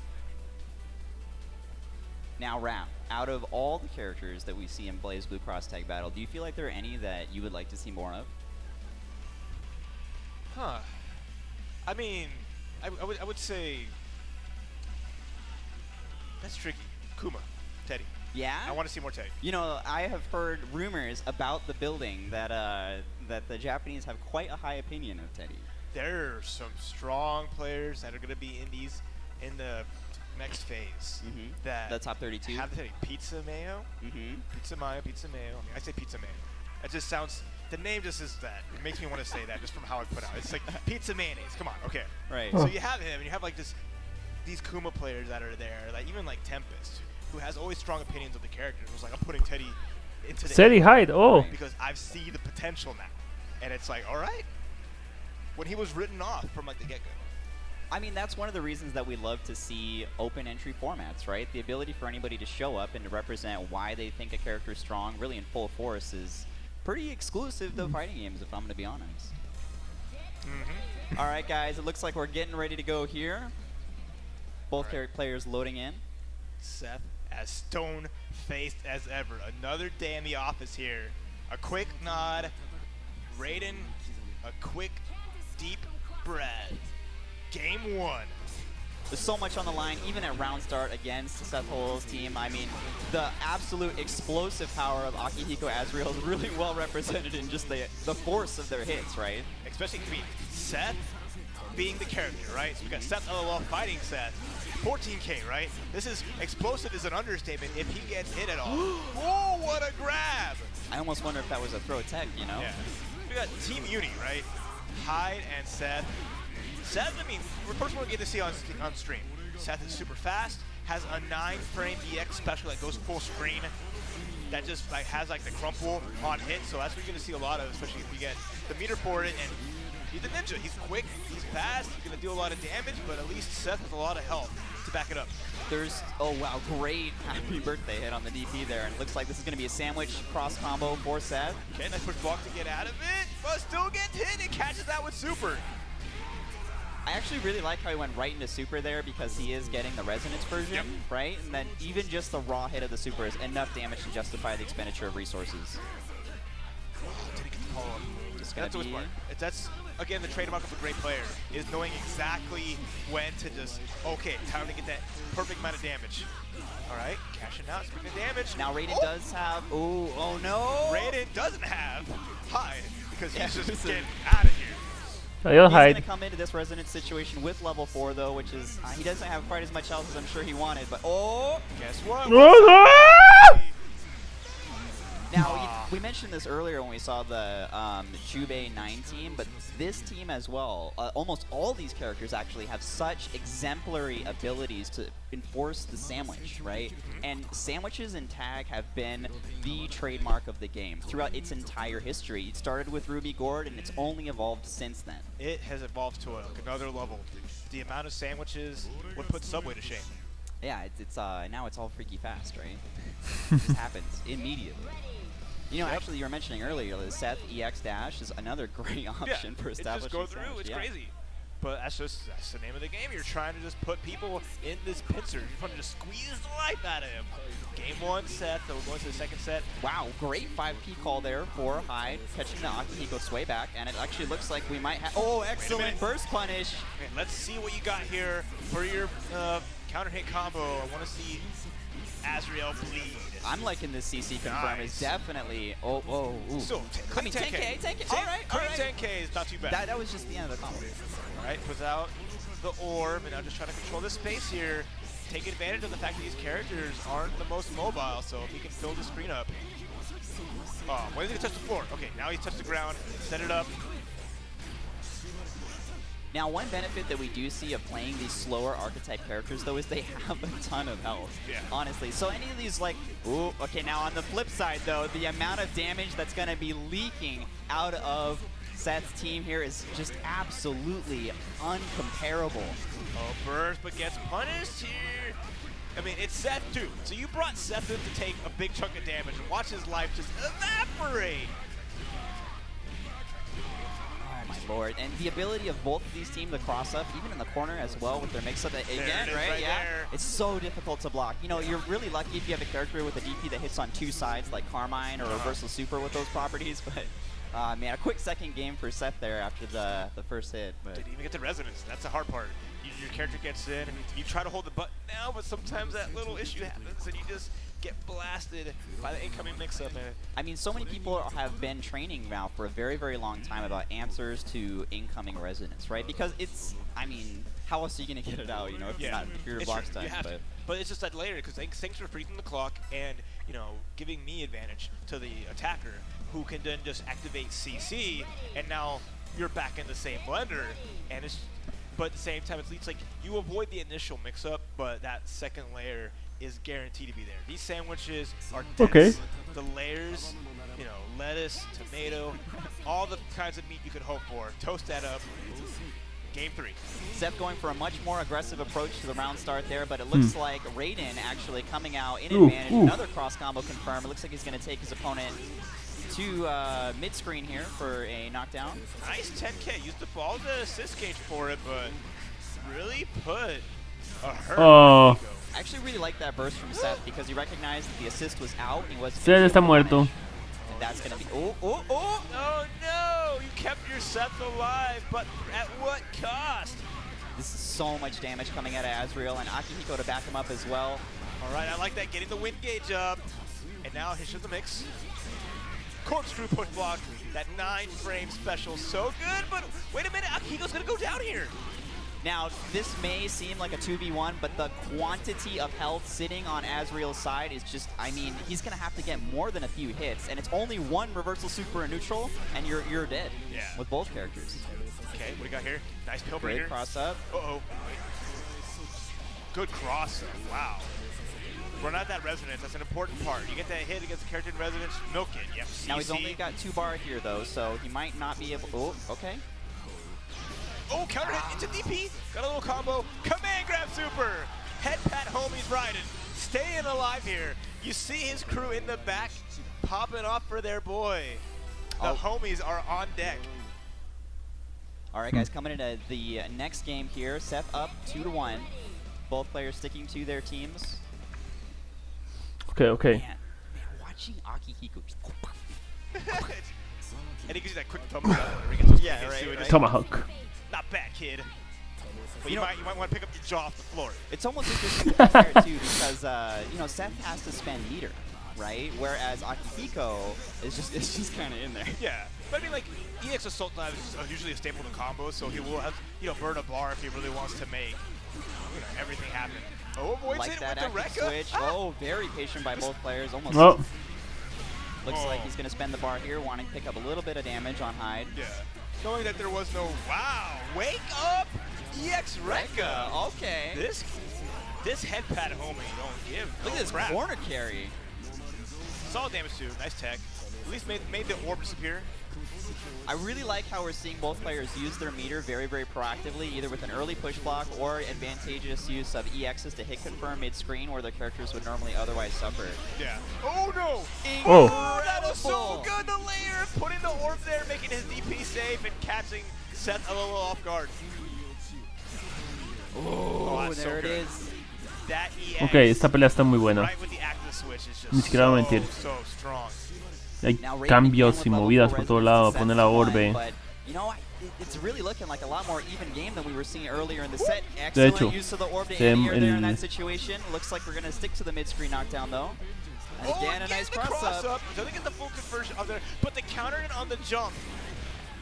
Now, Ram, out of all the characters that we see in Blaze Blue Cross Tag Battle, do you feel like there are any that you would like to see more of? Huh. I mean, I would say that's tricky. Kuma, Teddy. Yeah? I want to see more Teddy. You know, I have heard rumors about the building that that the Japanese have quite a high opinion of Teddy. There are some strong players that are going to be indies in the next phase. That The top 32. have the Teddy. Pizza Mayo. Pizza Mayo. Pizza Mayo. I mean, I say Pizza Mayo. It just sounds. The name just is that. It makes me want to say that just from how I put out. It's like pizza mayonnaise. Come on. Okay. Right. So you have him, and you have like these Kuma players that are there, like even like Tempest, who has always strong opinions of the characters. Was like, I'm putting Teddy into the Teddy Hyde. Oh. because I see the potential now, and it's like, all right. When he was written off from like the get-go. I mean, that's one of the reasons that we love to see open entry formats, right? The ability for anybody to show up and to represent why they think a character is strong, really in full force, is pretty exclusive to fighting games, if I'm going to be honest. All right, guys, it looks like we're getting ready to go here. Both players loading in. Seth as stone-faced as ever. Another day in the office here. A quick nod. Raiden, a quick, deep breath. Game 1. There's so much on the line, even at round start against Seth Hull's team. I mean, the absolute explosive power of Akihiko Azrael is really well represented in just the force of their hits, right? Especially, I mean, Seth being the character, right? So we got Seth LOL fighting Seth. 14K, right? This is explosive is an understatement if he gets hit at all. Oh, what a grab! I almost wonder if that was a throw tech, you know? Yeah. We got Team Uni, right? Hyde and Seth. Seth, I mean, first one we get to see on stream. Seth is super fast, has a 9-frame EX special that goes full screen. That just like has like the crumple on hit, so that's what you're gonna see a lot of, especially if you get the meter for it. And he's a ninja. He's quick, he's fast, he's gonna do a lot of damage, but at least Seth has a lot of health to back it up. There's, oh wow, great happy birthday hit on the DP there, and it looks like this is gonna be a sandwich cross combo for Seth. Okay, nice push block to get out of it, but still gets hit and catches that with super. I actually really like how he went right into super there because he is getting the resonance version, right? And then even just the raw hit of the super is enough damage to justify the expenditure of resources. Did he get the call-up? Just That's what's smart. That's, again, the trademark of a great player, is knowing exactly when to just, okay, time to get that perfect amount of damage. All right, cashing out, speaking of damage. Now Raiden does have, oh no! Raiden doesn't have Hyde because he's just getting out of here. He'll He's hide. going to come into this resonance situation with level 4 though, which is, he doesn't have quite as much health as I'm sure he wanted, but Guess what? Now, we mentioned this earlier when we saw the Jubei 9 team, but this team as well, almost all these characters actually have such exemplary abilities to enforce the sandwich, right? And sandwiches in tag have been the trademark of the game throughout its entire history. It started with Ruby Gord, and it's only evolved since then. It has evolved to another level. The amount of sandwiches would put Subway to shame. Yeah, it's now it's all freaky fast, right? It just happens immediately. You know, actually, you were mentioning earlier, the Seth EX Dash is another great option for establishing. Just go through. It's crazy. But that's the name of the game. You're trying to just put people in this pincer. You're trying to just squeeze the life out of him. Game 1 Seth, so we're going to the second set. Wow, great 5P call there for Hyde, catching the Akihiko sway back, and it actually looks like we might have. Oh, excellent burst punish. Okay, let's see what you got here for your counter hit combo. I want to see Azrael bleed. I'm liking this CC confirm is definitely. Ooh. So, I mean, 10K. All right. 10K is not too bad. That was just the end of the combo. All right, puts out the orb, and now just trying to control this space here. Take advantage of the fact that these characters aren't the most mobile, so if he can fill the screen up. Oh, when is he gonna touch the floor? Okay, now he's touched the ground, set it up. Now, one benefit that we do see of playing these slower archetype characters, though, is they have a ton of health, honestly. So any of these, like, ooh, okay, now on the flip side, though, the amount of damage that's going to be leaking out of Seth's team here is just absolutely uncomparable. Oh, burst, but gets punished here. I mean, it's Seth, too. So you brought Seth in to take a big chunk of damage and watch his life just evaporate. Oh my lord. And the ability of both of these teams to cross up, even in the corner as well with their mix-up again, right? Yeah. There. It's so difficult to block. You know, you're really lucky if you have a character with a DP that hits on two sides like Carmine or Reversal Super with those properties, but man, a quick second game for Seth there after the first hit. But Didn't even get the resonance. That's the hard part. Your character gets in, and you try to hold the button now, but sometimes that little issue happens, and you just get blasted by the incoming mix-up. I mean, so many people have been training now for a very, very long time about answers to incoming resonance, right? Because it's, I mean, how else are you going to get it out, you know, if you're not if your block time? But it's just that later, because thanks for freezing the clock and, you know, giving me advantage to the attacker, who can then just activate CC, and now you're back in the same blender, and it's, but at the same time, it's like you avoid the initial mix-up, but that second layer is guaranteed to be there. These sandwiches are dense. Okay. The layers, you know, lettuce, tomato, all the kinds of meat you could hope for. Toast that up. Game 3. Seth going for a much more aggressive approach to the round start there, but it looks like Raiden actually coming out in advantage. Another cross combo confirmed. It looks like he's going to take his opponent to mid-screen here for a knockdown. Nice 10K. Used the ball to assist gauge for it, but really put a hurt. Oh. I actually really like that burst from Seth because he recognized that the assist was out. And he was Seth está muerto. And that's going to be... Oh, oh, oh! Oh no! You kept your Seth alive, but at what cost? This is so much damage coming out of Azrael, and Akihiko to back him up as well. All right, I like that. Getting the wind gauge up. And now Hish of the mix. Corkscrew push block. That 9-frame special. So good, but wait a minute. Akihiko's going to go down here. Now, this may seem like a 2v1, but the quantity of health sitting on Azrael's side is just, I mean, he's going to have to get more than a few hits, and it's only one reversal super and neutral, and you're dead with both characters. Okay, what do you got here? Nice pill Great breaker. cross up. Uh-oh. Good cross up. Wow. Run out that resonance. That's an important part. You get that hit against the character in resonance, milk it. Yep. Now, he's only got 2 bar here, though, so he might not be able... Oh, okay. Oh, counter hit into DP. Got a little combo. Command grab super. Head pat homies riding. Staying alive here. You see his crew in the back popping off for their boy. The homies are on deck. All right, guys, coming into the next game here. Seth up 2-1. Both players sticking to their teams. Okay. Man, watching Akihiko just... And he gives you that quick thumbs up whenever he gets those right. Tomahawk. Not bad, kid. But you might want to pick up your jaw off the floor. It's almost interesting to compare too, because you know, Seth has to spend meter, right? Whereas Akihiko is just kind of in there. Yeah, but I mean, like EX Assault Knife is usually a staple to combos, so he will have burn a bar if he really wants to make everything happen. Oh, avoids Like it that with the active Rekka. switch. Oh, very patient by both players. Almost. Oh. Looks like he's going to spend the bar here, wanting to pick up a little bit of damage on Hyde. Yeah. Knowing that there was no wake up EX Rekka. Okay. This head pat homie don't give Look at this crap. corner carry. Solid damage too. Nice tech. At least made the orb disappear. I really like how we're seeing both players use their meter very, very proactively, either with an early push block or advantageous use of EXs to hit confirm mid-screen where their characters would normally otherwise suffer. Yeah. Oh no! Oh. That was so good! The layer! Putting the orb there, making his DP safe, and catching Seth a little off guard. Oh, that's there so it good. is. That EX, Ok, esta pelea está muy buena. right with the active switch is just Ni siquiera voy a mentir. so strong. Hay Now, Raiden cambios again y with movidas level por 4 todos lados. resonance Pone is la fun, orbe. but, you know, it's really looking like a lot more even game than we were seeing earlier in the set. De Excellent hecho, use of the orb to anti-air there in el- that situation. Looks like we're going to stick to the mid-screen knockdown, though. And again, a nice the cross-up. Doesn't get the full conversion of there, but the counter on the jump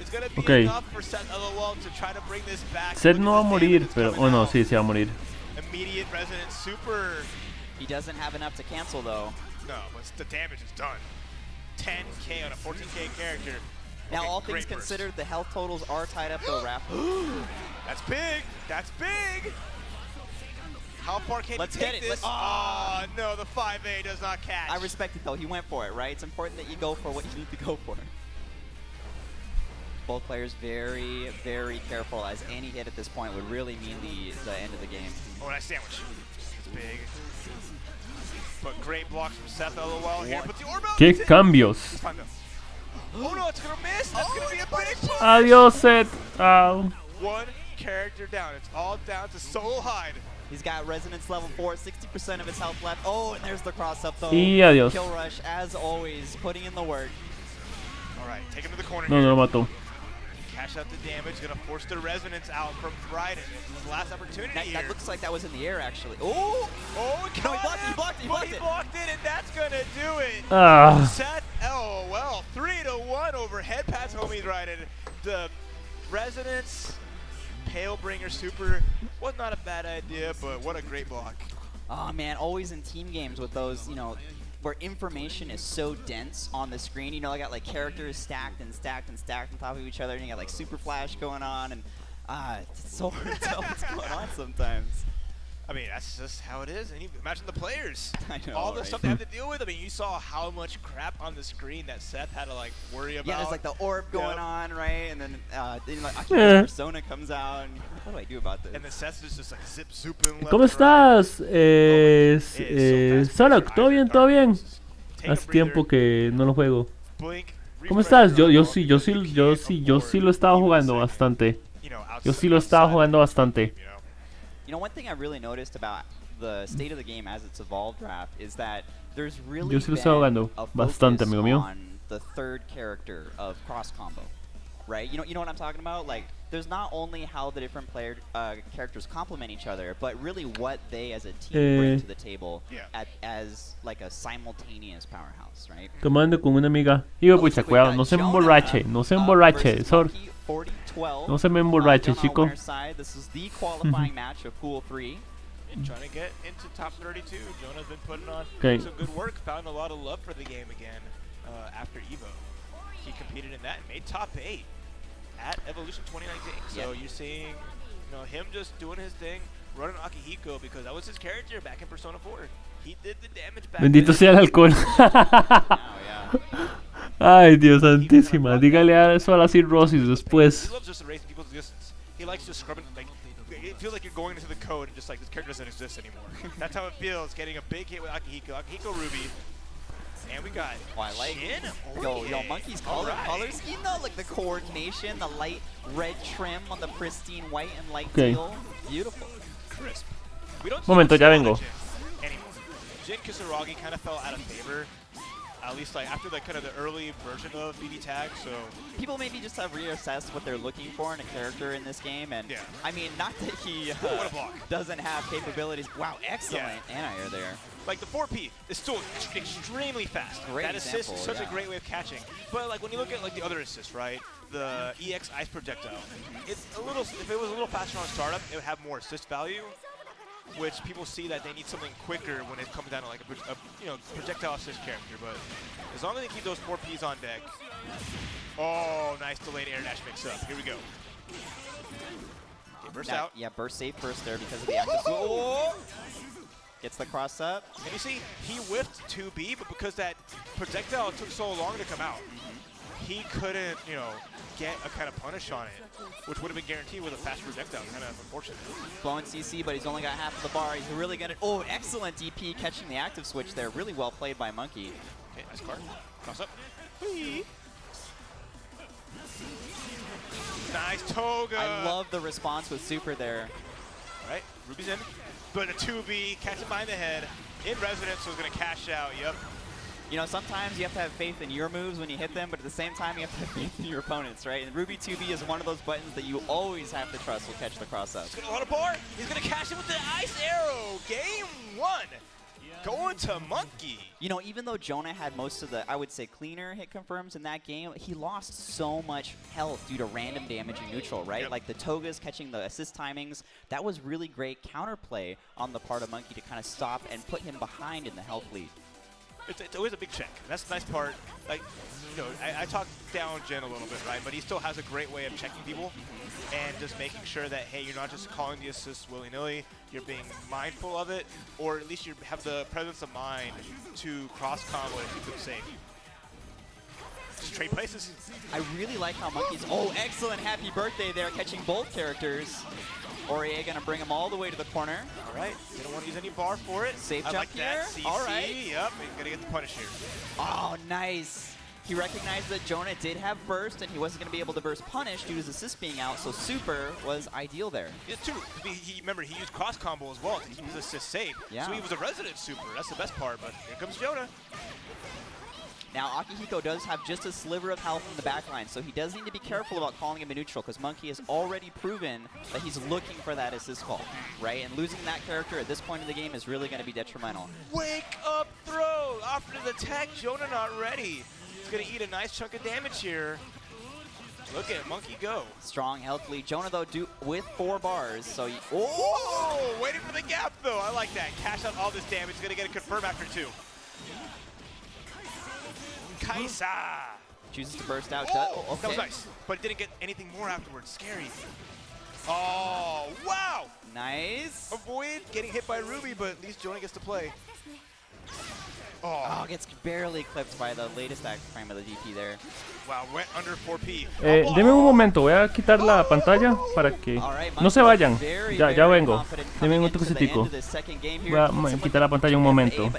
is going to be Okay. enough for Seth LOL to try to bring this back. Seth Look no at va a this damage morir, that's pero... coming Oh no, out. sí, se va a morir. Immediate resonance super. He doesn't have enough to cancel, though. No, but the damage is done. 10K on a 14K character. Now, Okay, all things great burst. considered, the health totals are tied up, though, Raph. That's big. That's big. How far can Let's he get take it. this? Oh, no, the 5A does not catch. I respect it, though. He went for it, right? It's important that you go for what you need to go for. Both players very, very careful, as any hit at this point would really mean the end of the game. Oh, nice sandwich. It's big. But great blocks from Seth LOL here. But the orb out. ¡Qué It's cambios! fine, though. Oh no, it's gonna miss. That's gonna be a big push. Adiós, Seth. Ow. One character down. It's all down to Soul Hide. He's got Resonance level 4, 60% of his health left. Oh, and there's the cross up though. Y adiós. Kill Rush, as always, putting in the work. All right, take him to the corner No, here. no lo mató. Cash out the damage. Gonna force the Resonance out from Bryden. It's his last opportunity here. That looks like that was in the air, actually. Oh! Oh, No, he blocked it, he blocked it, he blocked He it. blocked it, and that's gonna do it. Ah. Seth, LOL, 3-1 over head pass homies riding. The Resonance Palebringer Super was not a bad idea, but what a great block. Oh man, always in team games with those, you know, where information is so dense on the screen. You know, I got like characters stacked and stacked and stacked on top of each other, and you got like super flash going on, and it's so hard to tell what's going on sometimes. I mean, that's just how it is. And you imagine the players. I know, all the right? stuff they have to deal with. I mean, you saw how much crap on the screen that Seth had to like worry about. Yeah, there's like the orb going Yep. on, right? And then like Yeah. Persona comes out, and what do I do about this? And then Seth is just like zip zooping left ¿Cómo and right. estás? Sonic, ¿todo bien? ¿Todo bien? Take a Hace tiempo breather, que no lo juego. blink, ¿Cómo refresh estás? your Yo eyes, sí lo he afford estado even jugando second, bastante. you know, Yo sí lo he estado outside jugando of the bastante. game, you know. You know, one thing I really noticed about the state of the game as it's evolved, Raph, is that there's really Yo sí lo he estado jugando been a bastante, focus amigo mío. on the third character of cross combo, right? You know what I'm talking about? Like, there's not only how the different characters complement each other, but really what they as a team bring to the table Yeah. as like a simultaneous powerhouse, right? Tomando con una amiga. Digo, Looks pucha, like we've cuidado, got no se Jonah, emborrache, no se emborrache. versus Sor, Monkey, 40-12. no se me emborrache, Jonah on chico. winner's side. This is the qualifying match of Pool 3. And trying to get into top 32. Jonah's been putting on Okay. some good work. Found a lot of love for the game again after Evo. He competed in that and made top 8 at Evolution 2019. So Yeah. you're seeing, him just doing his thing, running Akihiko because that was his character back in Persona 4. He did the damage back Bendito then. sea el alcohol. Oh, yeah. Ay, Dios santísima. Dígale eso a la cirrosis después. He loves just erasing people's existence. He likes just scrubbing, like, it feels like you're going into the code and just like, this character doesn't exist anymore. That's how it feels, getting a big hit with Akihiko. Akihiko Ruby. And we got Oh, I like Shin. Yo, Monkey's color scheme though, like the coordination, the light red trim on the pristine white and light Okay. teal. Beautiful. Crisp. We don't Momento, see ya much vengo. of Jin anymore. Jin Kisaragi kind of fell out of favor. At least like after kind of the early version of BB Tag, so People maybe just have reassessed what they're looking for in a character in this game, and Yeah. I mean, not that he what a block. doesn't have capabilities. Wow, excellent anti-air there. like the 4P is still extremely fast. Great that assist is example, such a yeah. great way of catching. But like when you look at like the other assists, right? The EX Ice Projectile. It's a little, if it was a little faster on startup, it would have more assist value, which people see that they need something quicker when it comes down to like a projectile assist character. But as long as they keep those 4Ps on deck. Oh, nice delayed air dash mix up. Here we go. Okay, burst That- out. Yeah, burst safe first there because of the active. Oh! Gets the cross up. And you see, he whiffed 2B, but because that projectile took so long to come out, he couldn't, get a kind of punish on it, which would have been guaranteed with a fast projectile. Kind of unfortunate. Blowing CC, but he's only got half of the bar. He's really gonna. Oh, excellent DP catching the active switch there. Really well played by Monkey. Okay, nice card. Cross up. Whee! Nice Toga. I love the response with Super there. All right, Ruby's in, but a 2B, catch it behind the head, in resonance, so it's gonna cash out. Yep. You know, sometimes you have to have faith in your moves when you hit them, but at the same time, you have to have faith in your opponents, right? And Ruby 2B is one of those buttons that you always have to trust will catch the cross up. He's got a lot of bar. He's gonna cash it with the ice arrow. Game 1, going to Monkey. You know, even though Jonah had most of the, I would say, cleaner hit confirms in that game, he lost so much health due to random damaging neutral, right? Yep. Like the Togas catching the assist timings. That was really great counterplay on the part of Monkey to kind of stop and put him behind in the health lead. It's always a big check. That's the nice part. Like, I talk down Jin a little bit, right? But he still has a great way of checking people and just making sure that, hey, you're not just calling the assists willy-nilly. You're being mindful of it, or at least you have the presence of mind to cross-combo and keep them safe. Just trade places. I really like how Monkey's, oh, excellent happy birthday there, catching both characters. Aurier gonna bring him all the way to the corner. All right, didn't want to use any bar for it. Safe I jump like that. here. CC. All right. Yep, gotta get the punish here. Oh, nice. He recognized that Jonah did have burst, and he wasn't going to be able to burst punish due to his assist being out, so super was ideal there. Yeah, true. Remember, he used cross combo as well to keep his assist safe. Yeah. So he was a resident super. That's the best part. But here comes Jonah. Now, Akihiko does have just a sliver of health in the backline, so he does need to be careful about calling him a neutral, because Monkey has already proven that he's looking for that assist call, right? And losing that character at this point in the game is really going to be detrimental. Wake up throw. After the tech, Jonah not ready. He's going to eat a nice chunk of damage here. Look at Monkey go. Strong health lead. Jonah, though, with 4 bars, so he... Oh! Waiting for the gap, though. I like that. Cash out all this damage. Going to get a confirm after 2. Kaisa! Chooses to burst out. Oh, Okay. that was nice. But didn't get anything more afterwards. Scary. Oh, wow! Nice. Avoid getting hit by Ruby, but at least Jonah gets to play. Oh, gets barely clipped by the latest act frame of the DP there. Wow, went under 4P. Deme un momento, voy a quitar la pantalla para que no se vayan. Ya vengo. Deme un toquecitico. Voy a quitar la pantalla un momento.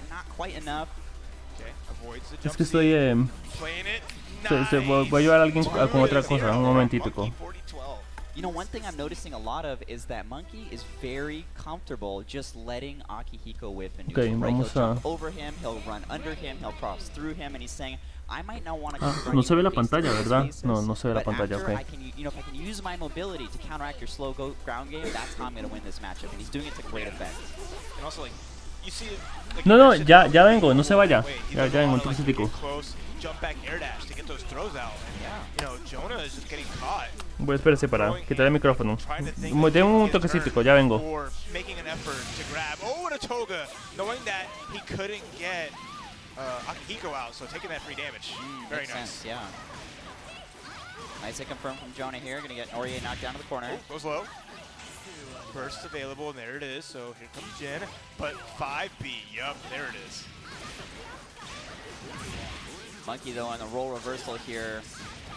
Es que estoy... voy a ayudar a alguien con otra cosa, un momentitico. You know, one thing I'm noticing a lot of is that Monkey is very comfortable just letting Akihiko whiff and neutral. Okay, Right? He'll vamos a... jump over him, he'll run under him, he'll cross through him, and he's saying, I might not want to keep running no se ve la face to pantalla, face ¿verdad? basis, No se ve la but pantalla, after ok. I can, you know, if I can use my mobility to counteract your slow ground game, that's how I'm going to win this matchup. And he's doing it to great effect. And also, like, you see, like, No, ya vengo, no se vaya. Ya vengo, un toquecitico. Jump back air dash to get those throws out. And, you know, Jonah is just getting caught. Voy a esperarse para quitar el micrófono. Deme un toquecitico, ya vengo. Or making an effort to grab. Oh, and a Toga, knowing that he couldn't get Akihiko out, so taking that free damage. Very Makes nice. sense, yeah. Nice hit confirmed from Jonah here. Going to get Aurier knocked down to the corner. Oh, goes low. Burst available, and there it is. So here comes Jin. But 5B, yup, there it is. Monkey, though, on the roll reversal here.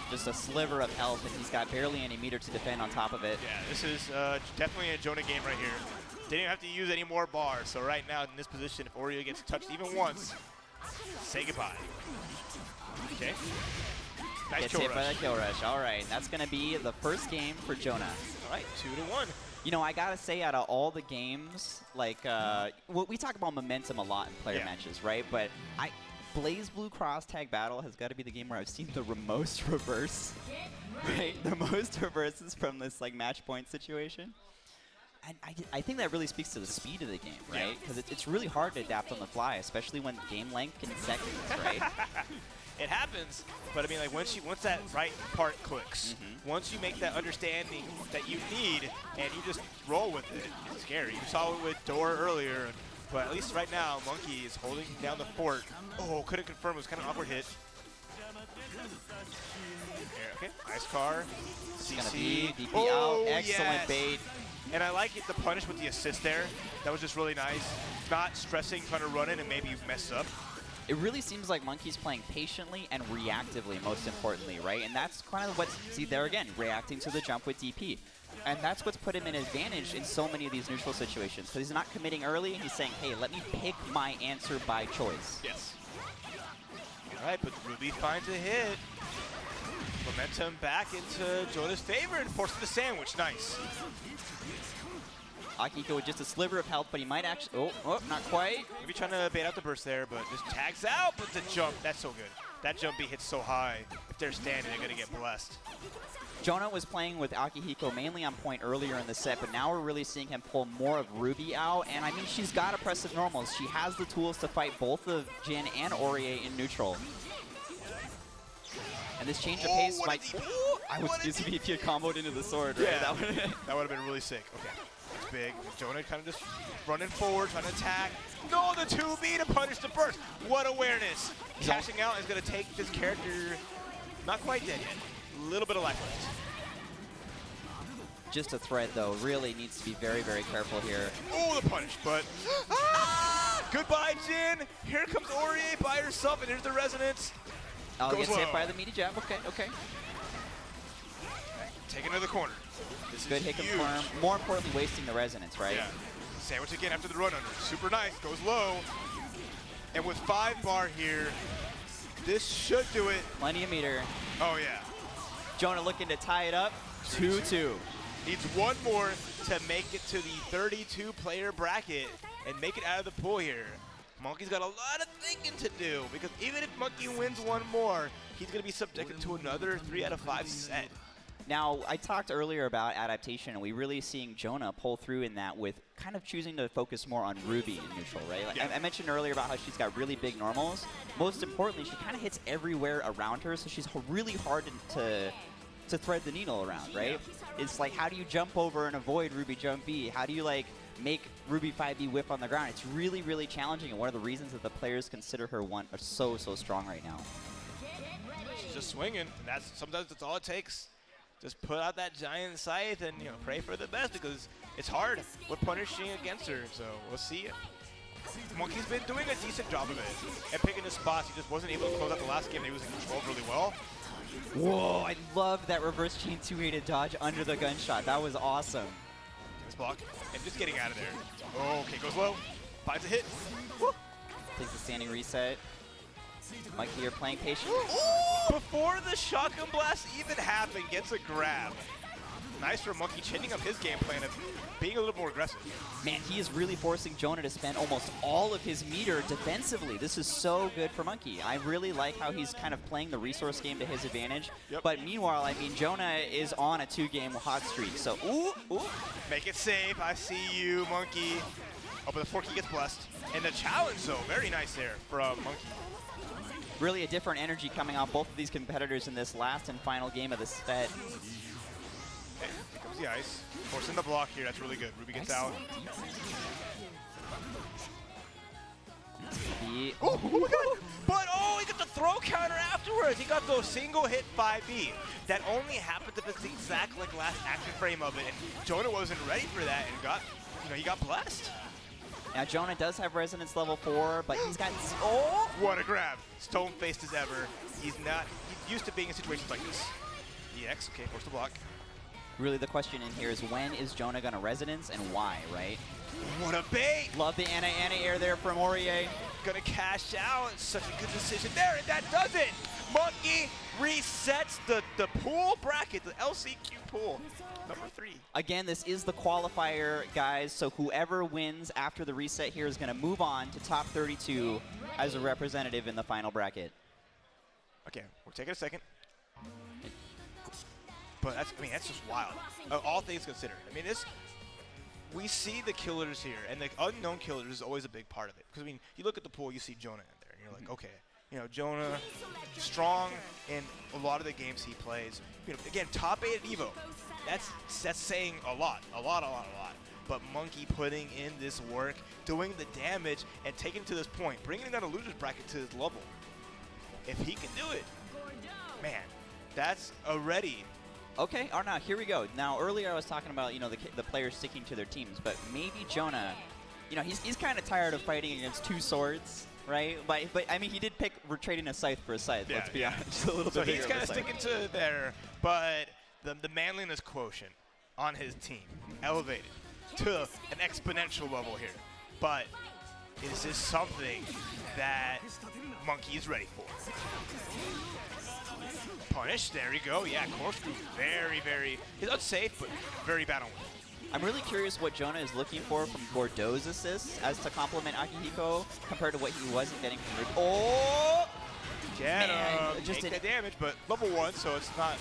Just a sliver of health, and he's got barely any meter to defend on top of it. Yeah, this is definitely a Jonah game right here. Didn't even have to use any more bars. So right now in this position, if Oreo gets touched even once, say goodbye. Okay. Nice Gets kill hit by rush. the kill rush. All right, that's going to be the first game for Jonah. All right, 2-1. You know, I got to say, out of all the games, like, we talk about momentum a lot in player matches, right? But Blaze Blue Cross Tag Battle has got to be the game where I've seen the most reverse, right? The most reverses from this, like, match point situation. And I think that really speaks to the speed of the game, right? Because it's really hard to adapt on the fly, especially when game length can seconds, right? It happens, but I mean, like once that right part clicks, once you make that understanding that you need, and you just roll with it, it's scary. You saw it with Door earlier, but at least right now, Monkey is holding down the fort. Oh, couldn't confirm. It was kind of awkward hit. Okay, nice car. CC. DP Oh, out. Excellent yes. bait. And I like the punish with the assist there. That was just really nice. Not stressing, trying to run in and maybe mess up. It really seems like Monkey's playing patiently and reactively, most importantly, right? And that's kind of what's, see there again, reacting to the jump with DP. And that's what's put him in advantage in so many of these neutral situations. Because he's not committing early, and he's saying, hey, let me pick my answer by choice. Yes. All right, but Ruby finds a hit. Momentum back into Jonah's favor and forces the sandwich. Nice. Akihiko with just a sliver of health, but he might actually... Oh, not quite. Maybe trying to bait out the burst there, but just tags out. But the jump, that's so good. That jump beat hits so high. If they're standing, they're going to get blessed. Jonah was playing with Akihiko mainly on point earlier in the set, but now we're really seeing him pull more of Ruby out. And I mean, she's got oppressive normals. She has the tools to fight both of Jin and Aurier in neutral. And this change of pace might... I was excuse me if you had comboed into the sword, right? Yeah, that would have been really sick. Okay. It's big. Jonah kind of just running forward, trying to attack. No, the 2B to punish the burst. What awareness. Cashing out is going to take this character not quite dead yet. A little bit of life left. Just a thread, though. Really needs to be very, very careful here. Oh, the punish, but... Goodbye, Jin. Here comes Aurier by herself, and here's the resonance. Oh, Goes gets low. hit by the meaty jab. Okay, okay. Taking to the corner. This Good is hit huge. confirm. More importantly, wasting the resonance, right? Yeah. Sandwich again after the run under. Super nice. Goes low. And with 5 bar here, This should do it. Plenty of meter. Oh, yeah. Jonah looking to tie it up. 2-2. Needs one more to make it to the 32-player bracket and make it out of the pool here. Monkey's got a lot of thinking to do because even if Monkey wins one more, he's going to be subjected to another 3 out of 5 set. Now, I talked earlier about adaptation, and we really seeing Jonah pull through in that with kind of choosing to focus more on Ruby in neutral, right? Like I mentioned earlier about how she's got really big normals. Most importantly, she kind of hits everywhere around her, so she's really hard to thread the needle around, right? It's like, how do you jump over and avoid Ruby jump B? How do you, like, make Ruby 5B whip on the ground? It's really, really challenging, and one of the reasons that the players consider her are so strong right now. She's just swinging, and sometimes that's all it takes. Just put out that giant scythe and pray for the best because it's hard. We're punishing against her, so we'll see. Monkey's been doing a decent job of it and picking his spots. He just wasn't able to close out the last game. He was in control really well. Whoa, I love that reverse chain 2-8 dodge under the gunshot. That was awesome. This block and just getting out of there. Oh, okay, goes low. Finds a hit. Woo. Takes the standing reset. Mikey, you're playing patient. Ooh! Before the shotgun blast even happened, gets a grab. Nice for Monkey, changing up his game plan of being a little more aggressive. Man, he is really forcing Jonah to spend almost all of his meter defensively. This is so good for Monkey. I really like how he's kind of playing the resource game to his advantage. Yep. But meanwhile, I mean, Jonah is on a 2-game hot streak. So, ooh. Make it safe. I see you, Monkey. Oh, but the forky gets blessed. And the challenge, though, very nice there from Monkey. Really a different energy coming off both of these competitors in this last and final game of the set. Hey, here comes the ice. Forcing the block here. That's really good. Ruby gets out. Oh my god! But he got the throw counter afterwards. He got the single hit 5B. That only happened to be the exact last action frame of it, and Jonah wasn't ready for that and he got blessed. Now Jonah does have resonance level 4, but he's got What a grab! Stone-faced as ever. He's used to being in situations like this. EX, okay, force the block. Really the question in here is when is Jonah gonna resonance and why, right? What a bait! Love the anti-air there from Aurier. Gonna cash out. Such a good decision there, and that does it! Monkey resets the pool bracket, the LCQ pool, number 3. Again, this is the qualifier, guys, so whoever wins after the reset here is gonna move on to top 32 as a representative in the final bracket. Okay, we'll take it a second. But that's just wild. All things considered. I mean, we see the killers here, and the unknown killers is always a big part of it. Because, you look at the pool, you see Jonah in there, and you're like, okay, Jonah, strong in a lot of the games he plays. Again, top 8 at EVO. That's saying a lot. But Monkey putting in this work, doing the damage, and taking it to this point, bringing down a loser's bracket to his level. If he can do it, man, that's already. Okay, now here we go. Now earlier I was talking about the players sticking to their teams, but maybe Jonah, he's kind of tired of fighting against 2 swords, right? But I mean he did pick trading a scythe for a scythe. Let's be honest, just a little bit. So he's kind of sticking to there, but the manliness quotient on his team elevated to an exponential level here. But is this something that Monkey is ready for? Punish, there we go. Yeah, corkscrew, very, he's unsafe, but very bad on win. I'm really curious what Jonah is looking for from Bordeaux's assists as to complement Akihiko compared to what he wasn't getting from Ruby. Just take the damage, but level 1, so it's not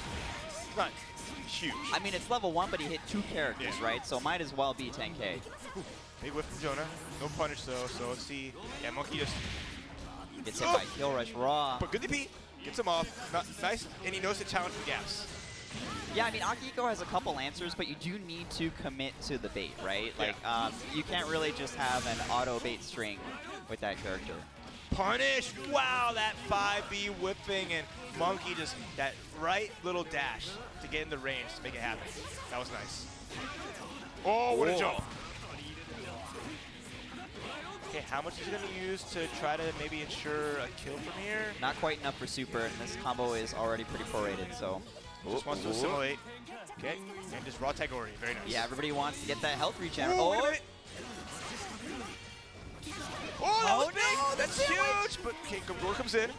huge. I mean, it's level 1, but he hit 2 characters, right? So might as well be 10K. Big whiff from Jonah. No punish, though, so let's see. Yeah, Monkey just gets hit by Kill Rush Raw. But good DP. Gets him off. Nice, and he knows the challenge for gaps. Yeah, I mean, Akihiko has a couple answers, but you do need to commit to the bait, right? Like, you can't really just have an auto bait string with that character. Punish! Wow, that 5B whipping, and Monkey just that right little dash to get in the range to make it happen. That was nice. Oh, what a jump! Okay, how much is he going to use to try to maybe ensure a kill from here? Not quite enough for super, and this combo is already pretty prorated, so. Just wants to assimilate. Okay, and just raw tag Ori. Very nice. Yeah, everybody wants to get that health regen. That was big! Oh, that's huge! But okay, Gore comes in.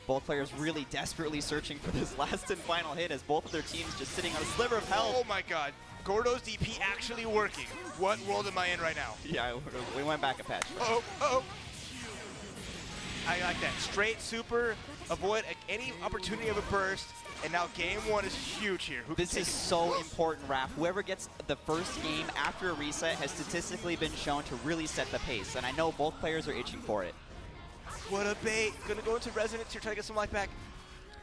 Both players really desperately searching for this last and final hit as both of their teams just sitting on a sliver of health. Oh my god. Gordo's DP actually working. What world am I in right now? Yeah, we went back a patch. Uh-oh, uh-oh. I like that. Straight super, avoid any opportunity of a burst, and now game one is huge here. This is so important, Raph. Whoever gets the first game after a reset has statistically been shown to really set the pace, and I know both players are itching for it. What a bait. Gonna go into resonance here, try to get some life back.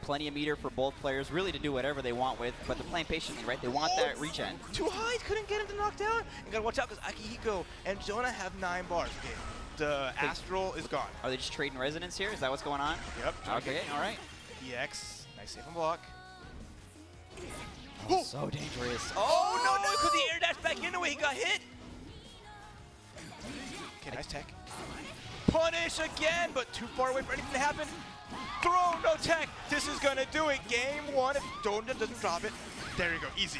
Plenty of meter for both players, really to do whatever they want with, but they're playing patiently, right? They want that regen. Too high, couldn't get him to knock down. You gotta watch out because Akihiko and Jonah have 9 bars. Okay, the Astral is gone. Are they just trading resonance here? Is that what's going on? Yep. Okay, all right. EX, nice save and block. Oh, so dangerous. Oh, no, because the air dash back into it, he got hit. Okay, nice tech. Punish again, but too far away for anything to happen. Throw, no tech. This is gonna do it. Game one, if Donut doesn't drop it. There you go, easy.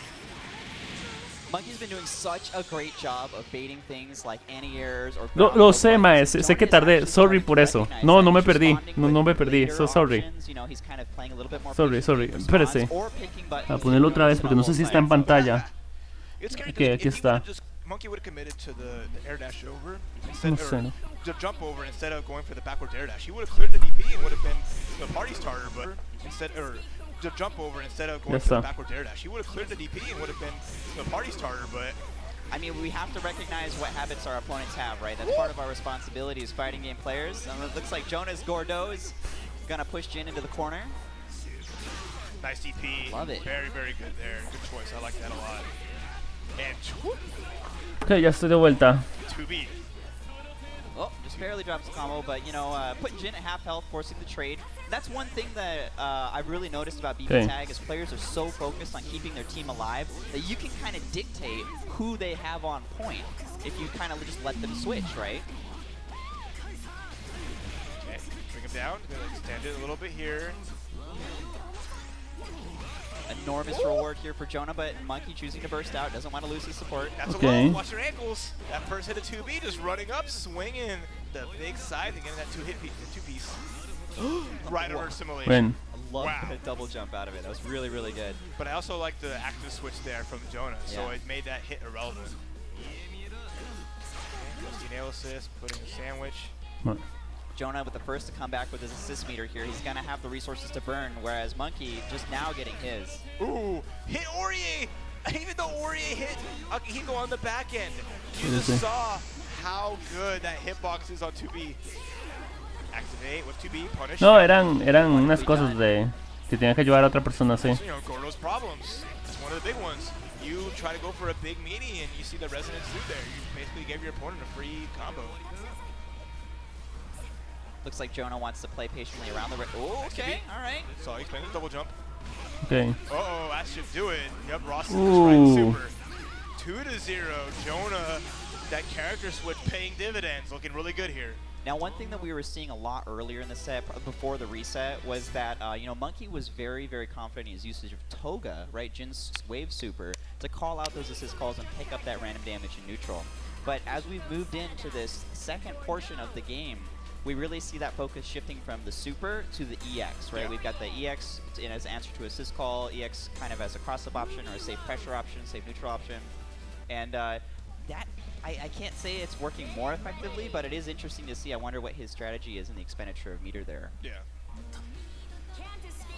Monkey's been doing such a great job of baiting things like anti-airs or... Lo sé, mae, sé que tardé. Sorry por eso. No me perdí. No me perdí. So sorry. Sorry. Espérese. A ponerlo otra vez porque no sé si está en pantalla. Ok, aquí está. Monkey would have committed to the air dash over No instead sé, ¿no? the jump over instead of going for the backwards air dash. He would have cleared the DP and would have been the party starter, but instead the jump over instead of going for the backwards air dash. He would have cleared the DP and would have been the party starter, but I mean, we have to recognize what habits our opponents have, right? That's part of our responsibility as fighting game players. It looks like Jonas Gordo is gonna push Jin into the corner. Nice DP. Love it. Very, very good there. Good choice. I like that a lot. And Ok, ya estoy de vuelta. 2B. Oh, just barely drops the combo, but you know, putting Jin at half health, forcing the trade. That's one thing that I've really noticed about BB Tag is players are so focused on keeping their team alive that you can kind of dictate who they have on point if you kind of just let them switch, right? Okay, bring him down. Gonna extend it a little bit here. Enormous reward here for Jonah, but Monkey choosing to burst out, doesn't want to lose his support. That's a low. Watch your ankles. That first hit of 2B just running up, swinging the big side and getting that two-piece. Right over simulation. Ven. I love the double jump out of it. That was really, really good. But I also like the active switch there from Jonah, so it made that hit irrelevant. Okay, nail assist, putting a sandwich. Jonah with the first to come back with his assist meter here. He's going to have the resources to burn, whereas Monkey just now getting his. Ooh, hit Aurier! Even though Aurier hit Akihiko on the back end. You just saw how good that hitbox is on 2B. Activate with 2B, punish. No, eran unas cosas de que tenía que ayudar a otra persona, sí. You know, Gordo's problems. It's one of the big ones. You try to go for a big meaty and you see the resonance through there. You basically gave your opponent a free combo. Looks like Jonah wants to play patiently around the... Oh, okay, all right. So he's playing the double jump. Okay. Uh-oh, that should do it. Yep, Ross is right super. 2-0. Jonah, that character switch paying dividends. Looking really good here. Now, one thing that we were seeing a lot earlier in the set, before the reset, was that, you know, Monkey was very, very confident in his usage of Toga, right, Jin's Wave Super, to call out those assist calls and pick up that random damage in neutral. But as we've moved into this second portion of the game, we really see that focus shifting from the super to the EX, right? Yeah. We've got the EX as answer to assist call, EX kind of as a cross-up option or a safe pressure option, safe neutral option. And that, I can't say it's working more effectively, but it is interesting to see. I wonder what his strategy is in the expenditure of meter there. Yeah.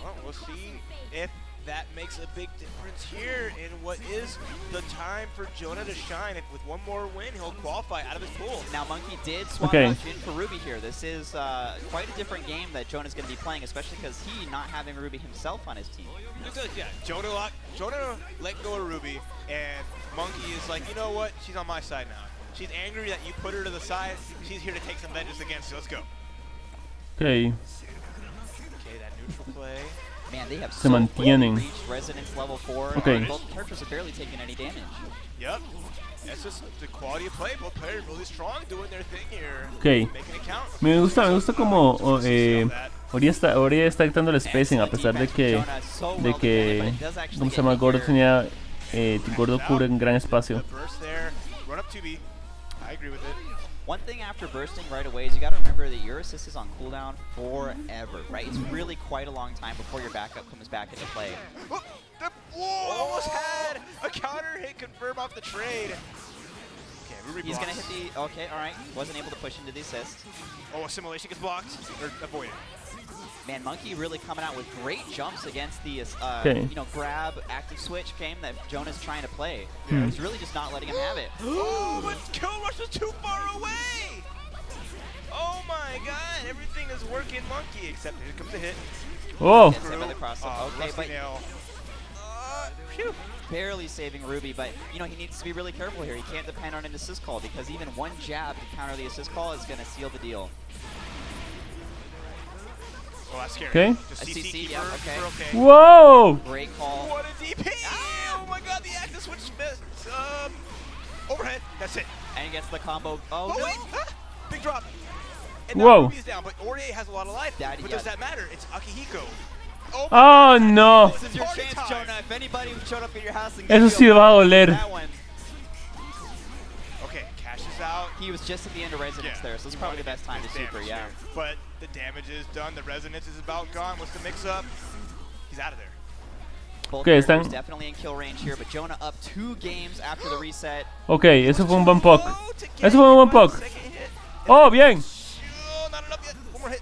Well, we'll see if that makes a big difference here in what is the time for Jonah to shine. If with one more win, he'll qualify out of his pool. Now, Monkey did swap out Jin for Ruby here. This is quite a different game that Jonah's going to be playing, especially because he not having Ruby himself on his team. Yeah, Jonah let go of Ruby, and Monkey is like, you know what? She's on my side now. She's angry that you put her to the side. She's here to take some vengeance against you. Let's go. Okay. Okay, that neutral play. Man, they have se mantienen. Reached resonance level 4. Okay. Both characters have barely taken any damage. Yep. That's just the quality of play. Both players really strong doing their thing here. Okay. Making it count. Me gusta como Ori está dictando el spacing a pesar de que ¿cómo se llama? Gordo tenía Gordo cubre un gran espacio. Run up 2B. I agree with it. One thing after bursting right away is you got to remember that your assist is on cooldown forever, right? It's really quite a long time before your backup comes back into play. Oh, almost had a counter hit confirm off the trade. Okay, Ruby He's blocks. going to hit the... Okay, all right. Wasn't able to push into the assist. Oh, assimilation gets blocked or avoided. Man, Monkey really coming out with great jumps against the, Okay. you know, grab active switch game that Jonah's trying to play. Hmm. He's really just not letting him have it. Oh, but Kill Rush was too far away. Oh my God, everything is working Monkey except here comes the hit. Oh, Gets hit by the cross. Okay, rusty but nail. phew, barely saving Ruby, but you know he needs to be really careful here. He can't depend on an assist call because even one jab to counter the assist call is going to seal the deal. Oh, that's scary. Okay. Just A CC CC, keeper, yeah, okay. keeper, okay. whoa! Great call. What a DP! Oh my God, the active switch missed. Overhead. That's it. And he gets the combo. Oh, Oh, no. wait! Ah, big drop. And now Whoa. Ruby's down, but Aurier has a lot of life. That- but yeah. does that matter? It's Akihiko. Oh, Oh no! This is your Party chance, time. Jonah. If anybody showed up at your house and Eso gave you sí va a doler. that one, okay, cashes out. he was just at the end of resonance there, so it's probably the best time to super. damage Yeah. there. But the damage is done. The resonance is about gone. What's the mix-up? He's out of there. Both Okay, characters están- definitely in kill range here, but Jonah up 2 games after the reset. Ok, eso fue un buen poke. Oh, to get Eso fue un buen hit by the poke. second hit. Oh, bien. Oh, not enough yet. One more hit.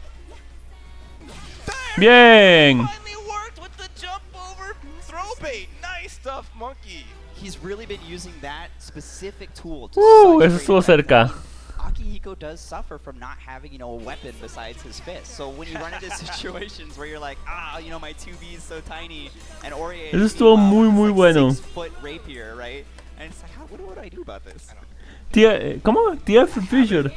There! Bien. Finally worked with the jump over throw bait. Nice stuff, Monkey. He's really been using that specific tool to such Eso estuvo great effect. cerca. Akihiko does suffer from not having, you know, a weapon besides his fist. So when you run into situations where you're like, you know, my 2B is so tiny, and Aurier Eso estuvo muy, muy bueno. 6-foot rapier, right? And it's like, what do I do about this? ¿Cómo? TF Future.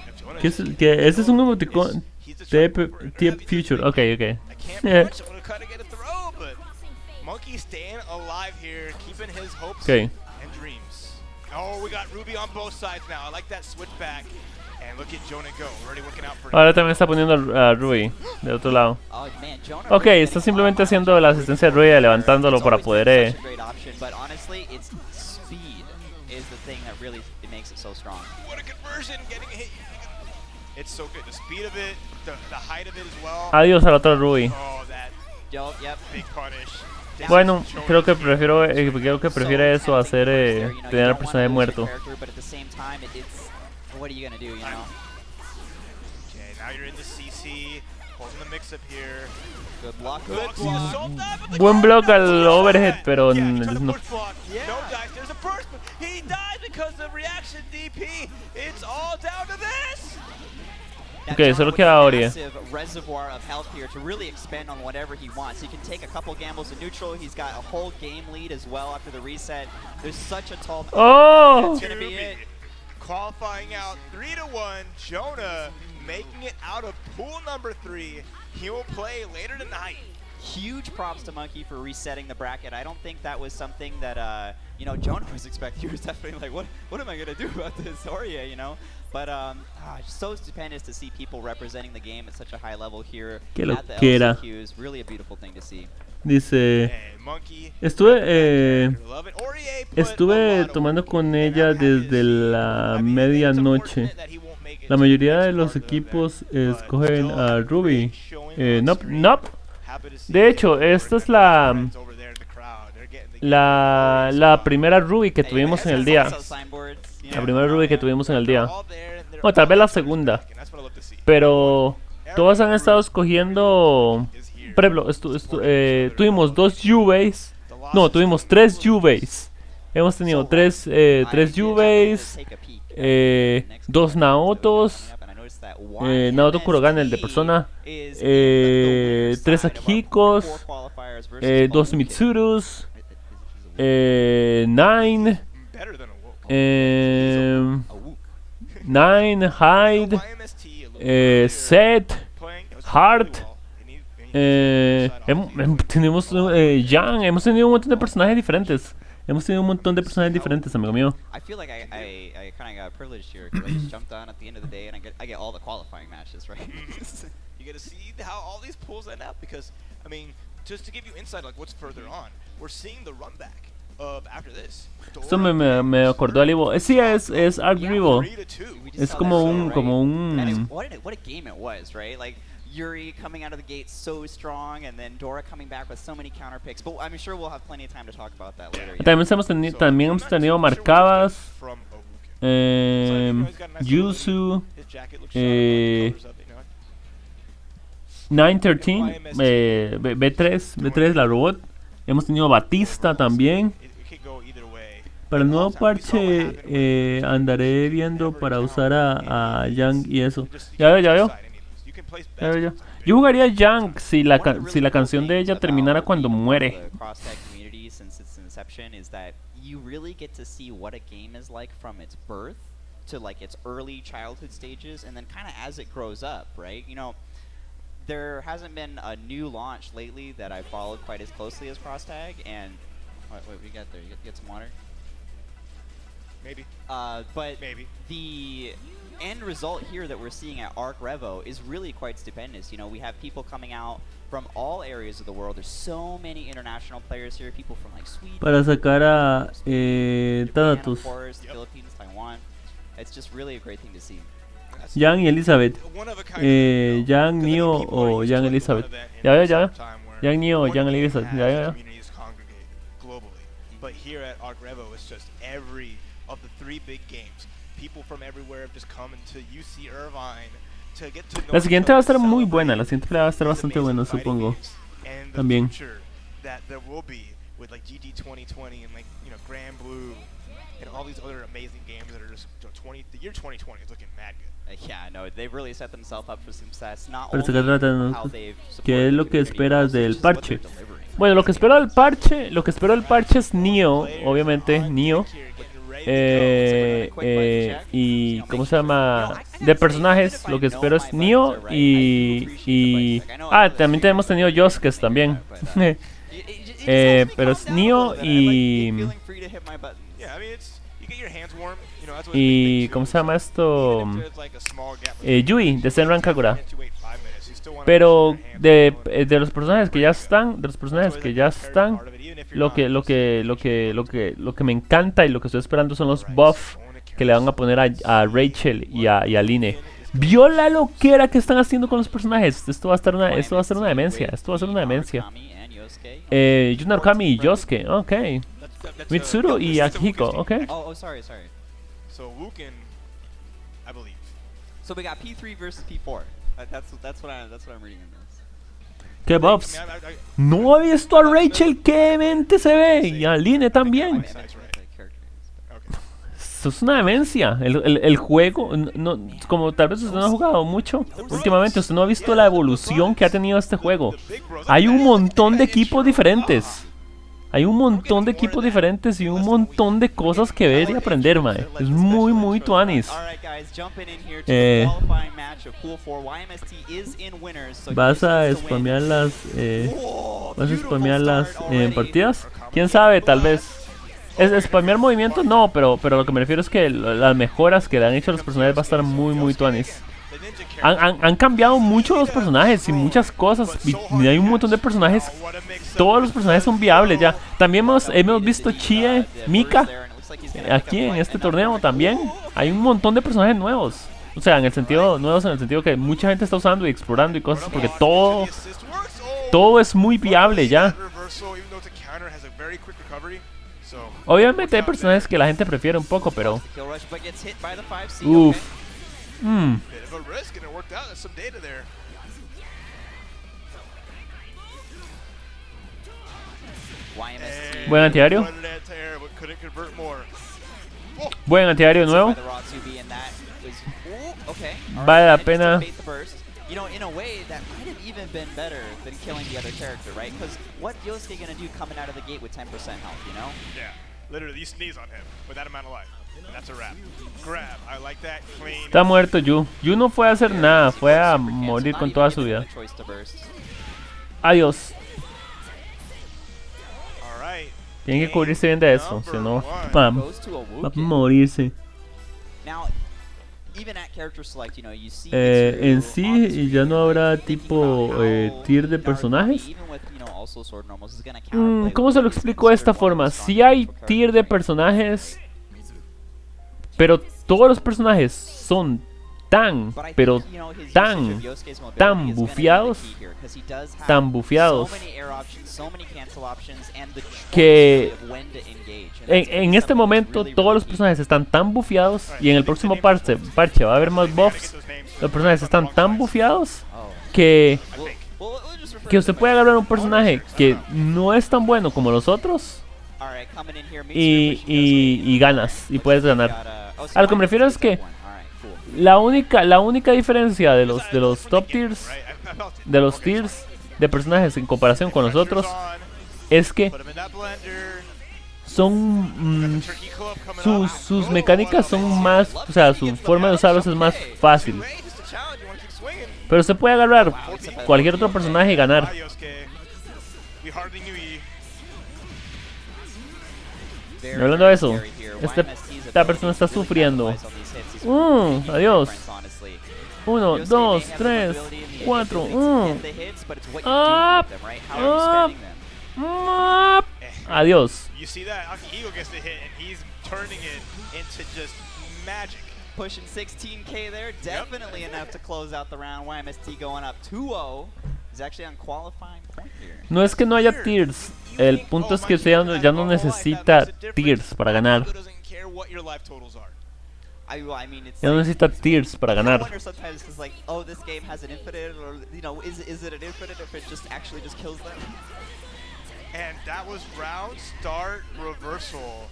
Que ese es un emoticón. TF Future. Ok, ok. I can't punch. I'm gonna try to get a throw, but Monkey staying alive here, keeping his hopes Okay. and dreams. Oh, we got Ruby on both sides now. I like that switch back. And look at Jonah go. Already looking out for Ahora también está poniendo a Rui del otro lado. Oh, man, Jonah Ok, really está getting simplemente a lot of haciendo la asistencia de Rui y levantándolo It's para always poder... been such a great option, but honestly, it's speed is the thing that really it makes it so strong. what a conversion, getting a hit. It's so good. The speed of it, the height of it as well. Adiós al otro Rui. Oh, that Yep. big punish. Bueno, creo que prefiere eso a hacer tener al personaje muerto. But at the same time, it's what are you gonna do, you know? Okay, now you're in the CC, holding the mix up here. Good luck. Looks the assault dive, but the Buen guard block al down. overhead, pero Yeah, he's trying to no. push block. Yeah. No dice. There's a burst, but he dies because of reaction DP. It's all down to this. Now Okay, Jonah solo with queda a Aurier. massive reservoir of health here to really expend on whatever he wants. He can take a couple gambles in neutral. He's got a whole game lead as well after the reset. There's such a tall. Oh! That's gonna be it. Qualifying out 3-1. Jonah making it out of pool number 3. He will play later tonight. Huge props to Monkey for resetting the bracket. I don't think that was something that you know, Jonah was expecting. He was definitely like, what am I gonna do about this Aurier, you know? But just so stupendous to see people representing the game at such a high level here Qué at the loquera. LCQs. Really a beautiful thing to see. Dice, And Monkey. estuve Love it. Aurier put a estuve lot of tomando work con in, and ella I'm happy to desde see. la I mean, it's medianoche. unfortunate that he won't make it La to mayoría the de next los part of the equipos event, but escogen still a Ruby. great showing on Nope, screen. nope. Happy to see De hecho, it. esta es Friends la over there in the crowd. They're getting the la primera Ruby que tuvimos en el día. La primera Ruby que tuvimos en el día. Bueno, tal vez la segunda. Pero todos han estado escogiendo. Por ejemplo, tuvimos 2 Juveys. No, tuvimos 3 Juveys. Hemos tenido 3 Juveys, 2 Naotos, Naoto Kurogan, el de persona, 3 Akihikos, 2 Mitsurus, 9, 9 Hyde, Seth, Hart. Tenemos Jan, hemos tenido un montón de personajes diferentes. Hemos tenido un montón de personajes diferentes, amigo mío. I feel like I kind of got privileged here because I just jumped on at the end of the day and I get all the qualifying matches, right? You get to see how all these pools end up because, I mean, just to give you insight, like what's further on, we're seeing the run back. after this. Esto me acordó al Evo. Sí, es arcrevo. 3-2. We just Es saw como that, un, right? como And un. what a game it was, right? Like Yuri coming out of the gate so strong, and then Dora coming back with so many counter picks. But I'm sure we'll have plenty of time to talk about that later. También también hemos tenido marcadas. From Owukin. Yuzu, His jacket looks sharp on the colors of it, you know? 913, B3, la robot. Hemos tenido Batista también. It could go either way. Para el nuevo parche andaré viendo para usar a Yang y eso. Ya veo, ya veo. You can place Ya veo, bets ya. on some Yo jugaría Yang si la, One of the really si la cool canción de things ella terminara about cuando the muere. cross-tag community since its inception is that you really get to see what a game is like from its birth to like its early childhood stages, and then kind of as it grows up, right? You know, there hasn't been a new launch lately that I followed quite as closely as cross-tag, and what we got there? You get some water? Maybe. But Maybe. the end result here that we're seeing at arcrevo is really quite stupendous. You know, we have people coming out from all areas of the world. There's so many international players here, people from like Sweden, Para sacar a Japan, Thanatos. of course, the Philippines, Taiwan. It's just really a great thing to see. That's Yang y Elizabeth. one of a kind event, though. Yang, 'Cause I think Neo people are o used Yang to, like, Elizabeth. one event in Ya veo, a ya veo. sometime where Yang Neo o one Yang game Elizabeth. has Ya, ya, ya. communities congregate globally. But here at arcrevo, it's just every of the 3 big games. People from everywhere have just come into UC Irvine to get to know La each siguiente va a other, estar muy celebrate buena. La siguiente pelea va a estar these bastante amazing buena, fighting supongo. games and the También. future that there will be with like GT 2020 and like, you know, Grand Blue and all these other amazing games that are just, you know, the year 2020 is looking mad good. Yeah, no, they've really set themselves up for success. Not Pero se only trata de how they've ¿qué es supported lo the que community, esperas but also del just what parche? they're delivering. Bueno, lo que espero del parche es Neo, obviamente, Neo. Y ¿cómo se llama? De personajes, lo que espero es Neo y también tenemos tenido Yoskes también. Pero es Neo y Yeah, I mean, it's you get your hands warm, you know, that's what y ¿cómo se llama esto? Yui de Senran Kagura. Pero de los personajes que ya están, lo que me encanta y lo que estoy esperando son los buffs que le van a poner a Rachel y a Line. ¿Vio la loquera que están haciendo con los personajes? Esto va a estar una demencia. Yunarukami y Yosuke, ok. Mitsuru y Akihiko, ok. Oh, sorry. So Owukin, I believe. So we got P3 versus P4. That's what I'm reading in this. ¿Qué buffs? No he visto a Rachel, qué mente se ve. Y a Line también. Esto es una demencia. El juego, como tal vez usted no ha jugado mucho últimamente, usted no ha visto la evolución que ha tenido este juego. Hay un montón de equipos diferentes. y un montón de cosas que ver y aprender, mae. Es muy tuanis. ¿Vas a spamear las partidas? ¿Quién sabe? Tal vez. ¿Es spamear movimientos? No, pero lo que me refiero es que las mejoras que le han hecho a los personajes va a estar muy tuanis. Han cambiado mucho los personajes y muchas cosas. Y hay un montón de personajes. Todos los personajes son viables ya. También hemos visto Chie, Mika. Aquí en este torneo también. Hay un montón de personajes nuevos. O sea, nuevos en el sentido que mucha gente está usando y explorando y cosas. Porque todo es muy viable ya. Obviamente hay personajes que la gente prefiere un poco, pero... Uff. Buen antiaéreo. Buen antiaéreo nuevo. Vale la pena. You know, in a way, that might have even been better than killing the other character, right? Because what Yosuke gonna do coming out of the gate with 10% health, you know? Yeah, literally, you sneeze on him with that amount of life, and that's a wrap. Grab, I like that, clean. Está muerto Yu. Yu no fue a hacer nada, fue a morir con toda su vida. Adiós. Tienen que cubrirse bien de eso, si no, va a morirse. Now, Even at character select, you know, you see En sí ya no habrá tipo tier de personajes. ¿Cómo se lo explico de esta forma? Si hay tier de personajes, pero todos los personajes son tan, pero tan bufeados, que en este momento todos los personajes están tan bufeados, y en el próximo parche va a haber más buffs. Los personajes están tan bufeados que usted puede agarrar un personaje que no es tan bueno como los otros y ganas, y puedes ganar. A lo que me refiero es que la única diferencia de los top tiers, de los tiers de personajes en comparación con los otros, es que son sus mecánicas son más, o sea, su forma de usarlos es más fácil. Pero se puede agarrar cualquier otro personaje y ganar. Hablando de eso, esta persona está sufriendo. Adiós. 1, 2, 3, 4. Adiós. Pushing 16k there, definitely enough to close out the round. YMST going up 2-0. He's actually on qualifying point here. No es que no haya tiers, el punto es que usted ya no necesita tiers para ganar. Ya no necesita tiers para ganar. Sometimes it's like, oh, this game has an infinite, or you know, is it an infinite if it just actually just kills them? And that was round start reversal.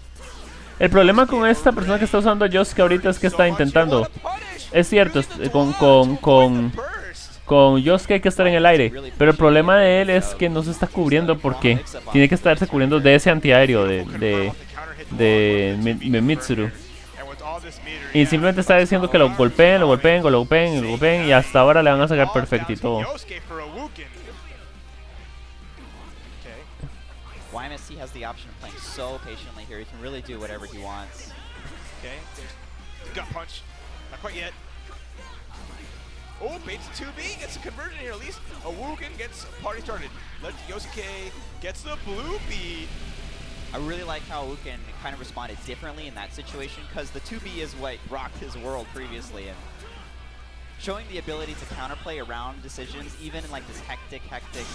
El problema con esta persona que está usando a Yosuke ahorita es que está intentando. Es cierto, con Yosuke hay que estar en el aire, pero el problema de él es que no se está cubriendo porque tiene que estarse cubriendo de ese antiaéreo de Mitsuru. Y simplemente está diciendo que lo golpeen y hasta ahora le van a sacar perfecto y todo. YMSC has the option of playing so patiently here. He can really do whatever he wants. Okay, gut punch. Not quite yet. Oh, baits 2B, gets a conversion here. At least a Wugen gets a party started. Yosuke gets the blue B. I really like how Wuken kind of responded differently in that situation, because the 2B is what rocked his world previously, and showing the ability to counterplay around decisions, even in like this hectic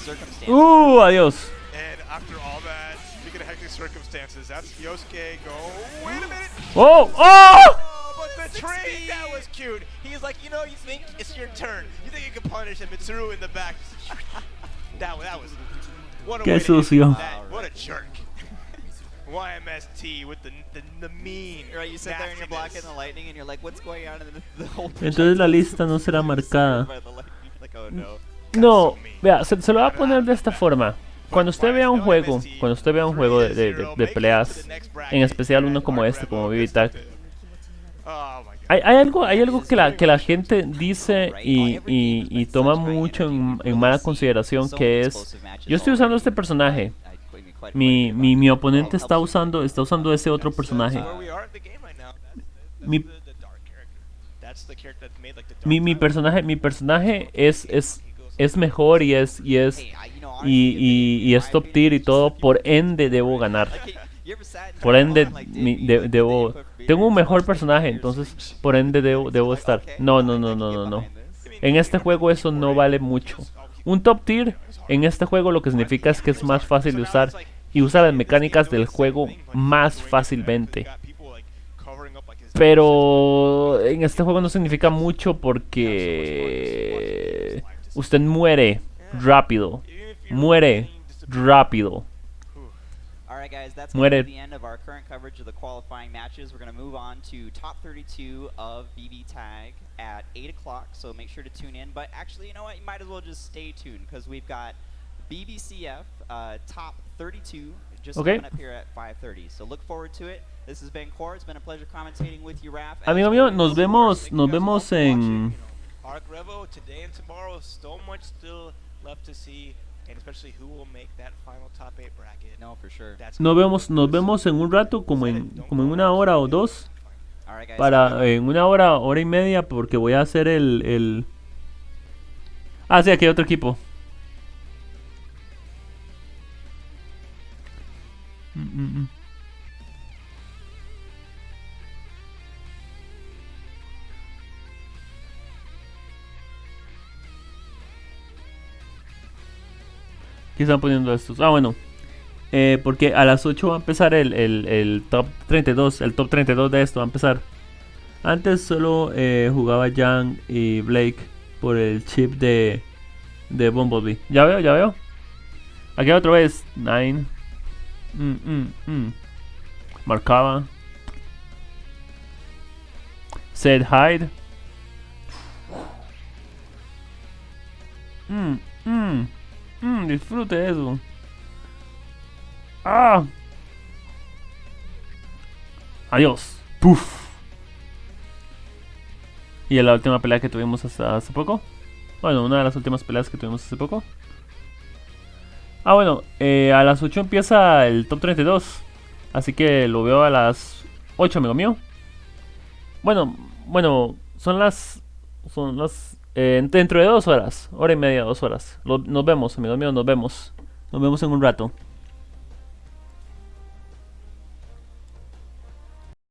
circumstance. Adiós. And after all that, speaking of hectic circumstances, that's Yosuke go. Wait a minute. Oh! But the trade, that was cute. He's like, you know, you think it's your turn. You think you can punish him. Mitsuru in the back. that was. What a Qué way to sucio. What a jerk. YMST with the mean. Right, you sit there and you're blocking the lightning and you're like, what's going on? And the whole Entonces la lista no será marcada. Like, oh, no. No, vea, se lo voy a poner de esta forma. Cuando usted vea un juego, de peleas, en especial uno como este, como BB-Tag, hay algo que la gente dice y toma mucho en mala consideración, que es: yo estoy usando este personaje, mi oponente está usando ese otro personaje. Mi personaje es mejor y es top tier y todo, por ende debo ganar. Por ende tengo un mejor personaje, entonces por ende debo estar. No. En este juego eso no vale mucho. Un top tier en este juego lo que significa es que es más fácil de usar y usa las mecánicas del juego más fácilmente. Pero en este juego no significa mucho porque usted muere rápido. Alright guys, that's going to be the end of our current coverage of the qualifying matches. We're going to move on to top 32 of BB-Tag at 8 o'clock, so make sure to tune in. But actually, you know what, you might as well just stay tuned, because we've got BBCF top 32 just coming up here at 5:30. So look forward to it. This has been Core. It's been a pleasure commentating with you, Raph. Amigo mío, nos vemos en Arcrevo today and tomorrow. So much still left to see, and especially who will make that final top 8 bracket. No, for sure. Nos vemos en un rato, como en una hora o dos. Alright, guys. para en una hora, hora y media, porque voy a hacer el... Ah, sí, aquí hay otro equipo. Mm. ¿Qué están poniendo estos? Ah, bueno. Porque a las 8 va a empezar el top 32. El top 32 de esto va a empezar. Antes solo jugaba Jan y Blake por el chip de Bumblebee. Ya veo, ya veo. Aquí otra vez. 9. Marcaba. Set hide. Disfrute eso. ¡Ah! Adiós. ¡Puf! Y en la última pelea que tuvimos hasta hace poco. Bueno, una de las últimas peleas que tuvimos hace poco. Ah, bueno, a las 8 empieza el top 32. Así que lo veo a las 8, amigo mío. Bueno, son las dentro de 2 horas. Hora y media, 2 horas. Nos vemos, amigos míos, nos vemos. Nos vemos en un rato.